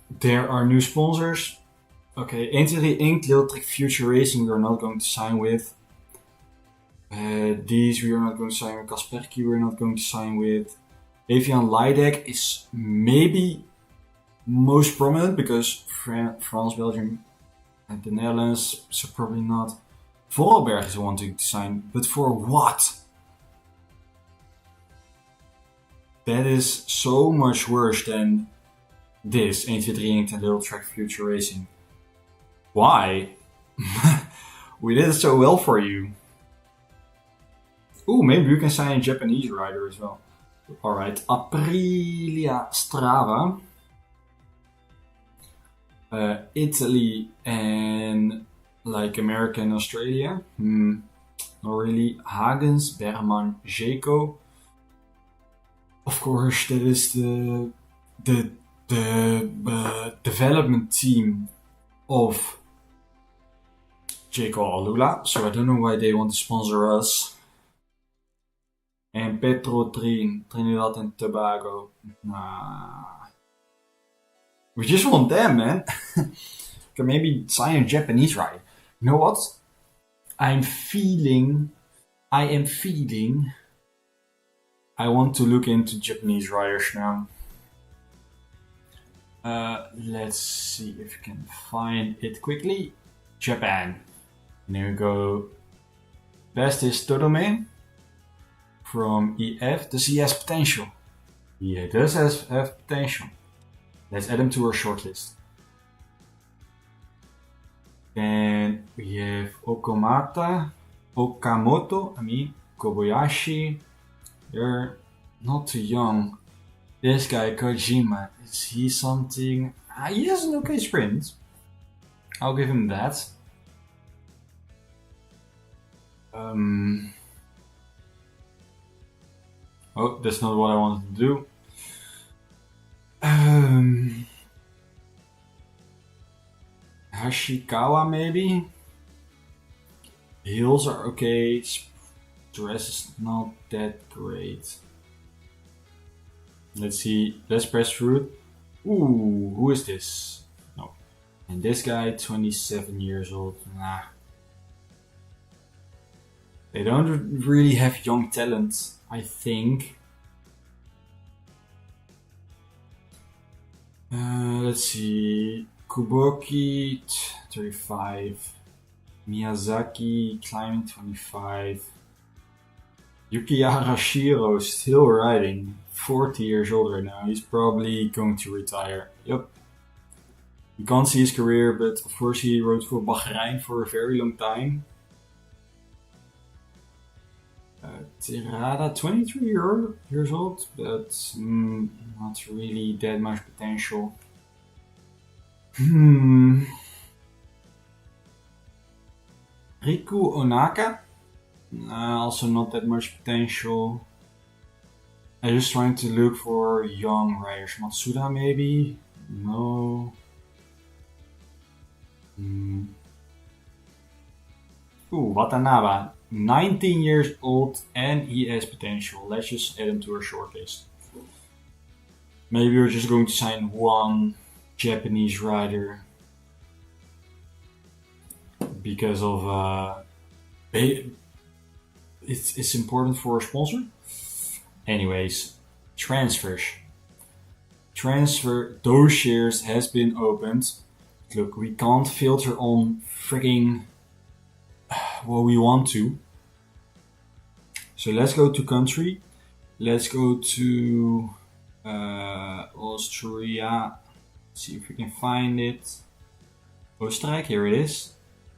There are new sponsors. Okay, Entity Inc., Little Trick Future Racing we are not going to sign with. These we are not going to sign with. Kasperky we are not going to sign with. Evian Lydek is maybe most prominent because France, Belgium and the Netherlands, so probably not. Vorarlberg is wanting to sign, but for what? That is so much worse than this, 1, 2, 3 Inc. and Little Track Future Racing. Why? We did it so well for you. Ooh, maybe you can sign a Japanese rider as well. Alright, Aprilia Strava. Italy and like America and Australia. Not really. Hagens, Berman, Jaco. Of course, that is the development team of Jaco Alula. So I don't know why they want to sponsor us. And Petro Trinidad and Tobago. Nah. We just want them, man. Can maybe sign a Japanese rider. You know what? I am feeling I want to look into Japanese riders now. Let's see if we can find it quickly. Japan. And there we go. Best is Todome from EF. Does he has potential? He does have potential. Let's add him to our shortlist. Then we have Okamoto, Kobayashi. They're not too young. This guy, Kojima, is he something? He has an okay sprint. I'll give him that. Oh, that's not what I wanted to do. Hashikawa, maybe? Heels are okay. Stress is not that great. Let's see. Let's press fruit. Ooh, who is this? No. And this guy, 27 years old. Nah. They don't really have young talent, I think. Let's see. Kuboki, 35. Miyazaki, climbing 25. Yukihara Shiro, still riding. 40 years old right now. He's probably going to retire. Yep. You can't see his career, but of course he rode for Bahrain for a very long time. Tirada, 23 years old, but not really that much potential. Riku Onaka, also not that much potential. I'm just trying to look for young riders. Matsuda maybe? No. Ooh, Watanabe. 19 years old and he has potential. Let's just add him to our shortlist. Maybe we're just going to sign one Japanese rider because of it's important for a sponsor. Anyways, transfers. Transfer those shares has been opened. Look, we can't filter on freaking what we want to. So let's go to country. Let's go to Austria. See if we can find it. Oostenrijk, here it is.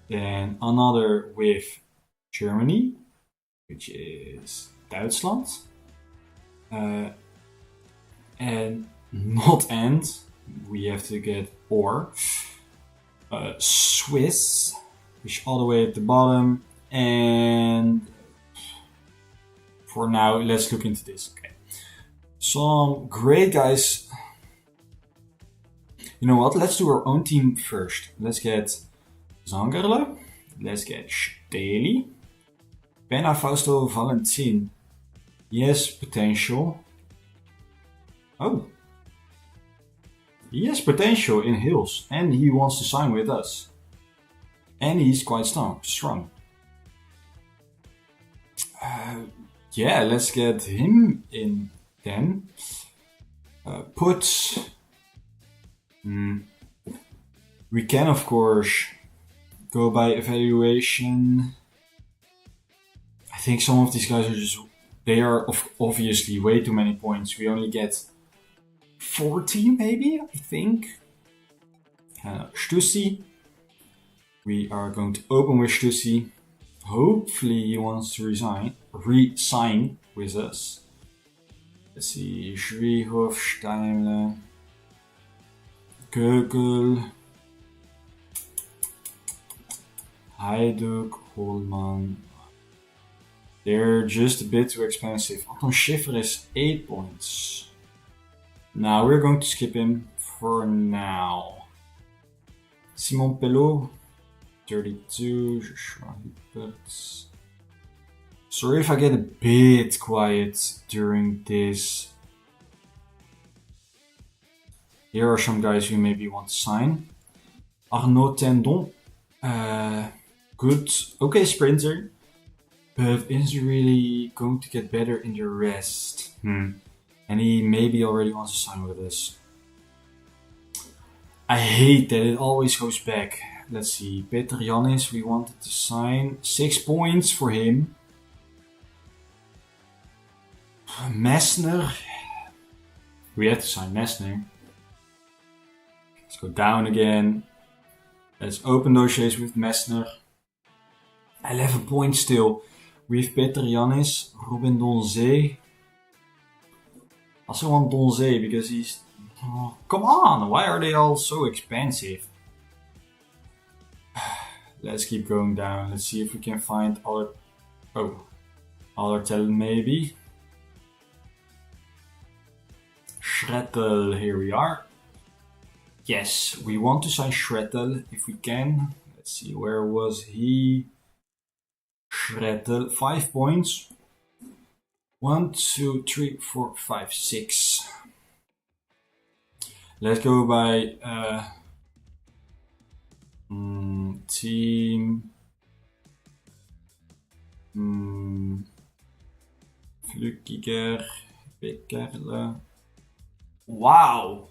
Then another with Germany, which is Duitsland. And not end. We have to get or. Swiss, which is all the way at the bottom. And for now, let's look into this. Okay. Some great guys. You know what? Let's do our own team first. Let's get Zangerle. Let's get Steli. Pena Fausto Valentin. Yes, potential. Oh. He has potential in hills. And he wants to sign with us. And he's quite strong. Yeah, let's get him in then. We can, of course, go by evaluation. I think some of these guys are just... They are obviously way too many points. We only get 14 maybe, I think. Stussy. We are going to open with Stussy. Hopefully he wants to re-sign with us. Let's see, Schwiehoff, Steimle, Gögel, Heiduk, Holman. They're just a bit too expensive. Anton Schiffer is 8 points. Now we're going to skip him for now. Simon Pelot, 32, Joshua Hippert. Sorry if I get a bit quiet during this. Here are some guys we maybe want to sign. Arnaud Tendon, good, okay sprinter, but isn't really going to get better in the rest. And he maybe already wants to sign with us. I hate that it always goes back. Let's see, Peter Janis, we wanted to sign 6 points for him. Messner, we have to sign Messner. Let's go down again. Let's open those shades with Messner. 11 points still. We have Peter Janis, Robin Donzé. I also want Donzé because he's... Oh, come on, why are they all so expensive? Let's keep going down. Let's see if we can find other... Oh, other talent maybe. Schrettel, here we are. Yes, we want to sign Schrettel if we can. Let's see, where was he? Shreddel, 5 points. 1, 2, 3, 4, 5, 6. Let's go by team. Flückiger, Weckerle. Wow!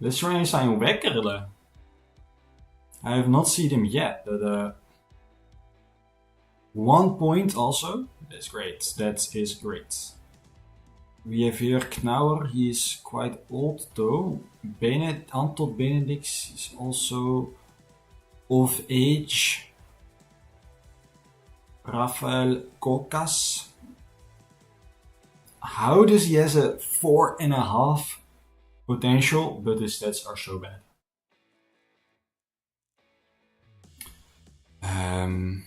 Let's try and sign Weckerle. I have not seen him yet, but 1 point also. That's great. That is great. We have here Knauer. He is quite old though. Anton Benedix is also of age. Rafael Kokas. How does he has a 4.5 potential, but his stats are so bad?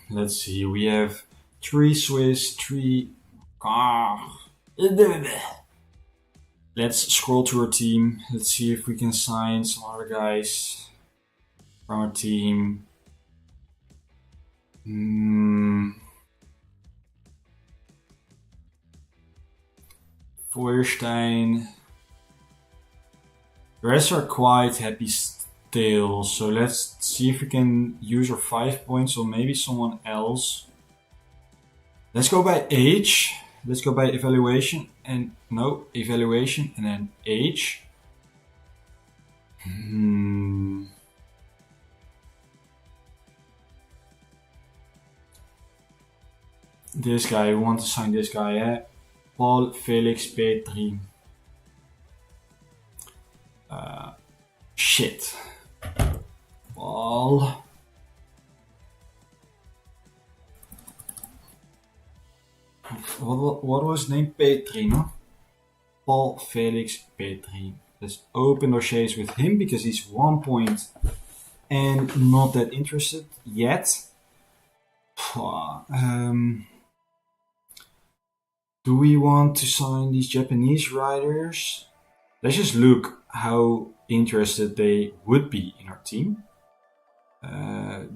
Let's see. We have 3 Swiss, 3. Let's scroll to our team. Let's see if we can sign some other guys from our team. Feuerstein. The rest are quite happy still, so let's see if we can use our 5 points on maybe someone else. Let's go by age. Let's go by evaluation and evaluation and then age. This guy, we want to sign this guy, eh? Paul Felix Petri. Shit. Paul. What was his name? Petri, no? Paul Felix Petri. Let's open dossiers with him because he's 1 point and not that interested yet. Do we want to sign these Japanese riders? Let's just look how interested they would be in our team.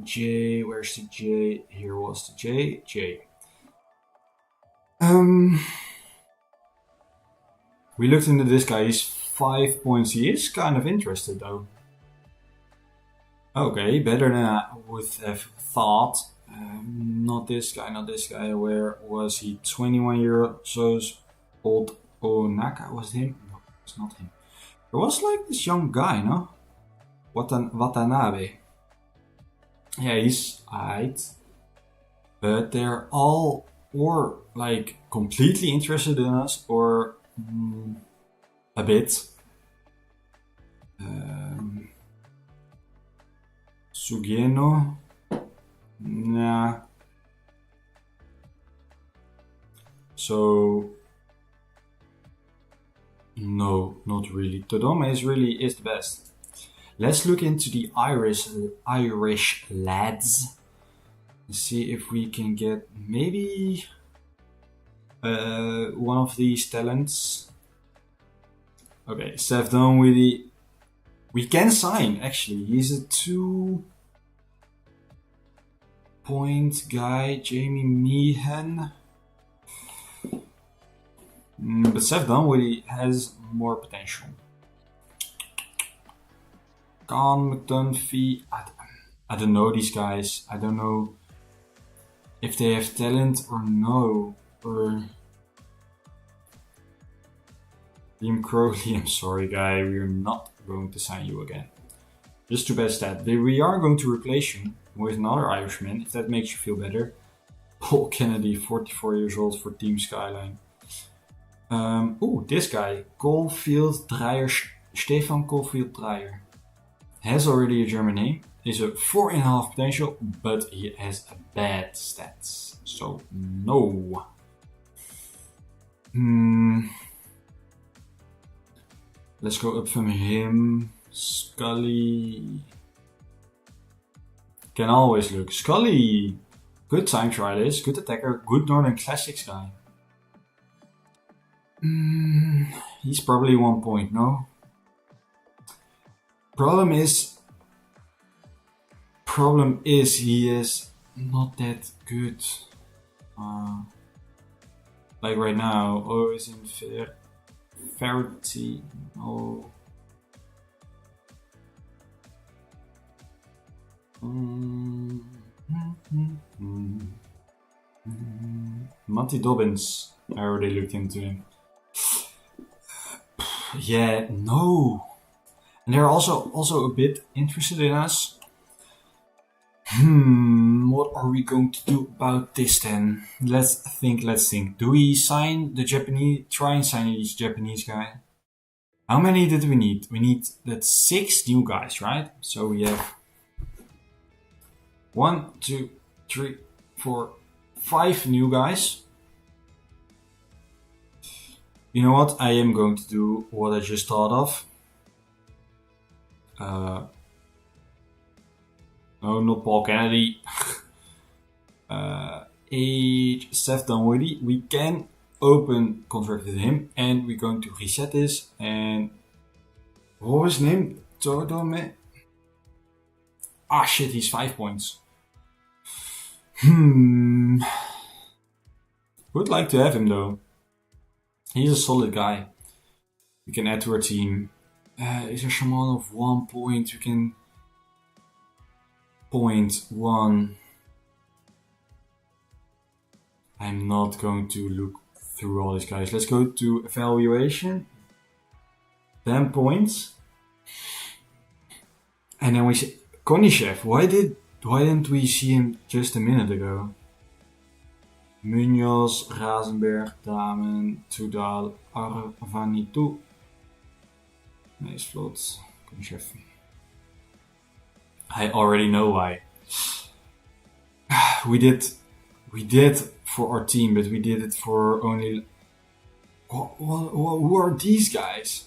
J, where's the J? Here was the J. J. We looked into this guy, he's 5 points. He is kind of interested though. Okay, better than I would have thought. Not this guy. Where was he? 21 years old. Onaka was him? No, it's not him. There was like this young guy, no? Watanabe. Yeah, he's alright. But they're all or like completely interested in us or a bit. Sugeno. Nah. So no, not really. Todome is the best. Let's look into the Irish lads. Let's see if we can get maybe one of these talents. Okay, Seth Dunwitty. We can sign actually. He's a 2 point guy, Jamie Meehan. But Seth Dunwitty has more potential. Khan, McDunphy. I don't know these guys. I don't know if they have talent or no. Or Liam Crowley, I'm sorry guy, we're not going to sign you again. Just too bad stat. We are going to replace you with another Irishman, if that makes you feel better. Paul Kennedy, 44 years old for Team Skyline. This guy, Caulfield Dreyer, Stefan Caulfield Dreyer. Has already a German name, is a 4.5 potential, but he has a bad stats. So, no. Let's go up from him. Scully. Can always look. Scully. Good time trialist, good attacker, good Northern Classics guy. He's probably 1 point, no? Problem is he is not that good. Like right now, is in Verity. Oh. Monty Dobbins. I already looked into him. Yeah, no. And they're also a bit interested in us. What are we going to do about this then? Let's think. Do we sign the Japanese? Try and sign these Japanese guy. How many did we need? We need that 6 new guys, right? So we have 1, 2, 3, 4, 5 new guys. You know what? I am going to do what I just thought of. No, not Paul Kennedy. Age Seth Dunwoody. We can open contract with him, and we're going to reset this. And what was his name? Todome. Ah shit, he's 5 points. Would like to have him though. He's a solid guy. We can add to our team. Is there someone of 1 point? We can 0.1. I'm not going to look through all these guys. Let's go to evaluation. 10 points. And then we see Konishev. Why didn't we see him just a minute ago? Munoz, Razenberg, Damen, Tudal, Arvanitou. Nice vlot. Konishev. I already know why. We did for our team, but we did it for only... Who are these guys?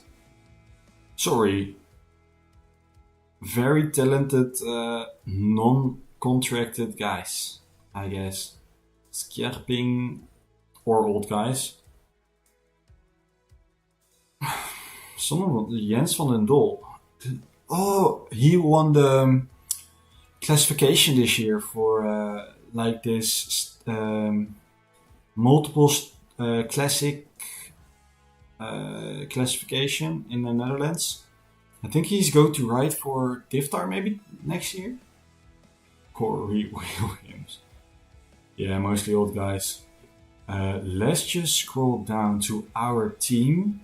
Sorry. Very talented, non-contracted guys, I guess. Skjerping or old guys. Someone, Jens van den Dol. Oh, he won the classification this year for like this multiple classic classification in the Netherlands. I think he's going to ride for Tiftar maybe next year. Corey Williams. Yeah, mostly old guys. Let's just scroll down to our team.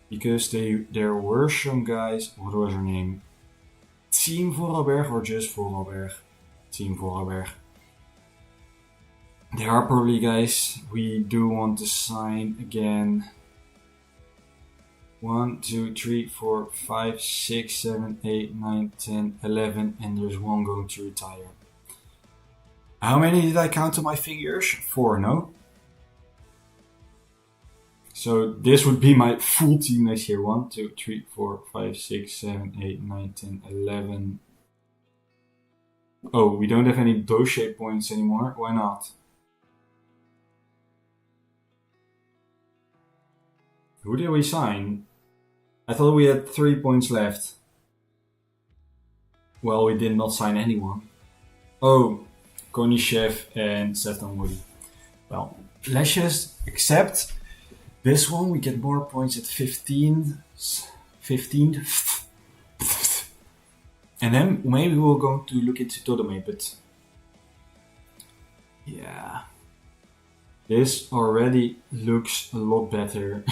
Because there were some guys... What was her name? Team Vorarlberg or just Vorarlberg? Team Vorarlberg. There are probably guys we do want to sign again. 1, 2, 3, 4, 5, 6, 7, 8, 9, 10, 11, and there's one going to retire. How many did I count on my fingers? 4, no? So this would be my full team next year. 1, 2, 3, 4, 5, 6, 7, 8, 9, 10, 11. Oh, we don't have any dossier points anymore. Why not? Who did we sign? I thought we had 3 points left. Well, we did not sign anyone. Oh, Konishev and Seth Dunwoody. Well, let's just accept this one. We get more points at 15. And then maybe we're going to look into Todome, but yeah. This already looks a lot better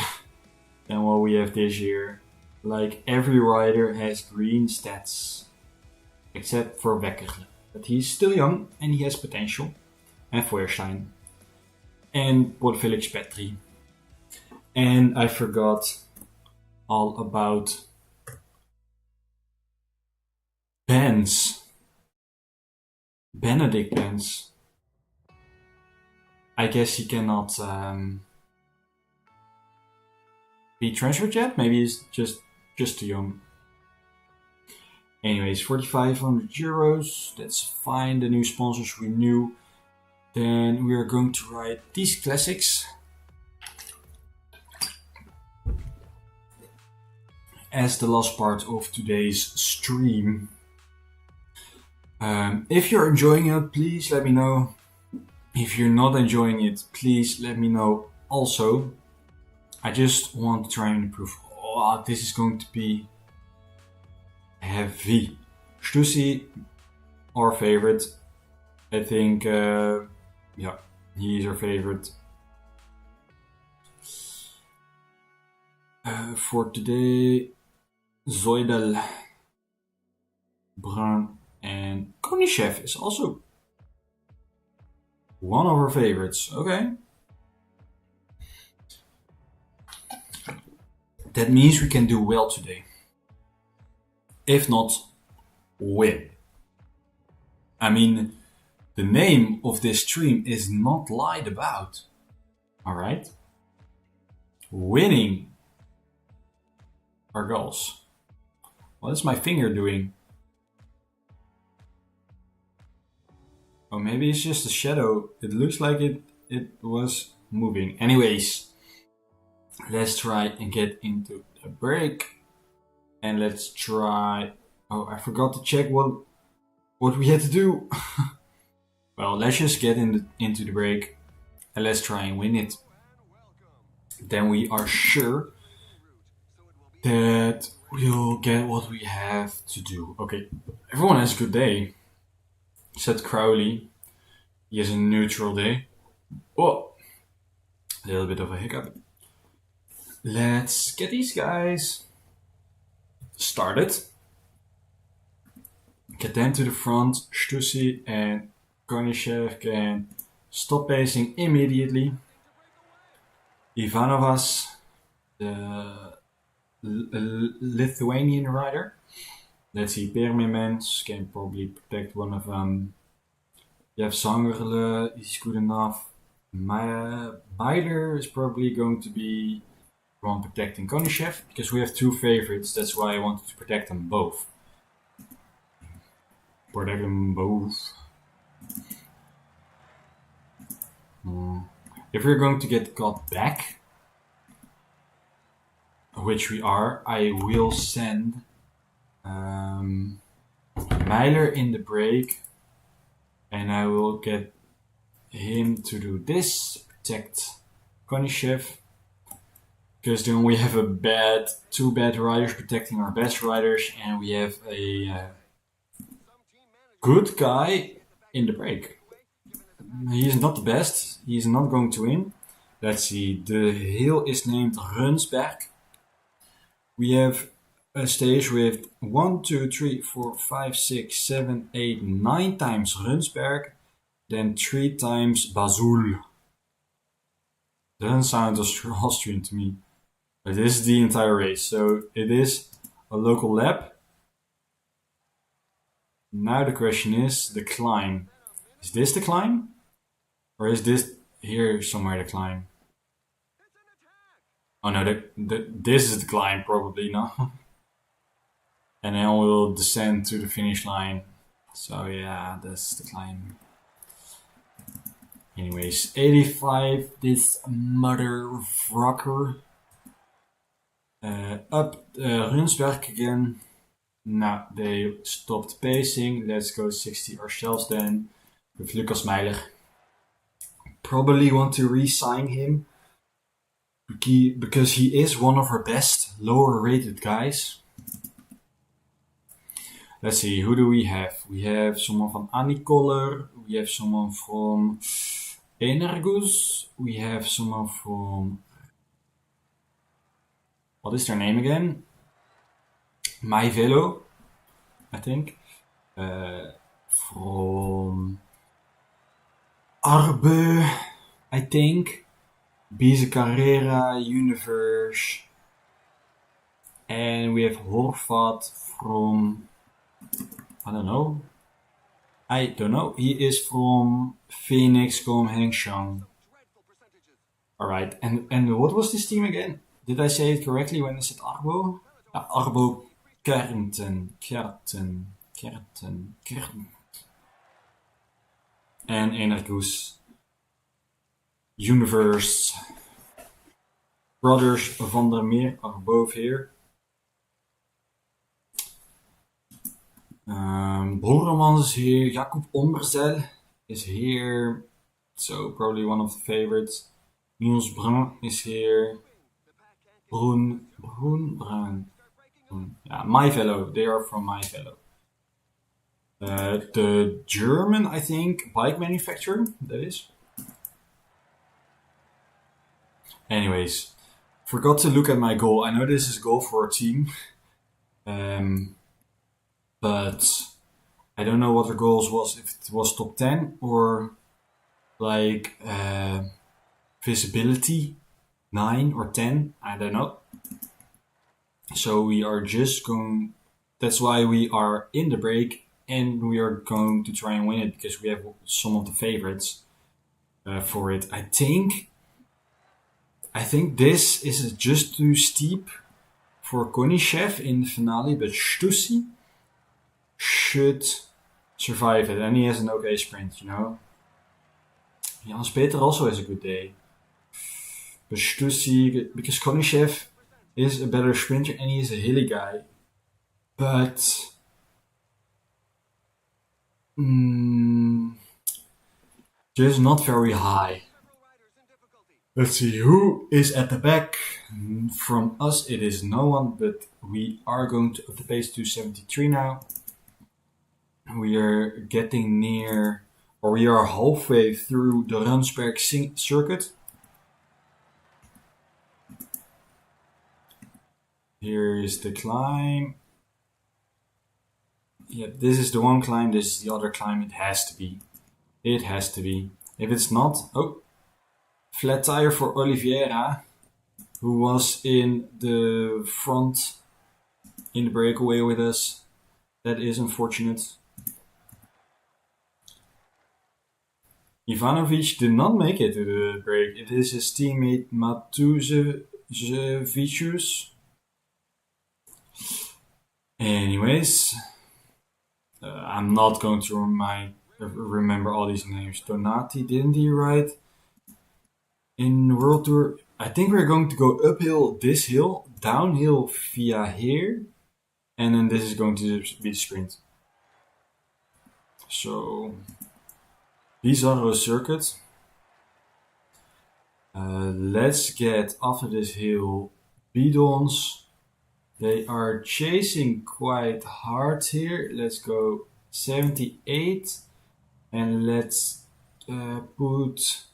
than what we have this year. Like every rider has green stats. Except for Weckerle. But he's still young and he has potential. And Feuerstein. And Paul Felix Petri. And I forgot all about Benz. Benedict Benz. I guess he cannot be transferred yet. Maybe he's just too young. Anyways, 4,500 euros. That's fine. The new sponsors we knew. Then we are going to ride these classics. As the last part of today's stream. If you're enjoying it, please let me know. If you're not enjoying it, please let me know also. I just want to try and improve. Oh, this is going to be heavy. Stussy, our favorite. I think, yeah, he's our favorite. For today, Zoidel, Brun, and Konishev is also one of our favorites. Okay. That means we can do well today. If not, win. I mean, the name of this stream is not lied about. Alright? Winning our goals. What is my finger doing? Oh, maybe it's just a shadow. It looks like it was moving. Anyways, let's try and get into a break. And let's try... Oh, I forgot to check what we had to do. Well, let's just get into the break. And let's try and win it. Then we are sure that we'll get what we have to do. Okay, everyone has a good day. Said Crowley. He has a neutral day. Oh, a little bit of a hiccup. Let's get these guys started. Get them to the front. Stussy and Konishev can stop pacing immediately. Ivanovas, the Lithuanian rider. Let's see, Permimens can probably protect one of them. Jeff Zangerle is good enough. Myler is probably going to be one protecting Konishev, because we have two favorites, that's why I wanted to protect them both. Protect them both. If we're going to get caught back, which we are, I will send Myler in the break, and I will get him to do this, protect Konishev, because then we have two bad riders protecting our best riders, and we have a good guy in the break. He is not the best, he is not going to win. Let's see, the hill is named Runsberg. We have a stage with 1, 2, 3, 4, 5, 6, 7, 8, 9 times Runsberg, then 3 times Bazul. Doesn't sound Austrian to me. But this is the entire race, so it is a local lap. Now the question is the climb. Is this the climb? Or is this here somewhere the climb? Oh no, this is the climb probably, no? And then we'll descend to the finish line. So yeah, that's the climb. Anyways, 85, this motherfucker. Up Runsberg again. Now they stopped pacing. Let's go 60 ourselves then with Lucas Meiler. Probably want to re-sign him because he is one of our best lower rated guys. Let's see, who do we have? We have someone from Anikoller, we have someone from Energus, we have someone from... What is their name again? My Velo, I think. From Arbe, I think. Bize Carrera, Universe. And we have Horvat from... I don't know. He is from Phoenix, Hengshan. Alright, and what was this team again? Did I say it correctly when I said Arbo? Arbo Kerten. En Energus. Universe. Brothers van der Meer are both here. Borremans is here. Jakub Omberzel is here. So probably one of the favorites. Niels Brun is here. Bruin. Yeah, my fellow. They are from my fellow. The German, I think, bike manufacturer, that is. Anyways, forgot to look at my goal. I know this is a goal for a team. But I don't know what the goals was. If it was top 10 or like visibility 9 or 10. I don't know. So we are just going. That's why we are in the break and we are going to try and win it because we have some of the favorites for it. I think this is just too steep for Konishev in the finale, but Stussy should survive it, and he has an okay sprint, you know. Jans Peter also has a good day. But Stussy, because Konishev is a better sprinter and he is a hilly guy, but just not very high. Let's see who is at the back. From us, it is no one, but we are going to up the pace to 73 now. We are getting near, or we are halfway through the Vorarlberg circuit. Here is the climb. Yeah, this is the one climb, this is the other climb. It has to be. It has to be. If it's not, flat tire for Oliveira, who was in the front in the breakaway with us. That is unfortunate. Ivanovic did not make it to the break. It is his teammate Matuzevicius. Anyways, I'm not going to remember all these names. Donati, didn't he ride in World Tour? I think we're going to go uphill this hill, downhill via here, and then this is going to be the sprint. So these are the circuits. Let's get after this hill bidons. They are chasing quite hard here. Let's go 78 and let's put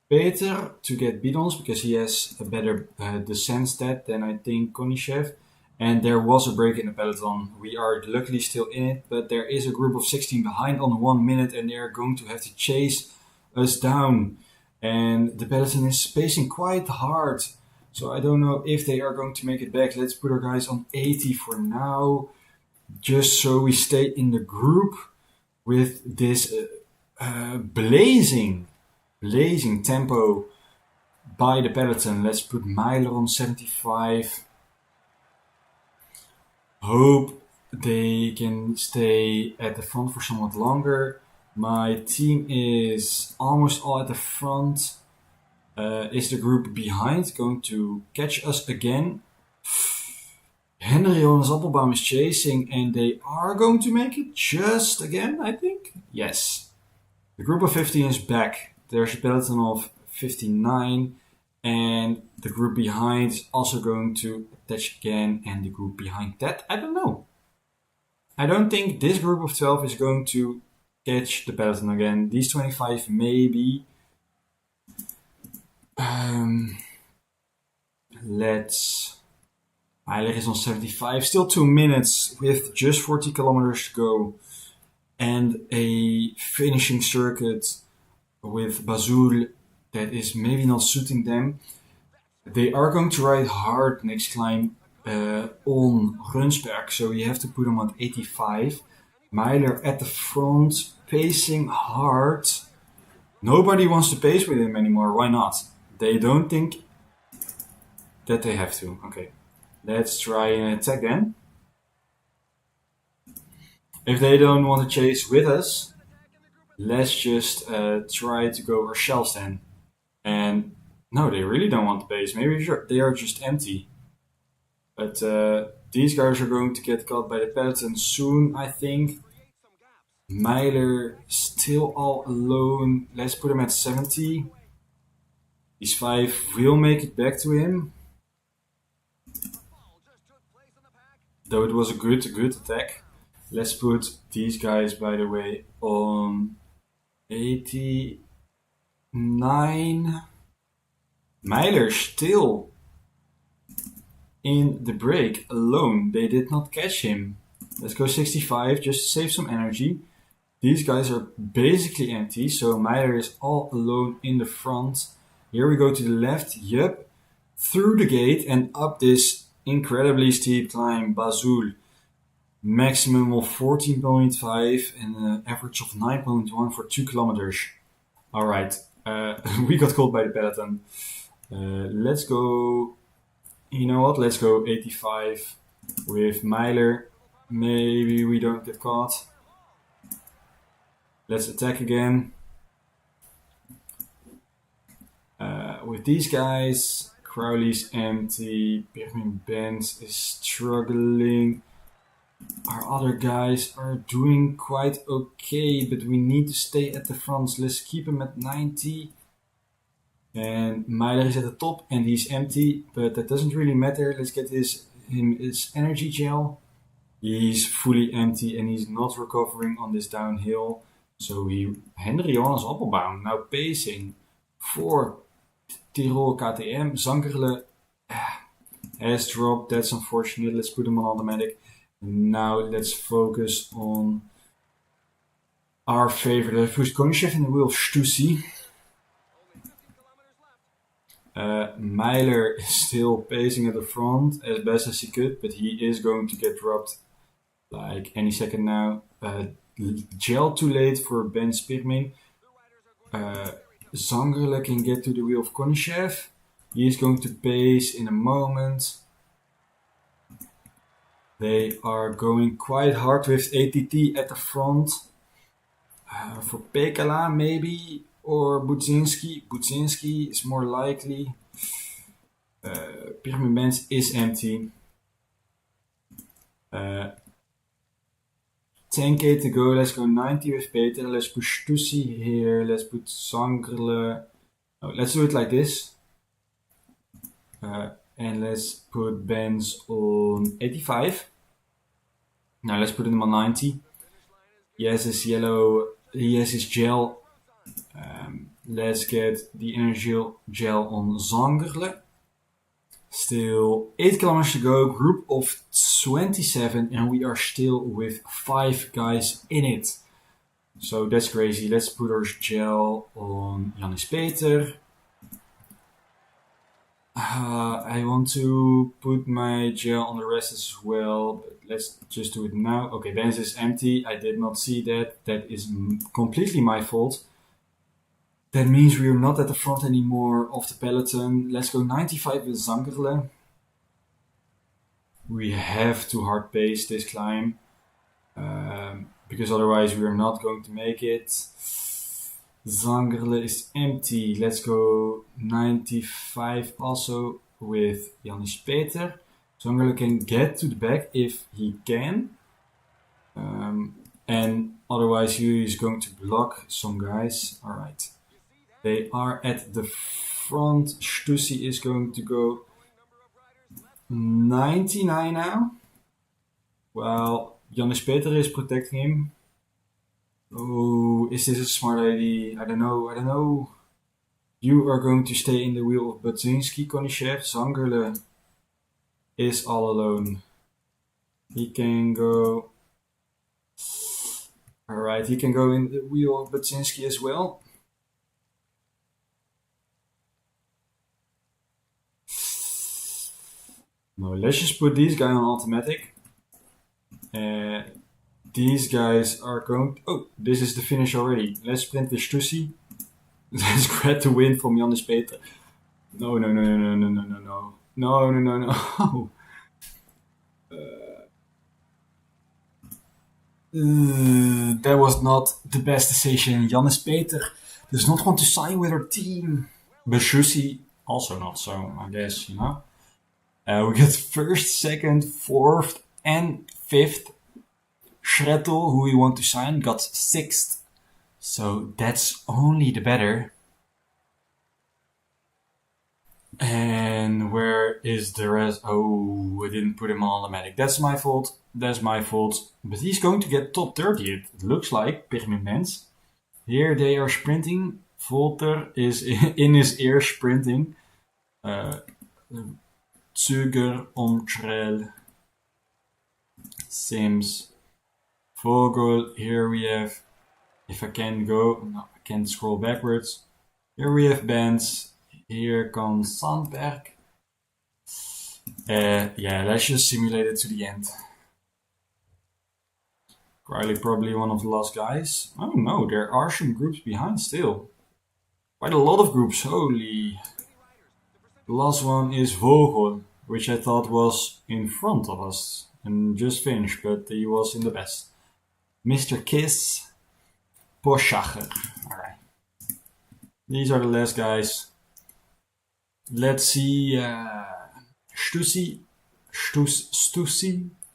Peter to get bidons because he has a better descent stat than I think Konishev. And there was a break in the peloton. We are luckily still in it, but there is a group of 16 behind on 1 minute and they are going to have to chase us down. And the peloton is pacing quite hard. So I don't know if they are going to make it back. Let's put our guys on 80 for now. Just so we stay in the group with this blazing tempo by the peloton. Let's put Myler on 75. Hope they can stay at the front for somewhat longer. My team is almost all at the front. Is the group behind going to catch us again? Henry Jonas Appelbaum is chasing and they are going to make it just again, I think. Yes. The group of 15 is back. There's a peloton of 59 and the group behind is also going to attach again, and the group behind that, I don't know. I don't think this group of 12 is going to catch the peloton again. These 25 maybe. Eiler is on 75, still 2 minutes with just 40 kilometers to go and a finishing circuit with Bazul that is maybe not suiting them. They are going to ride hard next climb on Runsberg, so you have to put them at 85. Myler at the front, pacing hard. Nobody wants to pace with him anymore, why not? They don't think that they have to. Okay, let's try and attack then. If they don't want to chase with us, let's just try to go ourselves then. And no, they really don't want to pace. Maybe they are just empty. But these guys are going to get caught by the peloton soon, I think. Meiler still all alone. Let's put him at 70. These 5 will make it back to him. Though it was a good attack. Let's put these guys, by the way, on 89. Meiler still in the break alone. They did not catch him. Let's go 65 just to save some energy. These guys are basically empty, so Meiler is all alone in the front. Here we go to the left. Yep. Through the gate and up this incredibly steep climb. Bazul. Maximum of 14.5 and an average of 9.1 for 2 kilometers. Alright. We got caught by the peloton. Let's go. You know what? Let's go 85 with Meiler. Maybe we don't get caught. Let's attack again. With these guys, Crowley's empty. Birmingham Benz is struggling. Our other guys are doing quite okay, but we need to stay at the front. So let's keep him at 90. And Meiler is at the top and he's empty, but that doesn't really matter. Let's get his energy gel. He's fully empty and he's not recovering on this downhill. So Henry Johannes Appelbaum now pacing for Tirol KTM. Zankerle has dropped. That's unfortunate. Let's put him on automatic. And now let's focus on our favorite, Fus Konishev in the wheel of Stussy. Meiler is still pacing at the front as best as he could, but he is going to get dropped like any second now. Gel too late for Ben Spearman. Zangerle can get to the wheel of Konishev. He is going to pace in a moment. They are going quite hard with ATT at the front. For Pekala maybe, or Budzinski. Budzinski is more likely. Pirmin Benz is empty. 10k to go. Let's go 90 with Peter. Let's put Stussy here. Let's put Zangerle. Oh, let's do it like this. And let's put Benz on 85. Now let's put him on 90. He has his yellow, he has his gel. Let's get the energy gel on Zangerle. Still 8 kilometers to go, group of 27, and we are still with 5 guys in it. So that's crazy. Let's put our gel on Janis Peter. I want to put my gel on the rest as well, but let's just do it now. Okay, Benz is empty. I did not see that. That is completely my fault. That means we are not at the front anymore of the peloton. Let's go 95 with Zangerle. We have to hard pace this climb, because otherwise we are not going to make it. Zangerle is empty. Let's go 95 also with Janis Peter. Zangerle can get to the back if he can. And otherwise he is going to block some guys. Alright. They are at the front. Stussy is going to go 99 now. While Janis Peter is protecting him. Oh, is this a smart idea? I don't know. You are going to stay in the wheel of Budzinski, Konishev. Zangerle is all alone. He can go... Alright, he can go in the wheel of Budzinski as well. No, let's just put these guys on automatic. These guys are going... Oh, this is the finish already. Let's sprint with Stussy. Let's grab the win from Janis Peter. No. That was not the best decision. Janis Peter does not want to sign with our team. But Stussy also not, so I guess, you know. We get first, second, fourth, and fifth. Schrettel, who we want to sign, got 6th. So that's only the better. And where is the rest? Oh, I didn't put him on automatic. That's my fault. That's my fault. But he's going to get top 30, it looks like, Pigmentments. Here they are sprinting. Volter is in his ear sprinting. Zuger, Omtrel, Sims, Vogel. Here we have, if I can go, no, I can't scroll backwards. Here we have Benz. Here comes Sandberg. Yeah, let's just simulate it to the end. Riley probably one of the last guys. Oh no, there are some groups behind still. Quite a lot of groups, holy. The last one is Vogel, which I thought was in front of us and just finished, but he was in the best. Mr. Kiss, Poschacher. Alright. These are the last guys. Let's see Stussy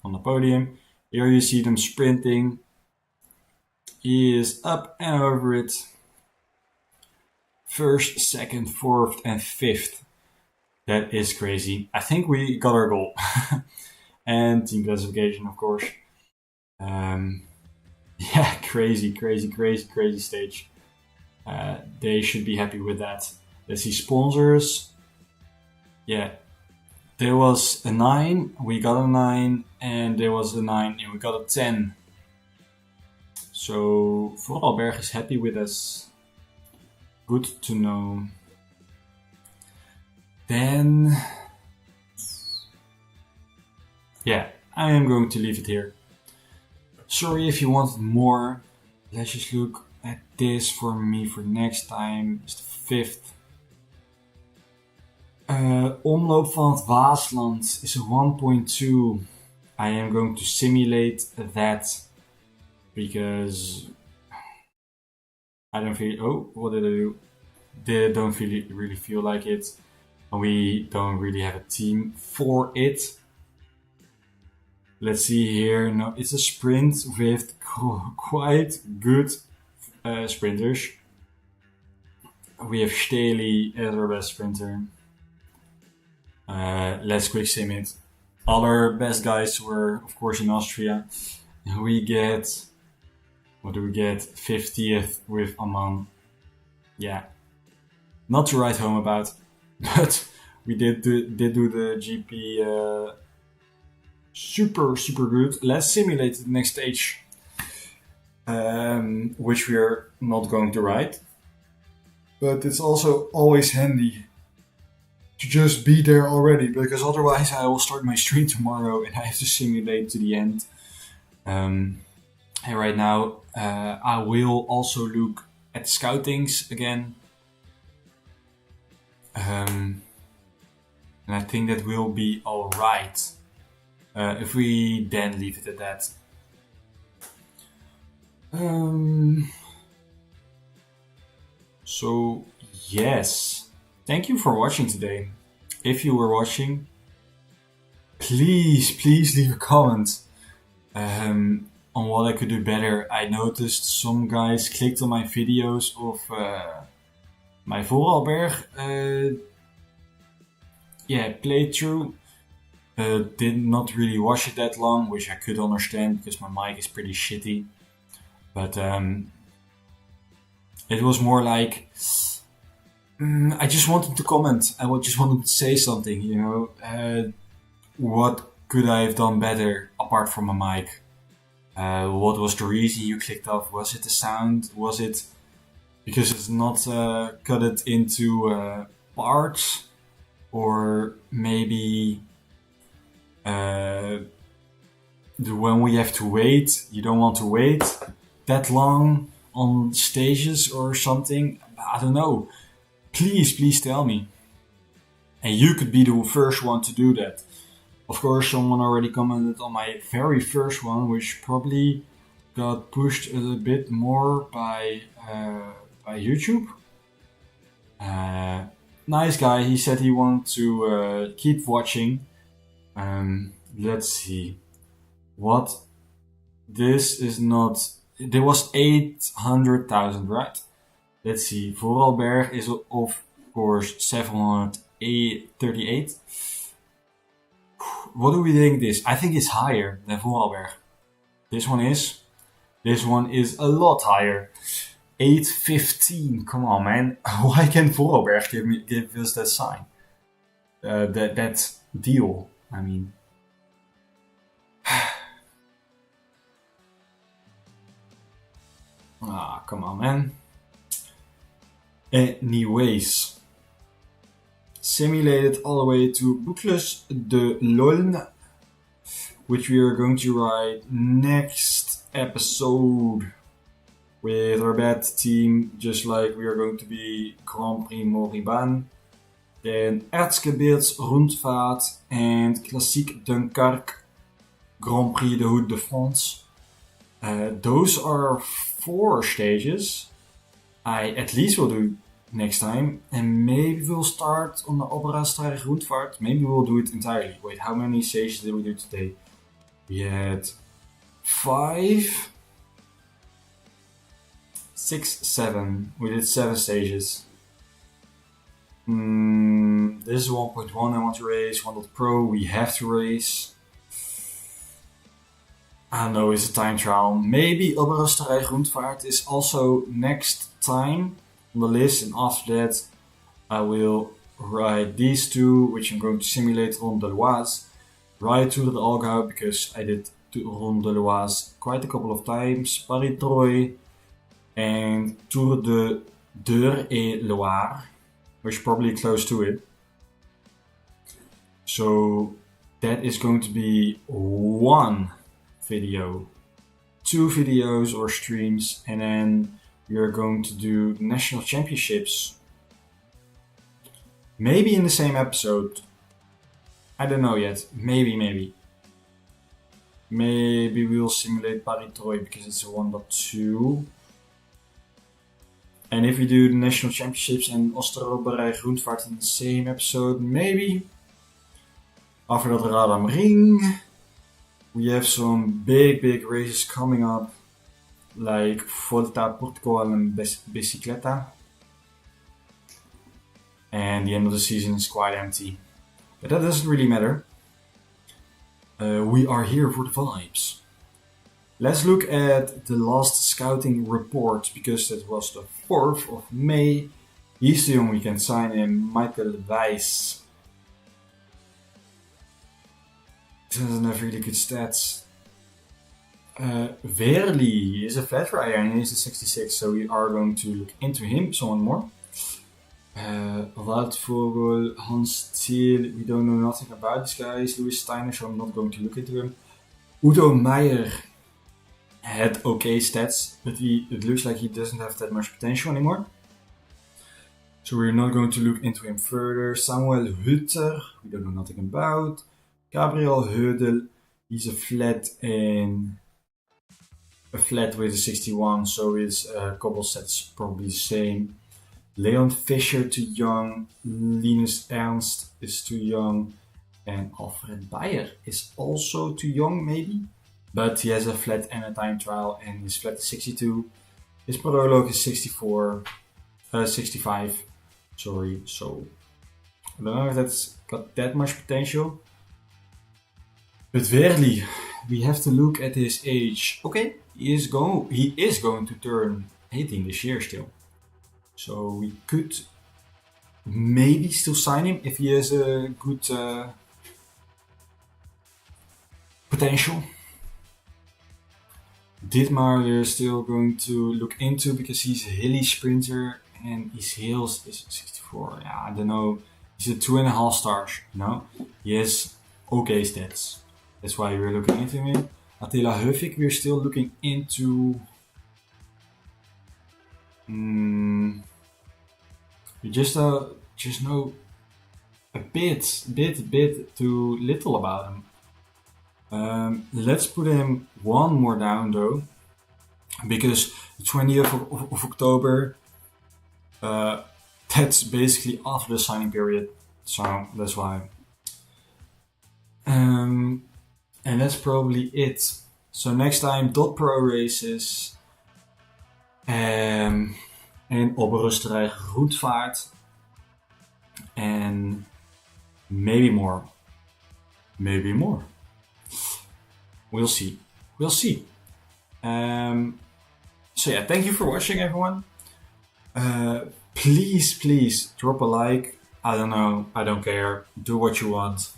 on the podium. Here you see them sprinting. He is up and over it. 1st, 2nd, 4th, and 5th. That is crazy. I think we got our goal. And team classification, of course. Yeah, crazy stage. They should be happy with that. Let's see sponsors. Yeah, there was a 9, we got a 9, and there was a 9, and we got a 10. So Vorarlberg is happy with us. Good to know. Then, yeah, I am going to leave it here. Sorry if you wanted more. Let's just look at this for me for next time. It's the 5th. Omloop van het Waasland is a 1.2. I am going to simulate that because I don't feel. Oh, what did I do? Don't really feel like it. We don't really have a team for it. Let's see here. No, it's a sprint with quite good sprinters. We have Staley as our best sprinter. Let's quick sim it. Other best guys were, of course, in Austria. We get, what do we get? 50th with Amman. Yeah, not to write home about, but we did do the GP super good. Let's simulate the next stage, which we are not going to write. But it's also always handy to just be there already, because otherwise I will start my stream tomorrow and I have to simulate to the end. And right now I will also look at scoutings again. And I think that will be alright if we then leave it at that. So yes. Thank you for watching today. If you were watching, please leave a comment on what I could do better. I noticed some guys clicked on my videos of my Vorarlberg playthrough. Did not really watch it that long, which I could understand because my mic is pretty shitty. But it was more like I just wanted to comment. I just wanted to say something, you know. What could I have done better apart from a mic? What was the reason you clicked off? Was it the sound? Was it because it's not cut it into parts? Or maybe when we have to wait, you don't want to wait that long on stages or something? I don't know. Please tell me. And you could be the first one to do that. Of course, someone already commented on my very first one, which probably got pushed a bit more by YouTube. Nice guy, he said he wanted to keep watching. Let's see. What This is not. There was 800,000, right? Let's see. Vorarlberg is of course 738. What do we think this? I think it's higher than Vorarlberg. This one is. This one is a lot higher. 815. Come on, man. Why can't Vorarlberg give us that sign? That deal. I mean. Come on, man. Anyways. Simulated all the way to Boucles de Lolne, which we are going to ride next episode with our bad team, just like we are going to be Grand Prix Moribahn, then Erzgebirgs Rundfahrt and Classique Dunkerque Grand Prix de Route de France. Those are 4 stages. I at least will do next time, and maybe we'll start on the Oberösterreich Rundfahrt. Maybe we'll do it entirely. Wait, how many stages did we do today? We had 5, 6, 7. We did 7 stages. This is 1.1 I want to race. 1.pro we have to race. I don't know, it's a time trial. Maybe Oberösterreich Rundfahrt is also next time on the list, and after that I will ride these 2, which I'm going to simulate Ronde de l'Oise, ride Tour de Algarve because I did Ronde de l'Oise quite a couple of times, Paris-Troyes and Tour de D'Eure-et-Loire, which is probably close to it. So that is going to be 1 video, 2 videos or streams, and then we are going to do national championships. Maybe in the same episode. I don't know yet. Maybe. Maybe we'll simulate Paris-Troyes because it's a 1.2. And if we do the national championships and Oostenrijk Rundfahrt in the same episode, maybe. After that, Radar am Ring. We have some big races coming up, like Volta Portugal and Bicicleta. And the end of the season is quite empty. But that doesn't really matter. We are here for the vibes. Let's look at the last scouting report, because that was the 4th of May. He's the only we can sign him, Michael Weiss. Doesn't have really good stats. Verli is a flat rider and he's a 66, so we are going to look into him somewhat more. Waldvogel, Hans Thiel, we don't know nothing about these guys. Louis Steiner, so I'm not going to look into him. Udo Meier had okay stats, but it looks like he doesn't have that much potential anymore. So we're not going to look into him further. Samuel Hutter, we don't know nothing about. Gabriel Hödel, he's a flat with a 61, so his cobble set's probably the same. Leon Fischer too young, Linus Ernst is too young, and Alfred Bayer is also too young maybe, but he has a flat and a time trial, and his flat is 62. His prologue is 65. Sorry, so I don't know if that's got that much potential. But Verli, we have to look at his age. Okay, he is going to turn 18 this year still. So we could maybe still sign him if he has a good potential. Dietmar we're still going to look into because he's a hilly sprinter and his heels is 64. Yeah, I don't know. He's a 2.5 stars, you know? He has okay stats. That's why we're looking into him. Attila Höfik, we're still looking into. We just know a bit too little about him. Let's put him 1 more down though, because the 20th of October, that's basically after the signing period, so that's why. And that's probably it. So next time .pro races. En op een rustige roetvaart. And maybe more. Maybe more. We'll see. We'll see. So yeah, thank you for watching, everyone. Please drop a like. I don't know. I don't care. Do what you want.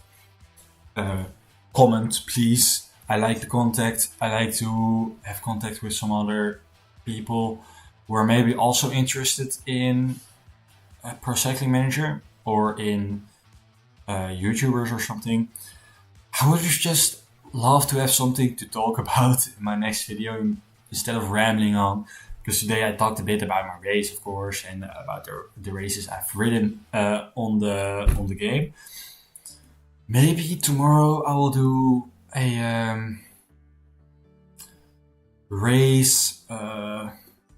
Comment, please. I like the contact. I like to have contact with some other people who are maybe also interested in Pro Cycling Manager or in YouTubers or something. I would just love to have something to talk about in my next video instead of rambling on. Because today I talked a bit about my race, of course, and about the races I've ridden on the game. Maybe tomorrow I will do a race.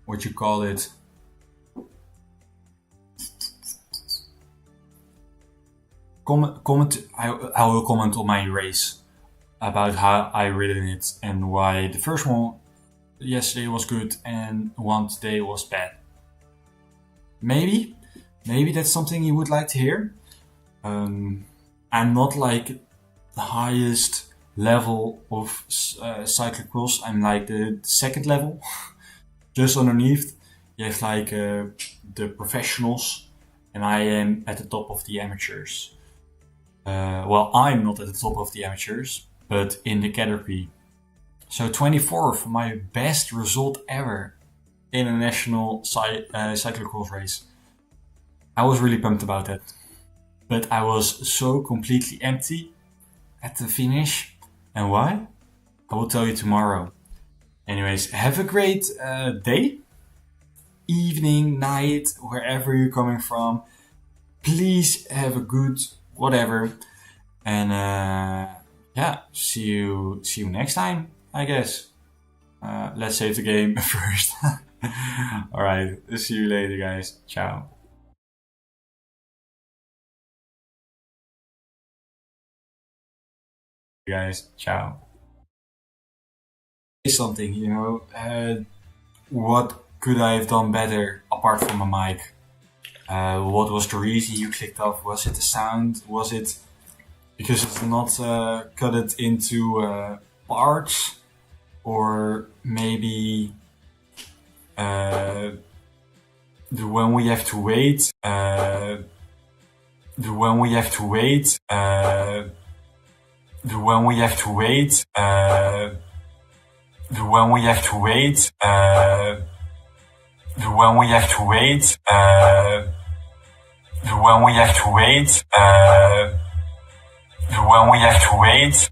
What you call it? Comment. I will comment on my race about how I ridden it and why the first one yesterday was good and one today was bad. Maybe that's something you would like to hear. I'm not like the highest level of cyclocross. I'm like the second level. Just underneath, you have like the professionals, and I am at the top of the amateurs. Well, I'm not at the top of the amateurs, but in the category. So 24th, my best result ever in a national cyclocross race. I was really pumped about that. But I was so completely empty at the finish. And why? I will tell you tomorrow. Anyways, have a great day, evening, night, wherever you're coming from. Please have a good whatever. And yeah, see you next time, I guess. Let's save the game first. Alright, see you later, guys. Ciao. Guys, ciao. Something, you know, what could I have done better apart from a mic? What was the reason you clicked off? Was it the sound? Was it because it's not cut it into parts? Or maybe the when we have to wait, the when we have to wait, the when we have to wait, the when we have to wait, the when we have to wait, the when we have to wait, the when we have to wait,